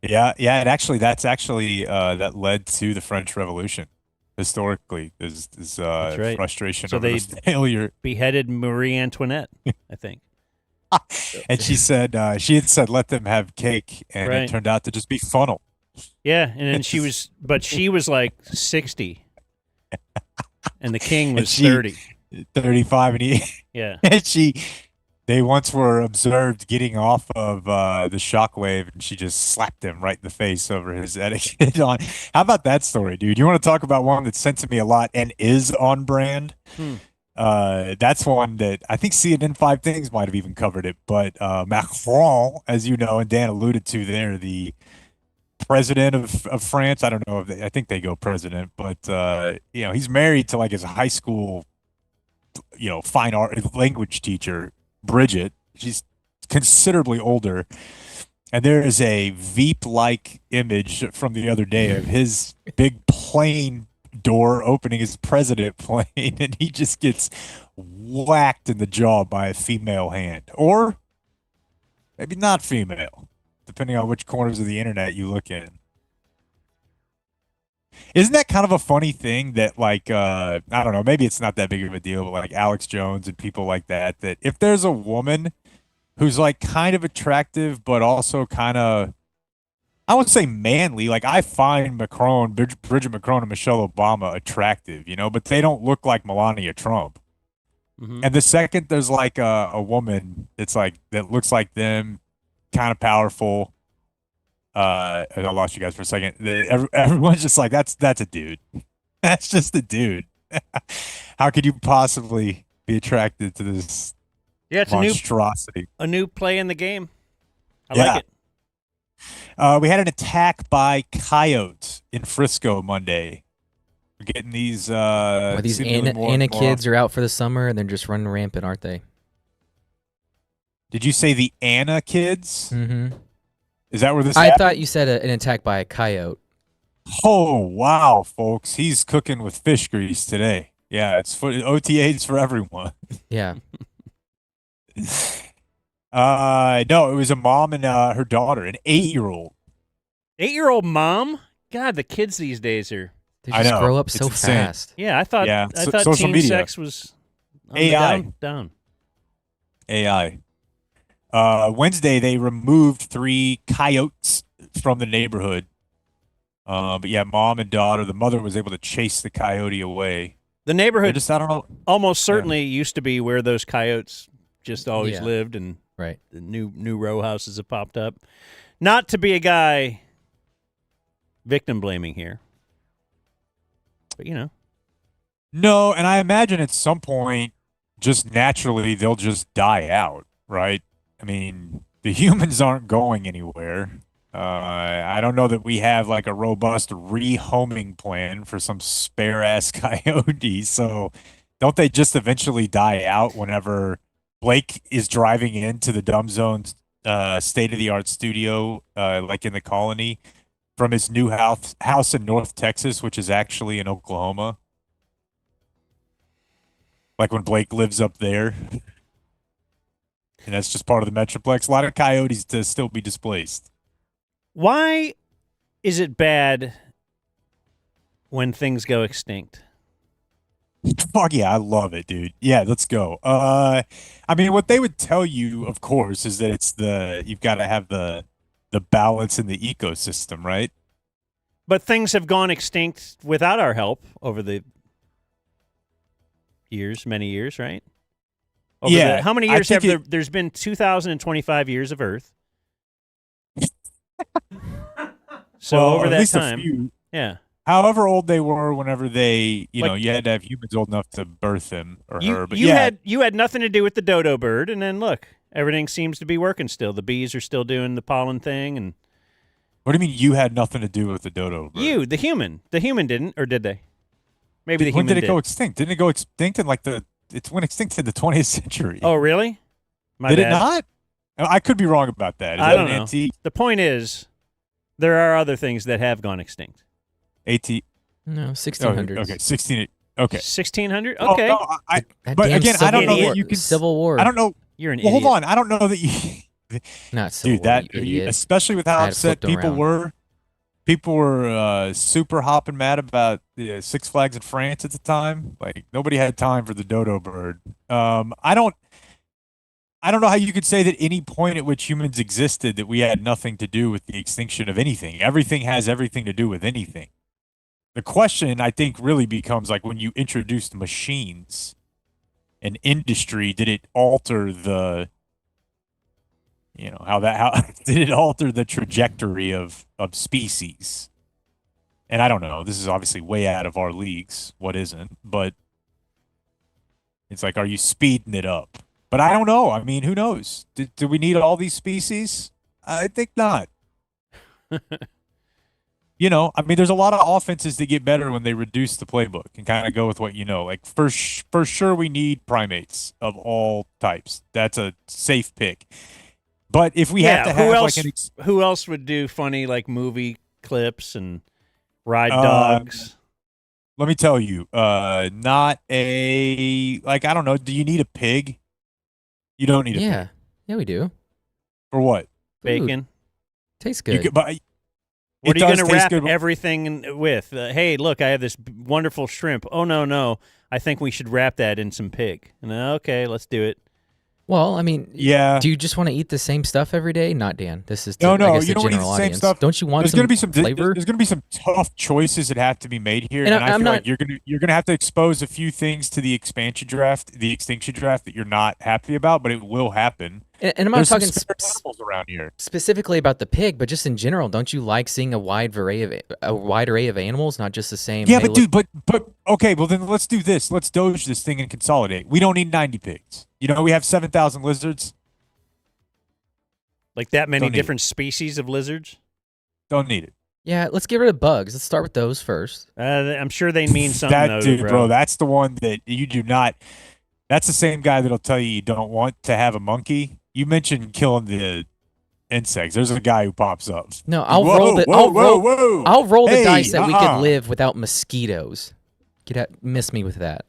Yeah. That's actually that led to the French Revolution. Historically, is right. frustration so over they the failure. Beheaded Marie Antoinette, I think. And she said, she had said, let them have cake, and it turned out to just be funnel. Yeah, and then she was like 60, and the king was 30. 35, and he, yeah. And they once were observed getting off of the shockwave, and she just slapped him right in the face over his etiquette on. How about that story, dude? You want to talk about one that's sent to me a lot and is on brand? That's one that I think CNN 5 Things might have even covered it. But Macron, as you know, and Dan alluded to there, the president of France. I don't know if I think they go president, but he's married to like his high school, fine art language teacher, Bridget. She's considerably older. And there is a Veep-like image from the other day of his big plane door opening his president plane, and he just gets whacked in the jaw by a female hand. Or maybe not female, depending on which corners of the internet you look in. Isn't that kind of a funny thing that, like, I don't know, maybe it's not that big of a deal, but like Alex Jones and people like that if there's a woman who's like kind of attractive, but also kind of, I would say manly, like I find Bridget Macron and Michelle Obama attractive, but they don't look like Melania Trump. And the second there's like a woman that's like, that looks like them, kind of powerful, I lost you guys for a second. Everyone's just like, that's a dude. That's just a dude. How could you possibly be attracted to this monstrosity? A new play in the game. I like it. We had an attack by coyotes in Frisco Monday. We're getting these these Anna kids are out for the summer and they're just running rampant, aren't they? Did you say the Anna kids? Mm-hmm. Is that where this I happened? thought you said an attack by a coyote. Oh, wow, folks. He's cooking with fish grease today. Yeah, it's for OTAs for everyone. Yeah. No, it was a mom and her daughter, an 8-year-old. 8-year-old mom? God, the kids these days are. They just grow up so fast. Yeah, I thought social teen media. Sex was on AI. the down. AI. Wednesday, they removed 3 coyotes from the neighborhood. But yeah, mom and daughter, the mother was able to chase the coyote away. The neighborhood I don't know. almost certainly used to be where those coyotes just always lived, and right. The new row houses have popped up. Not to be a guy victim blaming here, but No, and I imagine at some point, just naturally, they'll just die out, right? I mean, the humans aren't going anywhere. I don't know that we have like a robust rehoming plan for some spare-ass coyote. So don't they just eventually die out whenever Blake is driving into the Dumb Zone's state-of-the-art studio, like in the colony, from his new house in North Texas, which is actually in Oklahoma? Like when Blake lives up there. And that's just part of the Metroplex. A lot of coyotes to still be displaced. Why is it bad when things go extinct? Fuck yeah, I love it, dude. Yeah, let's go. I mean, what they would tell you, of course, is that you've got to have the balance in the ecosystem, right? But things have gone extinct without our help over the many years, right? How many years have there's been 2,025 years of Earth? So over that time, yeah. However old they were, whenever they, you had to have humans old enough to birth him or her. But you had nothing to do with the dodo bird, and then look, everything seems to be working still. The bees are still doing the pollen thing, and what do you mean you had nothing to do with the dodo bird? You, the human didn't, or did they? Maybe the human did. When did it go extinct? Didn't it go extinct in it went extinct in the 20th century? Oh, really? Did it not? I could be wrong about that. I don't know. The point is, there are other things that have gone extinct. No, 1600s. Okay, 16. Okay, 1600. Oh, Okay, no, That but damn again, I don't know Civil that you can. Civil War. I don't know. you're an Well, idiot. hold on. I don't know that you. Not Civil Dude, War, that you idiot. especially with how I had to upset flip them people around. were. People were super hopping mad about Six Flags in France at the time. Like nobody had time for the dodo bird. I don't know how you could say that any point at which humans existed that we had nothing to do with the extinction of anything. Everything has everything to do with anything. The question I think really becomes like when you introduced machines and industry, did it alter the how did it alter the trajectory of species? And I don't know. This is obviously way out of our leagues. What isn't? But it's like, are you speeding it up? But I don't know. I mean, who knows? Do we need all these species? I think not. I mean, there's a lot of offenses that get better when they reduce the playbook and kind of go with what you know. Like for sure, we need primates of all types. That's a safe pick. But if we have to have who else would do funny like movie clips and ride dogs? Let me tell you, not I don't know. Do you need a pig? You don't need a pig. Yeah, we do. For what? Bacon. Tastes good. What are you going to wrap everything with? Hey, look, I have this wonderful shrimp. Oh, no. I think we should wrap that in some pig. Okay, let's do it. Well, I mean, yeah. Do you just want to eat the same stuff every day? Not Dan. This is no. I guess You the don't general eat the same audience. stuff. Don't you want there's some gonna be some flavor? There's going to be some tough choices that have to be made here, and I feel like you're going to have to expose a few things to the expansion draft, the extinction draft that you're not happy about, but it will happen. And I'm not talking animals around here specifically about the pig, but just in general. Don't you like seeing a wide array of animals, not just the same? Yeah, but dude, but okay. Well, then let's do this. Let's doge this thing and consolidate. We don't need 90 pigs. We have 7,000 lizards. Like that many different species of lizards? Don't need it. Yeah, let's get rid of bugs. Let's start with those first. I'm sure they mean something. Bro, that's the one that you do not. That's the same guy that'll tell you don't want to have a monkey. You mentioned killing the insects. There's a guy who pops up. No, I'll roll the dice that we could live without mosquitoes. Miss me with that.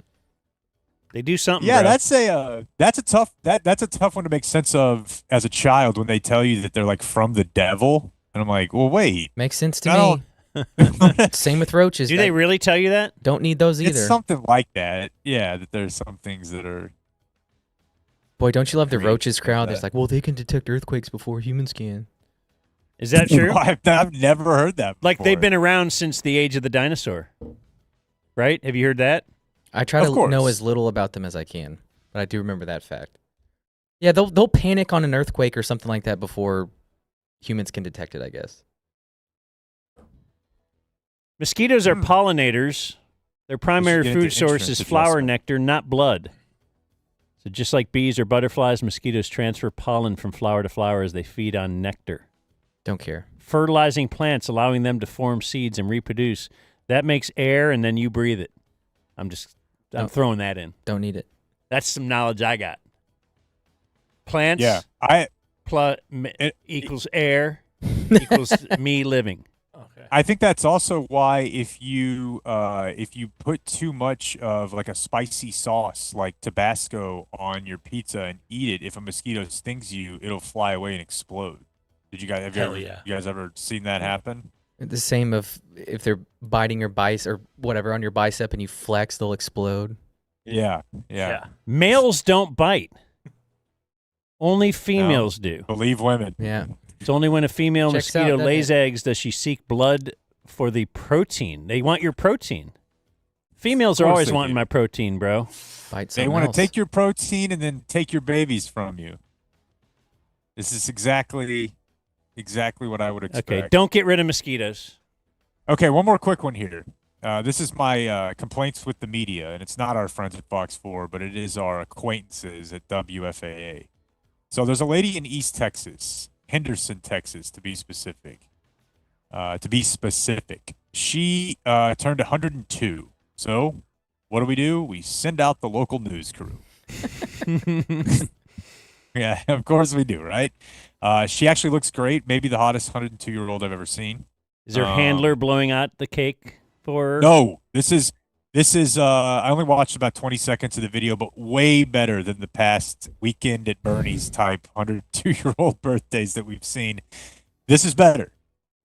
They do something. Yeah, bro. that's a tough one to make sense of as a child when they tell you that they're like from the devil, and I'm like, well, wait, makes sense to me. Same with roaches. Do they really tell you that? Don't need those either. It's something like that. Yeah, that there's some things that are. Boy, don't you love the roaches crowd? That's like, well, they can detect earthquakes before humans can. Is that true? I've never heard that before. Like they've been around since the age of the dinosaur, right? Have you heard that? I try to know as little about them as I can, but I do remember that fact. Yeah, they'll panic on an earthquake or something like that before humans can detect it, I guess. Mosquitoes are pollinators. Their primary food source is flower nectar, not blood. So just like bees or butterflies, mosquitoes transfer pollen from flower to flower as they feed on nectar. Don't care. Fertilizing plants, allowing them to form seeds and reproduce. That makes air, and then you breathe it. I'm throwing that in. Don't need it. That's some knowledge I got. Plants. Yeah, equals air equals me living. Okay. I think that's also why if you put too much of like a spicy sauce like Tabasco on your pizza and eat it, if a mosquito stings you, it'll fly away and explode. Did you guys you guys ever seen that happen? The same of if they're biting your bicep or whatever on your bicep and you flex, they'll explode. Yeah. Males don't bite. Only females do. Believe women. Yeah. It's only when a female Checks mosquito out, lays eggs does she seek blood for the protein. They want your protein. Females are always wanting my protein, bro. They want to take your protein and then take your babies from you. This is exactly what I would expect. Okay, don't get rid of mosquitoes. Okay, one more quick one here. This is my complaints with the media, and it's not our friends at Fox 4, but it is our acquaintances at WFAA. So there's a lady in East Texas, Henderson, Texas, to be specific. She turned 102. So what do? We send out the local news crew. Yeah, of course we do, right? She actually looks great. Maybe the hottest 102-year-old I've ever seen. Is her handler blowing out the cake for her? No, this is I only watched about 20 seconds of the video, but way better than the past weekend at Bernie's type 102-year-old birthdays that we've seen. This is better.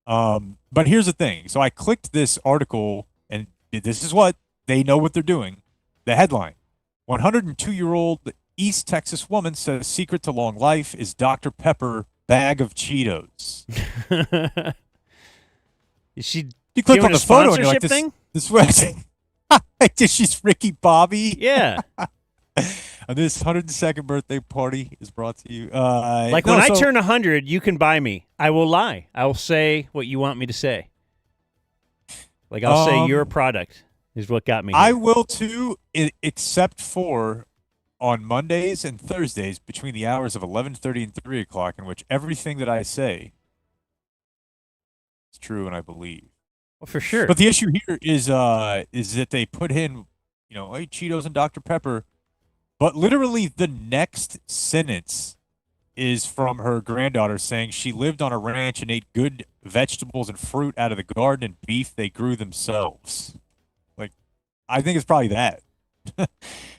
But here's the thing. So I clicked this article, and this is what they know what they're doing. The headline: 102-year-old East Texas woman says secret to long life is Dr. Pepper bag of Cheetos. Is she You click on doing a the photo and you're like, sponsorship thing? this she's Ricky Bobby. Yeah. This 102nd birthday party is brought to you. When I turn 100, you can buy me. I will lie. I will say what you want me to say. Like I'll say your product is what got me here. I will too, except for on Mondays and Thursdays between the hours of 11:30 and 3 o'clock, in which everything that I say is true and I believe. Well, for sure. But the issue here is that they put in, hey, Cheetos and Dr. Pepper, but literally the next sentence is from her granddaughter saying she lived on a ranch and ate good vegetables and fruit out of the garden and beef they grew themselves. Like, I think it's probably that. I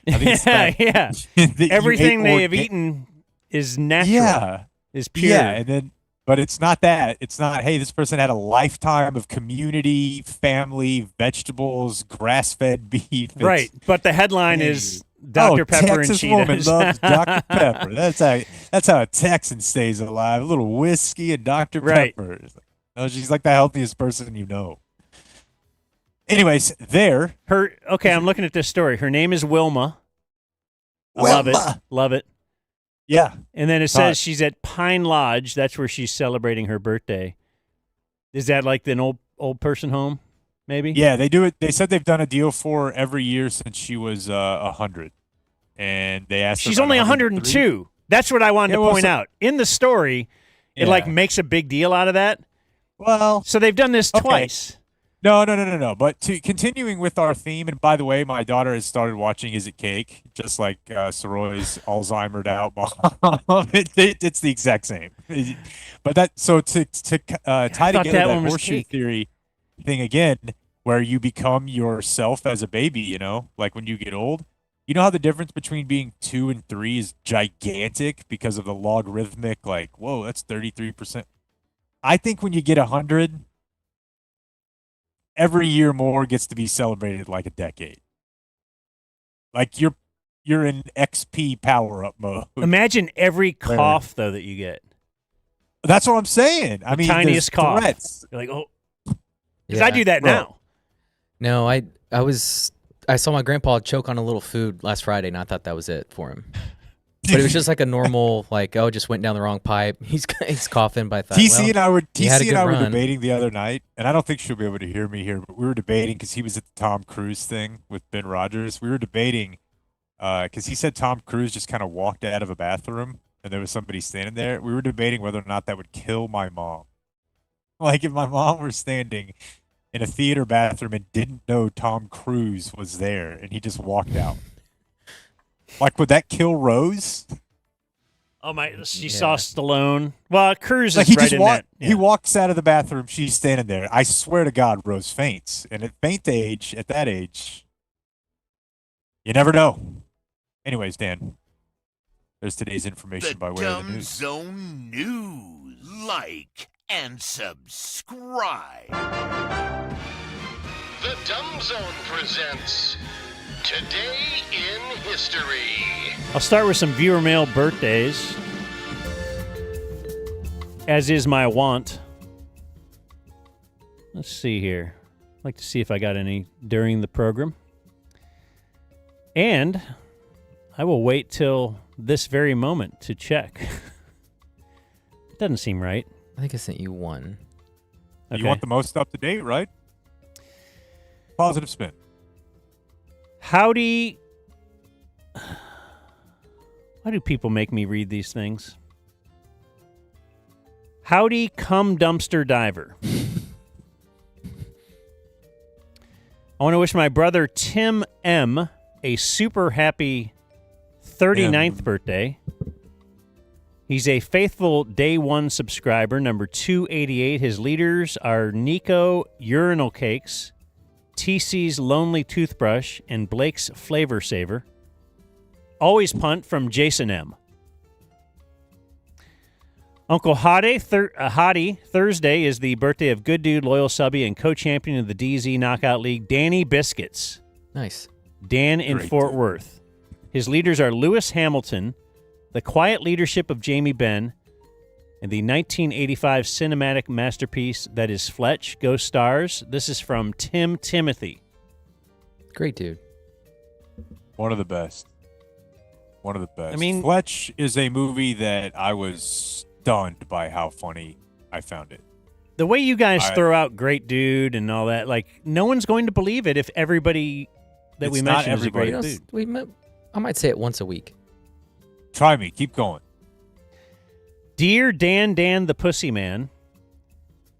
think it's that Everything they have eaten is natural. Yeah. Is pure. Yeah, but it's not that. It's not, hey, this person had a lifetime of community, family, vegetables, grass-fed beef. Right, but the headline is Dr. Pepper Texas and woman Cheetos. loves Dr. Pepper. That's how a Texan stays alive. A little whiskey and Dr. Right. Pepper. She's like the healthiest person you know. Anyways, I'm looking at this story. Her name is Wilma. I love it. Love it. Yeah. And then it says she's at Pine Lodge. That's where she's celebrating her birthday. Is that like an old person home, maybe? Yeah, they do it. They said they've done a deal for her every year since she was 100. And they asked her She's about only 102. 102. That's what I wanted to point out. In the story, it Yeah. makes a big deal out of that. Well, so they've done this twice. No. But continuing with our theme, and by the way, my daughter has started watching Is It Cake, just like Soroy's Alzheimer'd out mom. It's the exact same. But to tie together that horseshoe theory thing again, where you become yourself as a baby, like when you get old. You know how the difference between being 2 and 3 is gigantic because of the logarithmic, whoa, that's 33%. I think when you get 100, every year more gets to be celebrated like a decade. Like you're in XP power up mode. Imagine every cough though that you get. That's what I'm saying. I mean, tiniest cough. Threats. You're like, because I do that now. No, I saw my grandpa choke on a little food last Friday, and I thought that was it for him. But it was just like a normal, just went down the wrong pipe. He's coughing, but I thought, TC and I were run. debating the other night, and I don't think she'll be able to hear me here, but we were debating because he was at the Tom Cruise thing with Ben Rogers. We were debating because he said Tom Cruise just kind of walked out of a bathroom, and there was somebody standing there. We were debating whether or not that would kill my mom. Like if my mom were standing in a theater bathroom and didn't know Tom Cruise was there, and he just walked out. Like, would that kill Rose? Oh my! She saw Stallone. Well, Cruise is he right in that. Yeah. He walks out of the bathroom. She's standing there. I swear to God, Rose faints. And at that age, you never know. Anyways, Dan, there's today's information by way of the news. Zone News. Like and subscribe. The Dumb Zone presents Today in History. I'll start with some viewer mail birthdays, as is my wont. Let's see here. I'd like to see if I got any during the program. And I will wait till this very moment to check. It doesn't seem right. I think I sent you one. Okay. You want the most up to date, right? Positive spin. Why do people make me read these things? Howdy, come dumpster diver. I want to wish my brother Tim M. a super happy 39th birthday. He's a faithful day one subscriber, number 288. His leaders are Nico Urinal Cakes, TC's Lonely Toothbrush, and Blake's Flavor Saver. Always punt from Jason M. Uncle Hottie, Thursday is the birthday of good dude, loyal subby, and co-champion of the DZ Knockout League, Danny Biscuits. Nice. Dan in Fort Worth. His leaders are Lewis Hamilton, the quiet leadership of Jamie Benn, and the 1985 cinematic masterpiece that is Fletch. Go Stars. This is from Tim Timothy. Great dude. One of the best. One of the best. I mean, Fletch is a movie that I was stunned by how funny I found it. The way you guys throw out great dude and all that, like, no one's going to believe it if everybody that we mention is a great dude. I might say it once a week. Try me. Keep going. Dear Dan the Pussy Man,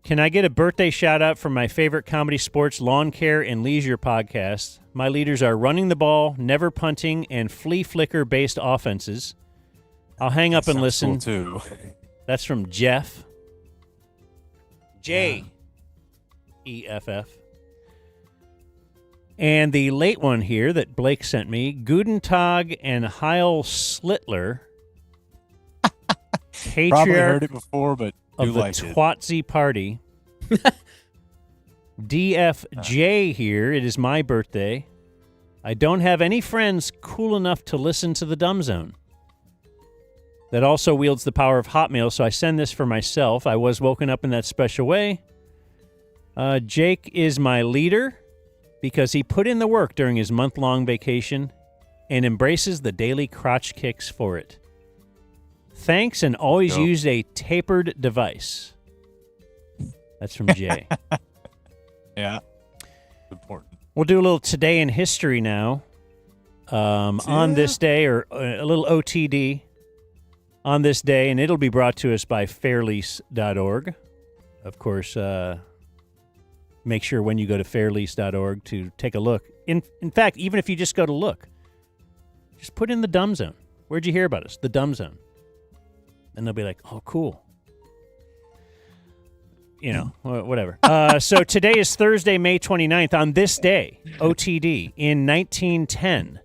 can I get a birthday shout-out from my favorite comedy sports lawn care and leisure podcast? My leaders are running the ball, never punting, and flea flicker-based offenses. I'll hang up and listen. Cool too. That's from Jeff. Jeff. And the late one here that Blake sent me, Guten Tag and Heil Slitler, patriarch Probably heard it before, but of the Twatzy Party. DFJ here. It is my birthday. I don't have any friends cool enough to listen to the Dumb Zone. That also wields the power of Hotmail, so I send this for myself. I was woken up in that special way. Jake is my leader because he put in the work during his month-long vacation and embraces the daily crotch kicks for it. Thanks, and always use a tapered device. That's from Jay. Yeah. Important. We'll do a little Today in History now. On this day, or a little OTD on this day, and it'll be brought to us by fairlease.org. Of course, make sure when you go to fairlease.org to take a look. In fact, even if you just go to look, just put in the Dumb Zone. Where'd you hear about us? The Dumb Zone. And they'll be like, oh, cool. You know, whatever. So today is Thursday, May 29th. On this day, OTD, in 1910.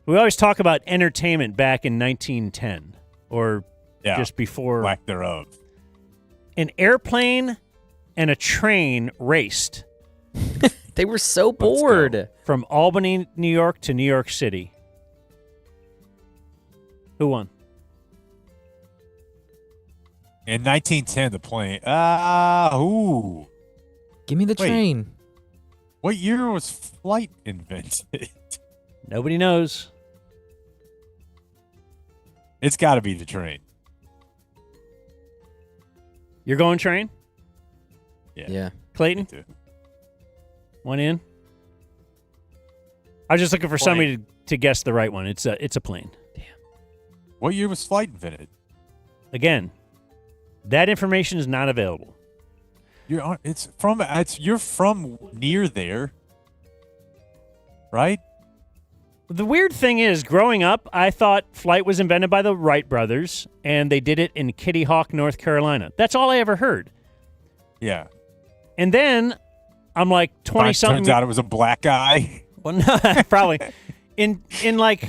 We always talk about entertainment back in 1910 or just before. Lack thereof. An airplane and a train raced. They were so bored. From Albany, New York to New York City. Who won? In 1910, the plane. Ooh. Give me the train. What year was flight invented? Nobody knows. It's got to be the train. You're going train? Yeah. Clayton? One in? I was just looking for somebody to guess the right one. It's a plane. Damn. What year was flight invented? Again, that information is not available. You're from near there, right? The weird thing is, growing up, I thought flight was invented by the Wright brothers, and they did it in Kitty Hawk, North Carolina. That's all I ever heard. Yeah. And then I'm like 20-something. Turns out it was a black guy. Well, no, probably. In like,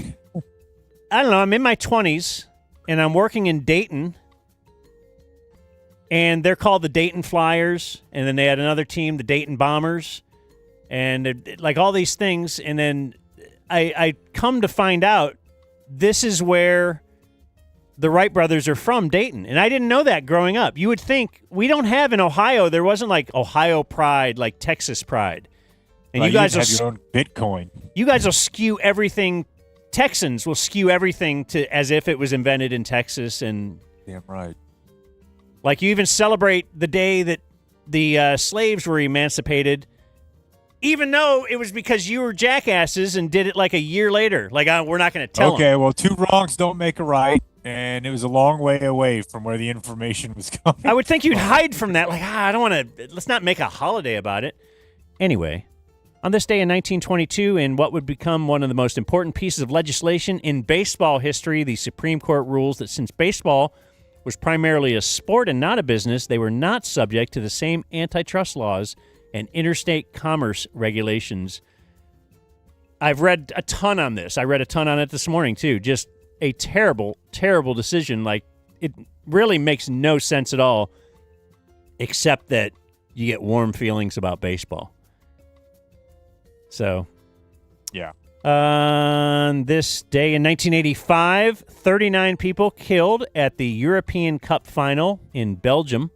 I don't know, I'm in my 20s, and I'm working in Dayton, and they're called the Dayton Flyers, and then they had another team, the Dayton Bombers, and like all these things, and then I come to find out this is where the Wright brothers are from, Dayton. And I didn't know that growing up. You would think, we don't have in Ohio, there wasn't like Ohio pride, like Texas pride. And you guys have your own Bitcoin. You guys will skew everything. Texans will skew everything to as if it was invented in Texas. And damn right. Like you even celebrate the day that the slaves were emancipated, even though it was because you were jackasses and did it like a year later. Like, we're not going to tell them. Okay, well, two wrongs don't make a right, and it was a long way away from where the information was coming. I would think you'd hide from that. Like, I don't want to, let's not make a holiday about it. Anyway, On this day in 1922, in what would become one of the most important pieces of legislation in baseball history, the Supreme Court rules that since baseball was primarily a sport and not a business, they were not subject to the same antitrust laws and interstate commerce regulations. I've read a ton on this. I read a ton on it this morning, too. Just a terrible, terrible decision. Like, it really makes no sense at all, except that you get warm feelings about baseball. So, yeah. On this day in 1985, 39 people killed at the European Cup final in Belgium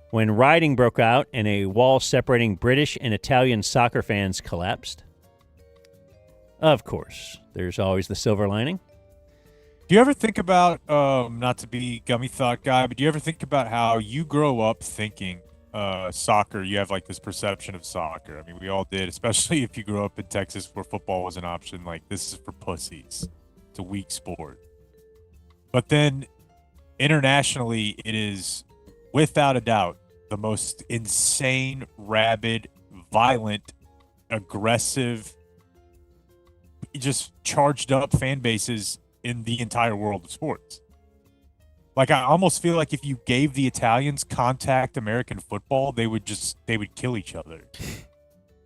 when rioting broke out and a wall separating British and Italian soccer fans collapsed. Of course, there's always the silver lining. Do you ever think about, not to be gummy thought guy, but do you ever think about how you grow up thinking soccer, you have like this perception of soccer? I mean, we all did, especially if you grew up in Texas where football was an option. Like, this is for pussies. It's a weak sport. But then internationally, it is without a doubt the most insane, rabid, violent, aggressive, just charged up fan bases in the entire world of sports. Like, I almost feel like if you gave the Italians contact American football, they would kill each other.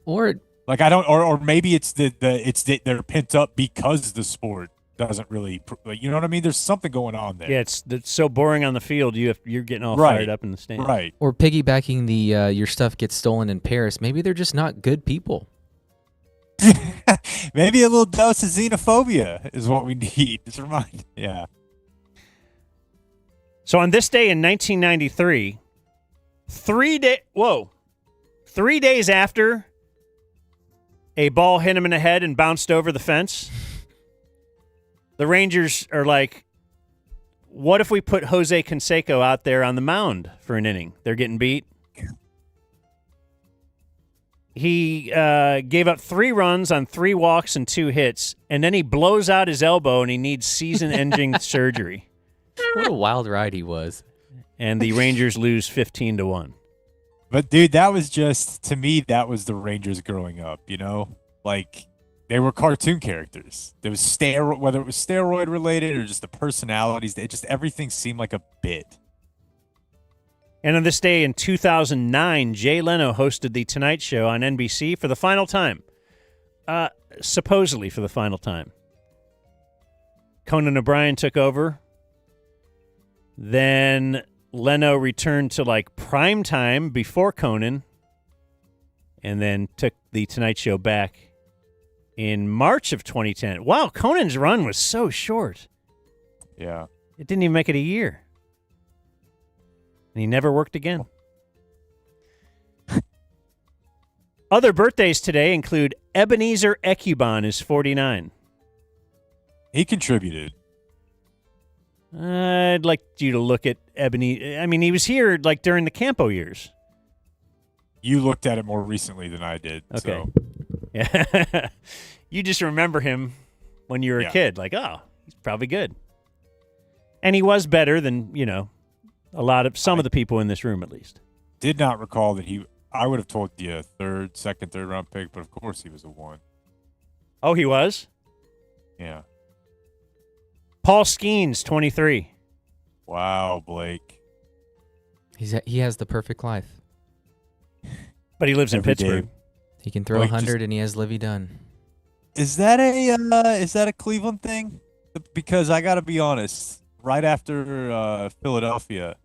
Or like, I don't, or maybe it's they're pent up because the sport doesn't really, you know what I mean? There's something going on there. Yeah, it's so boring on the field. You're getting all fired up in the stands. Right. Or piggybacking the your stuff gets stolen in Paris. Maybe they're just not good people. Maybe a little dose of xenophobia is what we need. Just remind. Yeah. So on this day in 1993, 3 days after a ball hit him in the head and bounced over the fence, the Rangers are like, what if we put Jose Canseco out there on the mound for an inning? They're getting beat. He gave up 3 runs on 3 walks and 2 hits, and then he blows out his elbow and he needs season-ending surgery. What a wild ride he was. And the Rangers lose 15-1. But, dude, that was just, to me, that was the Rangers growing up, you know? Like, they were cartoon characters. There was whether it was steroid related or just the personalities, everything seemed like a bit. And on this day in 2009, Jay Leno hosted The Tonight Show on NBC for the final time. Supposedly for the final time. Conan O'Brien took over. Then Leno returned to like prime time before Conan, and then took The Tonight Show back in March of 2010. Wow, Conan's run was so short. Yeah. It didn't even make it a year. And he never worked again. Other birthdays today include Ebenezer Ecubon is 49. He contributed. I'd like you to look at Ebony. I mean, he was here like during the Campo years. You looked at it more recently than I did. Okay. So. Yeah. You just remember him when you were a kid. Like, oh, he's probably good. And he was better than, some of the people in this room at least. Did not recall that I would have told you a second, third round pick, but of course he was a 1. Oh, he was? Yeah. Paul Skeens, 23. Wow, Blake. He has the perfect life. But he lives in Every Pittsburgh. day. He can throw 100 and he has Livy Dunn. Is that a Cleveland thing? Because I got to be honest, right after Philadelphia,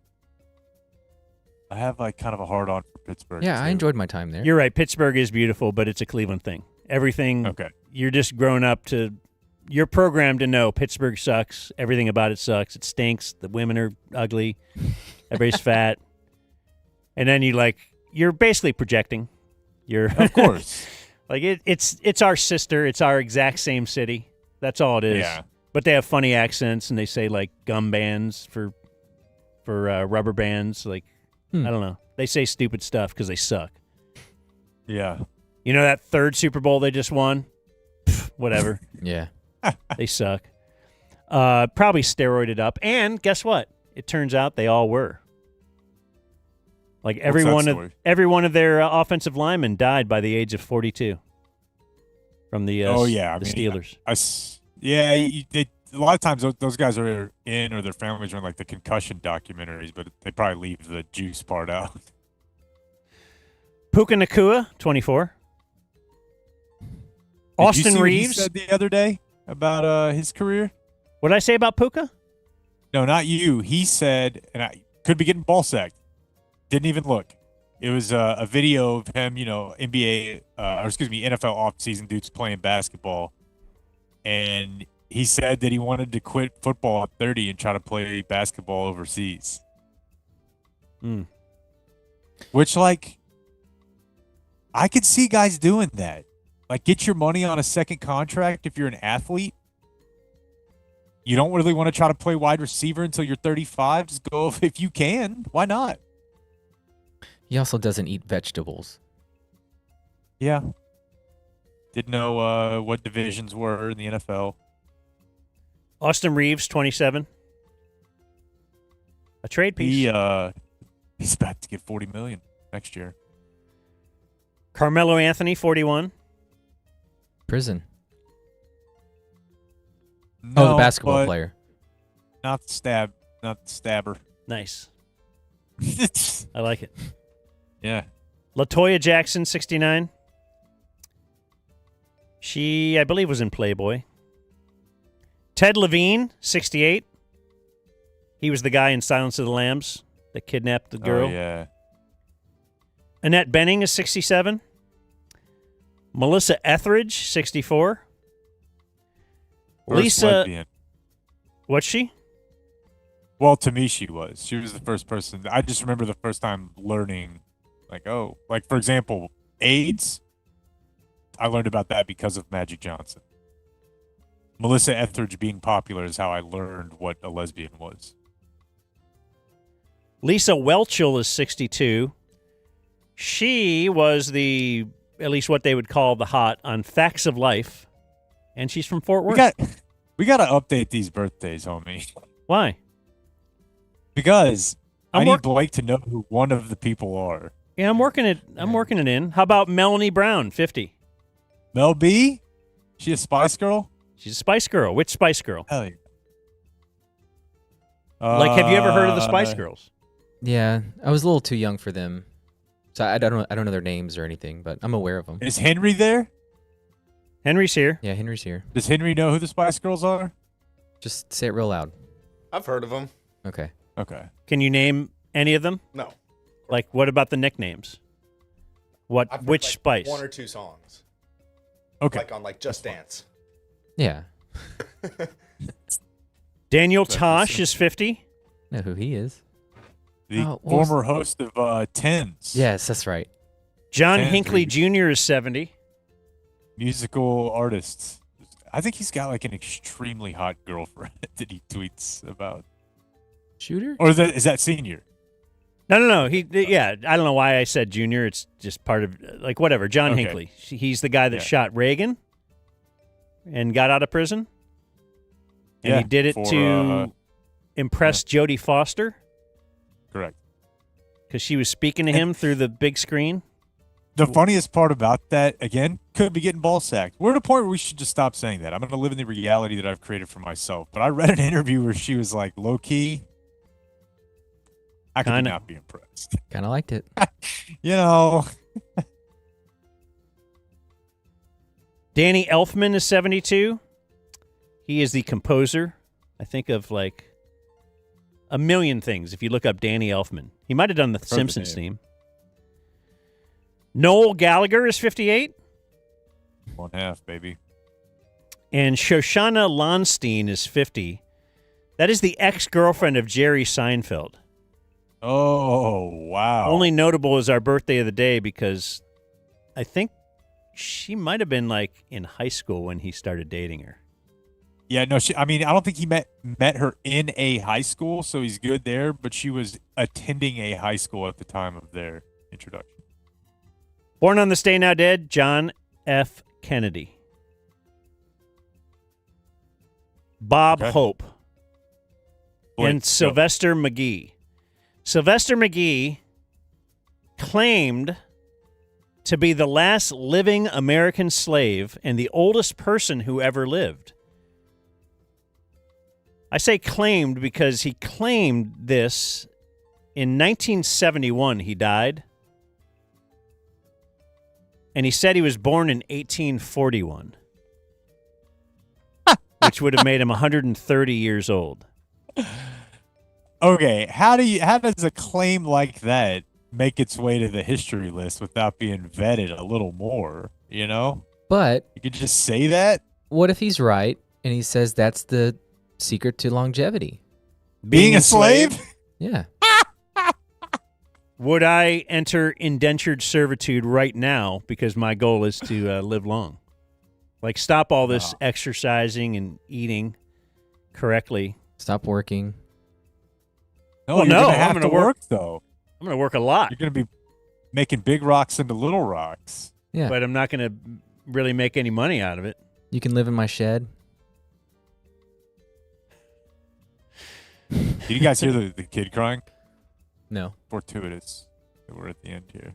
I have like kind of a hard on for Pittsburgh. Yeah, too. I enjoyed my time there. You're right. Pittsburgh is beautiful, but it's a Cleveland thing. Everything. Okay. You're just grown up to. You're programmed to know Pittsburgh sucks. Everything about it sucks. It stinks. The women are ugly. Everybody's fat. And then you're basically projecting. Of course. It's our sister. It's our exact same city. That's all it is. Yeah. But they have funny accents and they say like gum bands for rubber bands. Like, I don't know. They say stupid stuff because they suck. Yeah. You know that 3rd Super Bowl they just won? Pfft, whatever. Yeah. They suck. Probably steroided up. And guess what? It turns out they all were. Like every one of their offensive linemen died by the age of 42. from the I mean, Steelers. A lot of times those guys are in, or their families are in, like the concussion documentaries, but they probably leave the juice part out. Puka Nacua, 24. Austin Did you see what Reeves he said the other day about his career. What did I say about Puka? No, not you. He said, and I could be getting ball sacked. Didn't even look. It was a video of him, NFL offseason dudes playing basketball, and he said that he wanted to quit football at 30 and try to play basketball overseas. Which, like, I could see guys doing that. Like, get your money on a second contract if you're an athlete. You don't really want to try to play wide receiver until you're 35. Just go if you can. Why not? He also doesn't eat vegetables. Yeah. Didn't know what divisions were in the NFL. Austin Reeves, 27. A trade piece. He's about to get $40 million next year. Carmelo Anthony, 41. Prison. No, the basketball player. Not the stabber. Nice. I like it. Yeah. LaToya Jackson, 69. She, I believe, was in Playboy. Ted Levine, 68. He was the guy in Silence of the Lambs that kidnapped the girl. Oh, yeah. Annette Bening is 67. Melissa Etheridge, 64. Lisa. Lesbian. What's she? Well, to me, she was. She was the first person. I just remember the first time learning, like, for example, AIDS. I learned about that because of Magic Johnson. Melissa Etheridge being popular is how I learned what a lesbian was. Lisa Welchel is 62. She was at least what they would call the hot on Facts of Life, and she's from Fort Worth. We got to update these birthdays, homie. Why? Because I need Blake to know who one of the people are. Yeah, I'm working it in. How about Melanie Brown, 50? Mel B? She a Spice Girl? She's a Spice Girl. Which Spice Girl? Hell yeah. Have you ever heard of the Spice Girls? Yeah, I was a little too young for them, so I don't know their names or anything, but I'm aware of them. Is Henry there? Henry's here. Yeah, Henry's here. Does Henry know who the Spice Girls are? Just say it real loud. I've heard of them. Okay. Can you name any of them? No. Like, what about the nicknames? Which Spice? One or two songs. Okay. Like on Just Dance. Yeah. Daniel Tosh is 50. Know who he is? The former host of Tens. Yes, that's right. John Hinckley Jr. is 70. Musical artists. I think he's got like an extremely hot girlfriend that he tweets about. Shooter? Or is that senior? No. I don't know why I said junior. It's just part of, like, whatever. John Hinckley. He's the guy that shot Reagan and got out of prison. And he did it to impress Jodie Foster. Correct. Because she was speaking to him through the big screen. The funniest part about that, again, could be getting ball sacked. We're at a point where we should just stop saying that. I'm going to live in the reality that I've created for myself. But I read an interview where she was like, low-key, I could not be impressed. Kind of liked it. Danny Elfman is 72. He is the composer, I think, of like a million things. If you look up Danny Elfman, he might have done the Simpsons theme. Noel Gallagher is 58. 1/2, baby. And Shoshana Lonstein is 50. That is the ex-girlfriend of Jerry Seinfeld. Oh, wow. Only notable is our birthday of the day because I think she might have been like in high school when he started dating her. Yeah, no, I don't think he met her in a high school, so he's good there, but she was attending a high school at the time of their introduction. Born on this day now dead, John F. Kennedy. Bob Hope. And Sylvester McGee. Sylvester McGee claimed to be the last living American slave and the oldest person who ever lived. I say claimed because he claimed this in 1971. He died. And he said he was born in 1841, which would have made him 130 years old. Okay, how does a claim like that make its way to the history list without being vetted a little more, you know? But you could just say that? What if he's right and he says that's the secret to longevity? Being a slave? Yeah. Would I enter indentured servitude right now because my goal is to live long? Like, stop all this exercising and eating correctly. Stop working. No, you're gonna have to work, though. I'm going to work a lot. You're going to be making big rocks into little rocks. Yeah. But I'm not going to really make any money out of it. You can live in my shed. Did you guys hear the kid crying? No. Fortuitous. We're at the end here.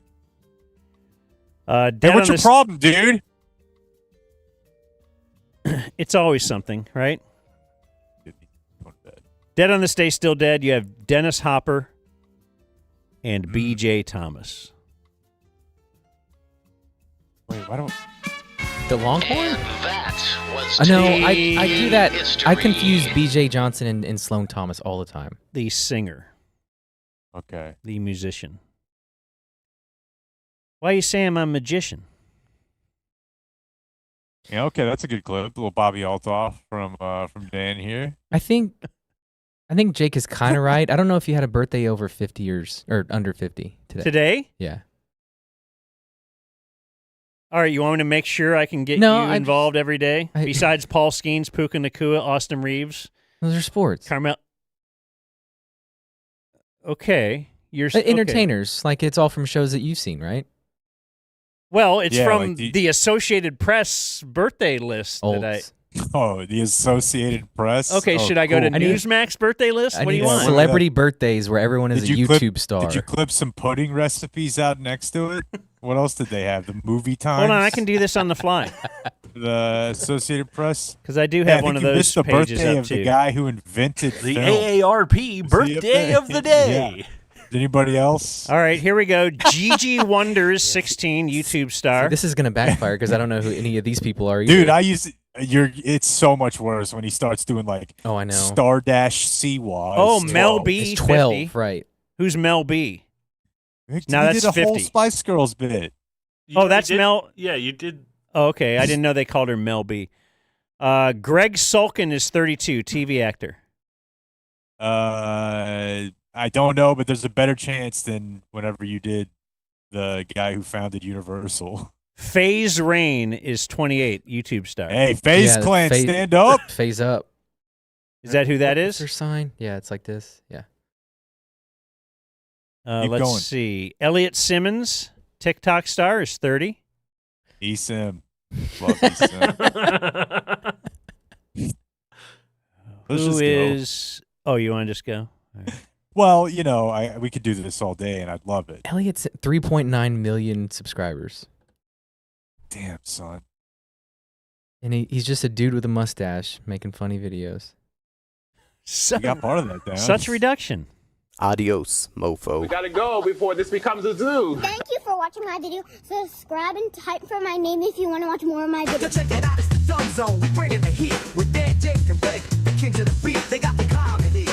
Hey, what's your problem, dude? It's always something, right? Dead on this day, still dead. You have Dennis Hopper and B.J. Thomas. Wait, why don't... The Longhorn? That was I know. I do that. history. I confuse B.J. Johnson and Sloan Thomas all the time. The singer. Okay. The musician. Why are you saying I'm a magician? Yeah, okay, that's a good clip. A little Bobby Altoff from Dan here. I think Jake is kind of right. I don't know if you had a birthday over 50 years or under 50 today. Today? Yeah. All right, you want me to make sure I can get you involved every day? Besides Paul Skeens, Puka Nakua, Austin Reeves. Those are sports. Carmel. Okay. You're entertainers. Like, it's all from shows that you've seen, right? Well, it's from the Associated Press birthday list that I... Oh, the Associated Press? Okay, should I go to Newsmax birthday list? What do you want? Celebrity birthdays where everyone is a YouTube star. Did you clip some pudding recipes out next to it? What else did they have? The movie times? Hold on, I can do this on the fly. The Associated Press? Because I do have one of those the pages birthday up of too. the guy who invented The film. AARP birthday of the day. Yeah. Anybody else? All right, here we go. Gigi Wonders, 16, YouTube star. See, this is going to backfire because I don't know who any of these people are either. Dude, it's so much worse when he starts doing like I know. Star-CY. Oh, Mel B. It's 12, 50. right. Who's Mel B? Now that's did a 50. whole Spice Girls bit. That's Mel. Yeah, you did. Oh, okay, I didn't know they called her Mel B. Greg Sulkin is 32, TV actor. I don't know, but there's a better chance than whenever you did the guy who founded Universal. FaZe Rain is 28, YouTube star. Hey, FaZe Clan, stand up. FaZe up. Is that who that What's is? their sign? Yeah, it's like this. Yeah. Let's going. see. Elliot Simmons, TikTok star, is 30. eSIM. Love eSIM. Let's Who just is... Oh, you want to just go? All right. Well, you know, we could do this all day, and I'd love it. Elliot's 3.9 million subscribers. Damn, son. And he's just a dude with a mustache making funny videos. You got part of that down. Such reduction. Adios, mofo. We gotta go before this becomes a zoo. Thank you for watching my video. Subscribe and type for my name if you want to watch more of my videos. Check it out, it's the Dumb Zone. We bringing the heat with Dan, Jake, and Blake, the kings of the beat. They got the comedy,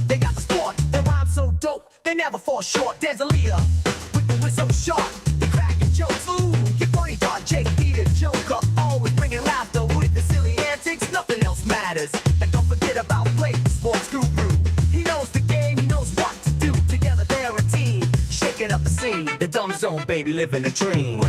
they got the sport. They rhyme so dope, they never fall short. There's a leader with the whistle so sharp. They cracking jokes. Ooh, you funny dog, Jake, Peter, Joker. Always bringing laughter with the silly antics. Nothing else matters. And don't forget about Blake, sports guru. He knows the game, he knows what to do. Together they're a team, shaking up the scene. The Dumb Zone, baby, living a dream.